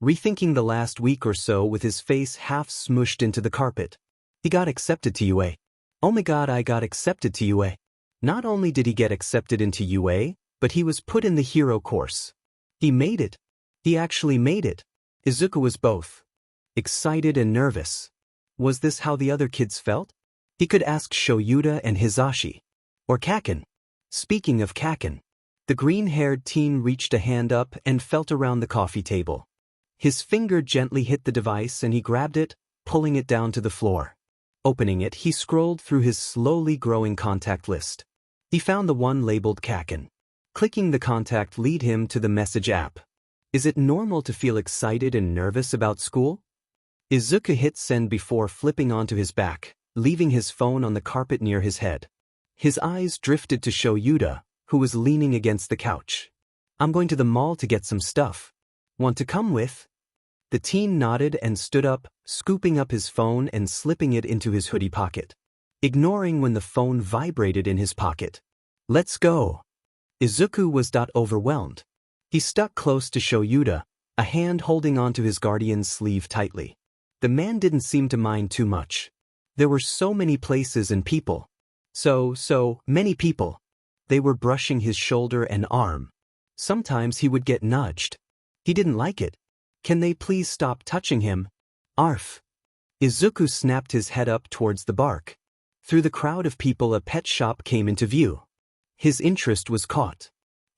rethinking the last week or so with his face half smushed into the carpet. He got accepted to UA. Oh my god, I got accepted to UA. Not only did he get accepted into UA, but he was put in the hero course. He made it. He actually made it. Izuku was both excited and nervous. Was this how the other kids felt? He could ask Shoyuta and Hisashi. Or Kaken. Speaking of Kaken, the green-haired teen reached a hand up and felt around the coffee table. His finger gently hit the device and he grabbed it, pulling it down to the floor. Opening it, he scrolled through his slowly growing contact list. He found the one labeled Kaken. Clicking the contact led him to the message app. Is it normal to feel excited and nervous about school? Izuku hit send before flipping onto his back, leaving his phone on the carpet near his head. His eyes drifted to Shoyuta, who was leaning against the couch. I'm going to the mall to get some stuff. Want to come with? The teen nodded and stood up, scooping up his phone and slipping it into his hoodie pocket, ignoring when the phone vibrated in his pocket. Let's go. Izuku was overwhelmed. He stuck close to Shoyuta, a hand holding onto his guardian's sleeve tightly. The man didn't seem to mind too much. There were so many places and people. So many people. They were brushing his shoulder and arm. Sometimes he would get nudged. He didn't like it. Can they please stop touching him? Arf. Izuku snapped his head up towards the bark. Through the crowd of people a pet shop came into view. His interest was caught.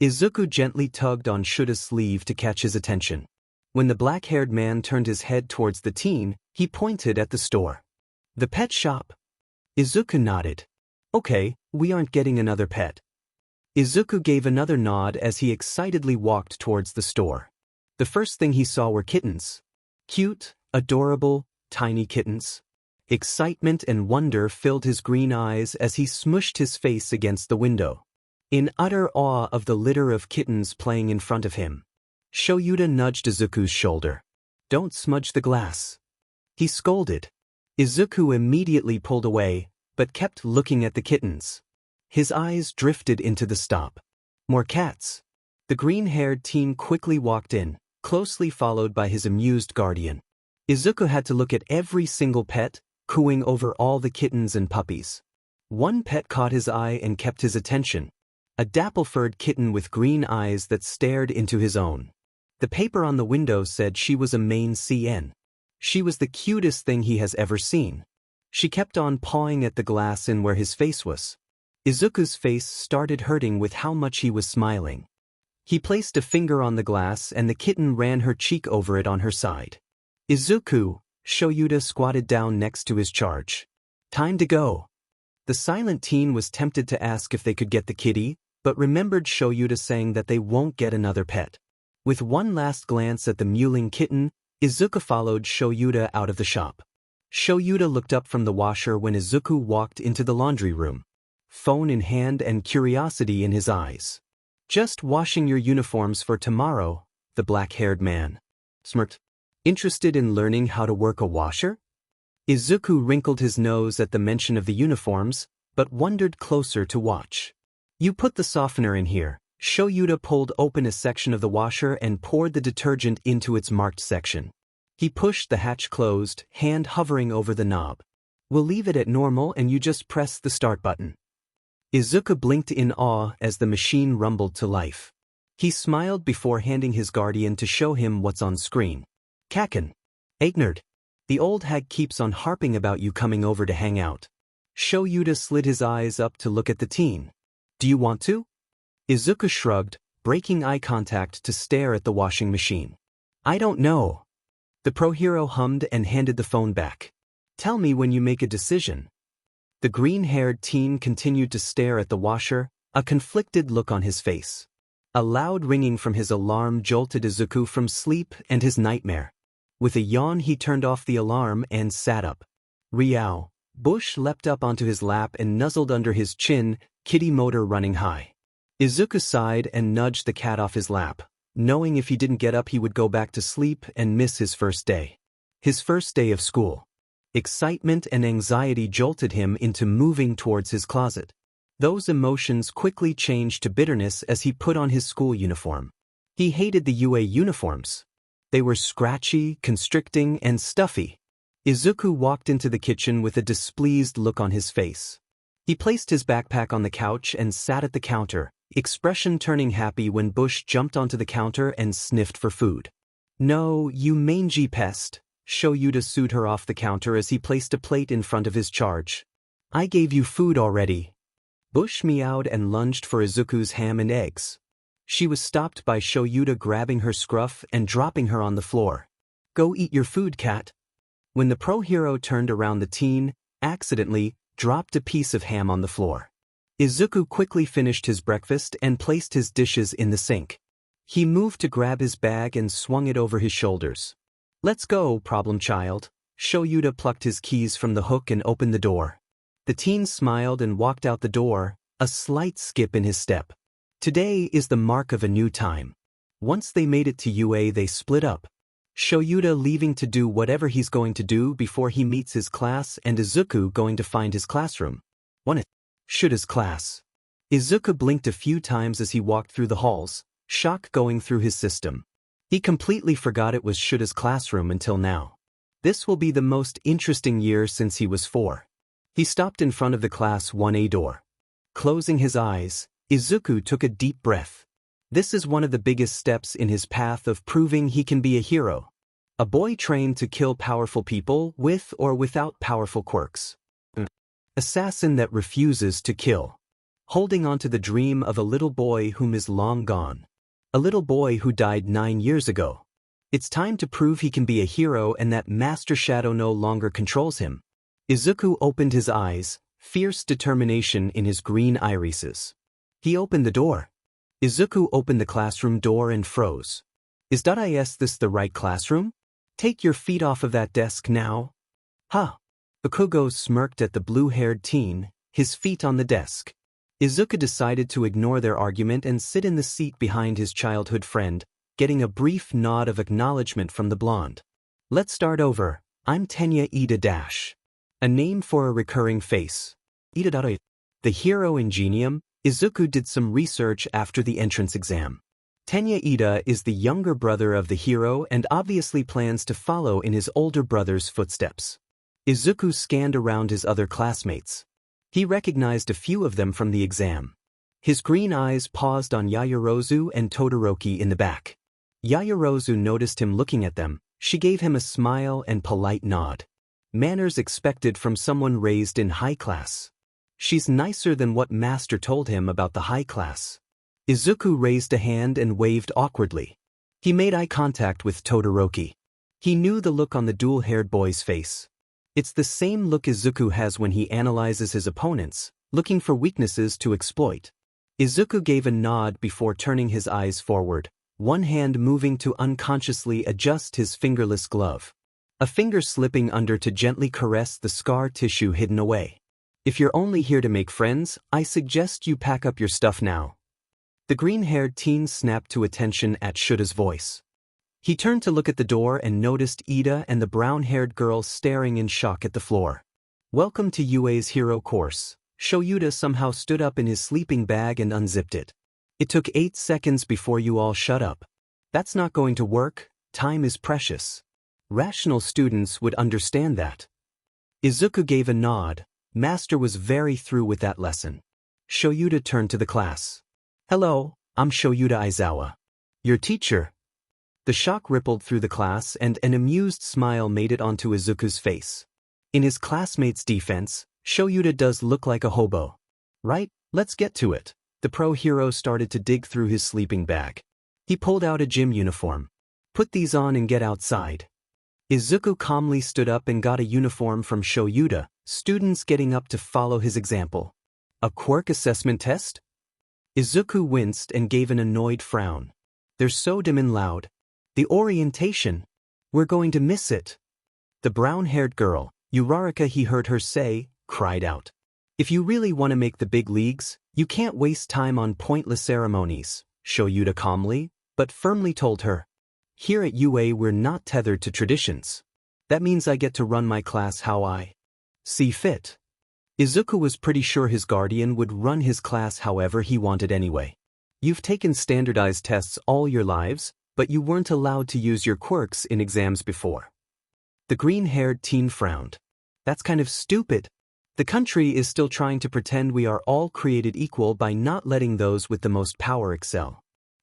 Izuku gently tugged on Shuta's sleeve to catch his attention. When the black-haired man turned his head towards the teen, he pointed at the store. The pet shop? Izuku nodded. Okay, we aren't getting another pet. Izuku gave another nod as he excitedly walked towards the store. The first thing he saw were kittens. Cute, adorable, tiny kittens. Excitement and wonder filled his green eyes as he smushed his face against the window. In utter awe of the litter of kittens playing in front of him, Shoyuta nudged Izuku's shoulder. Don't smudge the glass. He scolded. Izuku immediately pulled away, but kept looking at the kittens. His eyes drifted into the stop. More cats. The green-haired teen quickly walked in, closely followed by his amused guardian. Izuku had to look at every single pet, cooing over all the kittens and puppies. One pet caught his eye and kept his attention. A dapple-furred kitten with green eyes that stared into his own. The paper on the window said she was a Maine CN. She was the cutest thing he has ever seen. She kept on pawing at the glass in where his face was. Izuku's face started hurting with how much he was smiling. He placed a finger on the glass and the kitten ran her cheek over it on her side. Izuku, Shoyuta squatted down next to his charge. Time to go. The silent teen was tempted to ask if they could get the kitty, but remembered Shoyuta saying that they won't get another pet. With one last glance at the mewling kitten, Izuku followed Shoyuta out of the shop. Shoyuta looked up from the washer when Izuku walked into the laundry room, phone in hand and curiosity in his eyes. Just washing your uniforms for tomorrow, the black-haired man smirked. Interested in learning how to work a washer? Izuku wrinkled his nose at the mention of the uniforms, but wondered closer to watch. You put the softener in here. Shoyuta pulled open a section of the washer and poured the detergent into its marked section. He pushed the hatch closed, hand hovering over the knob. We'll leave it at normal and you just press the start button. Izuku blinked in awe as the machine rumbled to life. He smiled before handing his guardian to show him what's on screen. Kaken. Aignerd. The old hag keeps on harping about you coming over to hang out. Shoyuta slid his eyes up to look at the teen. Do you want to? Izuku shrugged, breaking eye contact to stare at the washing machine. I don't know. The pro-hero hummed and handed the phone back. Tell me when you make a decision. The green-haired teen continued to stare at the washer, a conflicted look on his face. A loud ringing from his alarm jolted Izuku from sleep and his nightmare. With a yawn he turned off the alarm and sat up. Riao. Bush leapt up onto his lap and nuzzled under his chin, kitty motor running high. Izuku sighed and nudged the cat off his lap, knowing if he didn't get up he would go back to sleep and miss his first day. His first day of school. Excitement and anxiety jolted him into moving towards his closet. Those emotions quickly changed to bitterness as he put on his school uniform. He hated the UA uniforms. They were scratchy, constricting, and stuffy. Izuku walked into the kitchen with a displeased look on his face. He placed his backpack on the couch and sat at the counter, expression turning happy when Bush jumped onto the counter and sniffed for food. No, you mangy pest. Shoyuta sued her off the counter as he placed a plate in front of his charge. I gave you food already. Bush meowed and lunged for Izuku's ham and eggs. She was stopped by Shoyuta grabbing her scruff and dropping her on the floor. Go eat your food, cat. When the pro-hero turned around, the teen, accidentally, dropped a piece of ham on the floor. Izuku quickly finished his breakfast and placed his dishes in the sink. He moved to grab his bag and swung it over his shoulders. Let's go, problem child. Shoyuta plucked his keys from the hook and opened the door. The teen smiled and walked out the door, a slight skip in his step. Today is the mark of a new time. Once they made it to UA, they split up. Shoyuta leaving to do whatever he's going to do before he meets his class, and Izuku going to find his classroom. Shuta's class. Izuku blinked a few times as he walked through the halls, shock going through his system. He completely forgot it was Shuta's classroom until now. This will be the most interesting year since he was 4. He stopped in front of the Class 1A door. Closing his eyes, Izuku took a deep breath. This is one of the biggest steps in his path of proving he can be a hero. A boy trained to kill powerful people with or without powerful quirks. Assassin that refuses to kill. Holding on to the dream of a little boy whom is long gone. A little boy who died 9 years ago. It's time to prove he can be a hero and that Master Shadow no longer controls him. Izuku opened his eyes, fierce determination in his green irises. He opened the door. Izuku opened the classroom door and froze. Is this the right classroom? Take your feet off of that desk now. Huh. Bakugo smirked at the blue-haired teen, his feet on the desk. Izuku decided to ignore their argument and sit in the seat behind his childhood friend, getting a brief nod of acknowledgement from the blonde. Let's start over. I'm Tenya Ida Dash. A name for a recurring face. Ida. The hero ingenium, Izuku did some research after the entrance exam. Tenya Ida is the younger brother of the hero and obviously plans to follow in his older brother's footsteps. Izuku scanned around his other classmates. He recognized a few of them from the exam. His green eyes paused on Yaoyorozu and Todoroki in the back. Yaoyorozu noticed him looking at them. She gave him a smile and polite nod. Manners expected from someone raised in high class. She's nicer than what Master told him about the high class. Izuku raised a hand and waved awkwardly. He made eye contact with Todoroki. He knew the look on the dual-haired boy's face. It's the same look Izuku has when he analyzes his opponents, looking for weaknesses to exploit. Izuku gave a nod before turning his eyes forward, one hand moving to unconsciously adjust his fingerless glove. A finger slipping under to gently caress the scar tissue hidden away. If you're only here to make friends, I suggest you pack up your stuff now. The green-haired teen snapped to attention at Shuta's voice. He turned to look at the door and noticed Ida and the brown-haired girl staring in shock at the floor. Welcome to UA's hero course, Shoyuta somehow stood up in his sleeping bag and unzipped it. It took 8 seconds before you all shut up. That's not going to work, time is precious. Rational students would understand that. Izuku gave a nod. Master was very through with that lesson. Shoyuta turned to the class. Hello, I'm Shoyuta Aizawa. Your teacher. The shock rippled through the class and an amused smile made it onto Izuku's face. In his classmates' defense, Shoyuta does look like a hobo. Right, let's get to it. The pro hero started to dig through his sleeping bag. He pulled out a gym uniform. Put these on and get outside. Izuku calmly stood up and got a uniform from Shoyuta, students getting up to follow his example. A quirk assessment test? Izuku winced and gave an annoyed frown. They're so dim and loud. The orientation. We're going to miss it. The brown-haired girl, Uraraka, he heard her say, cried out. If you really want to make the big leagues, you can't waste time on pointless ceremonies, Shoyuta calmly, but firmly told her. Here at UA we're not tethered to traditions. That means I get to run my class how I see fit. Izuku was pretty sure his guardian would run his class however he wanted anyway. You've taken standardized tests all your lives, but you weren't allowed to use your quirks in exams before. The green-haired teen frowned. That's kind of stupid. The country is still trying to pretend we are all created equal by not letting those with the most power excel.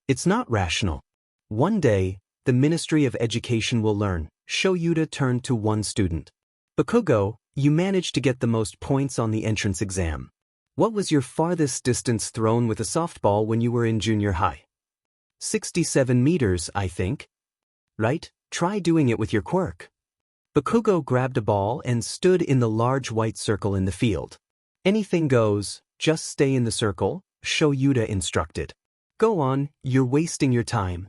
It's not rational. One day, the Ministry of Education will learn. Shoyuta turned to one student. Bakugo, you managed to get the most points on the entrance exam. What was your farthest distance thrown with a softball when you were in junior high? 67 meters, I think. Right? Try doing it with your quirk. Bakugo grabbed a ball and stood in the large white circle in the field. Anything goes, just stay in the circle, Shoyuta instructed. Go on, you're wasting your time.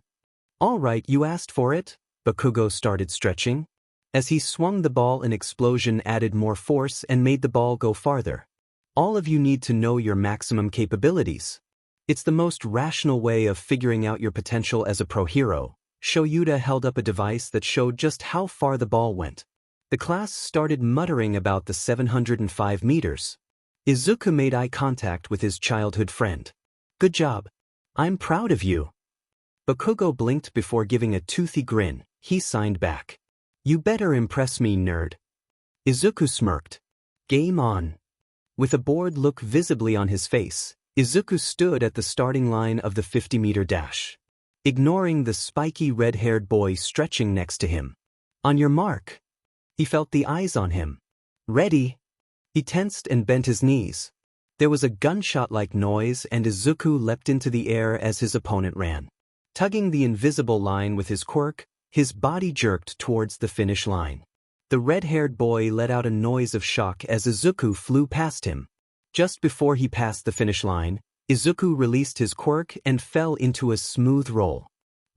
All right, you asked for it. Bakugo started stretching. As he swung the ball, an explosion added more force and made the ball go farther. All of you need to know your maximum capabilities. It's the most rational way of figuring out your potential as a pro hero. Shoyuta held up a device that showed just how far the ball went. The class started muttering about the 705 meters. Izuku made eye contact with his childhood friend. Good job. I'm proud of you. Bakugo blinked before giving a toothy grin. He signed back. You better impress me, nerd. Izuku smirked. Game on. With a bored look visibly on his face, Izuku stood at the starting line of the 50-meter dash, ignoring the spiky red-haired boy stretching next to him. On your mark. He felt the eyes on him. Ready. He tensed and bent his knees. There was a gunshot-like noise and Izuku leapt into the air as his opponent ran. Tugging the invisible line with his quirk, his body jerked towards the finish line. The red-haired boy let out a noise of shock as Izuku flew past him. Just before he passed the finish line, Izuku released his quirk and fell into a smooth roll,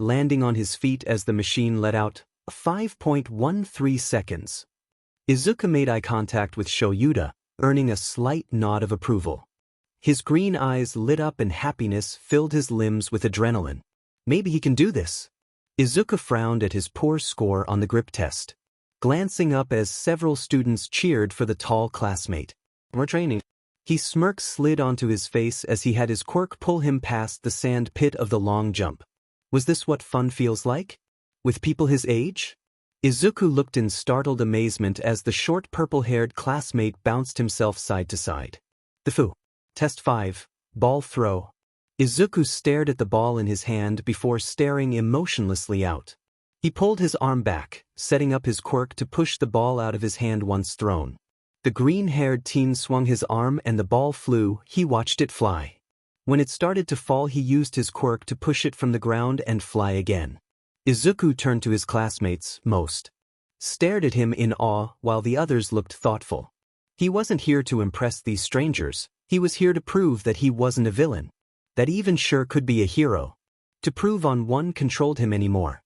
landing on his feet as the machine let out 5.13 seconds. Izuku made eye contact with Shoyuta, earning a slight nod of approval. His green eyes lit up and happiness filled his limbs with adrenaline. Maybe he can do this. Izuku frowned at his poor score on the grip test, glancing up as several students cheered for the tall classmate. More training. His smirk slid onto his face as he had his quirk pull him past the sand pit of the long jump. Was this what fun feels like? With people his age? Izuku looked in startled amazement as the short purple-haired classmate bounced himself side to side. The Fu. Test 5. Ball throw. Izuku stared at the ball in his hand before staring emotionlessly out. He pulled his arm back, setting up his quirk to push the ball out of his hand once thrown. The green-haired teen swung his arm and the ball flew. He watched it fly. When it started to fall, he used his quirk to push it from the ground and fly again. Izuku turned to his classmates. Most stared at him in awe while the others looked thoughtful. He wasn't here to impress these strangers. He was here to prove that he wasn't a villain, that even sure could be a hero. To prove on one controlled him anymore.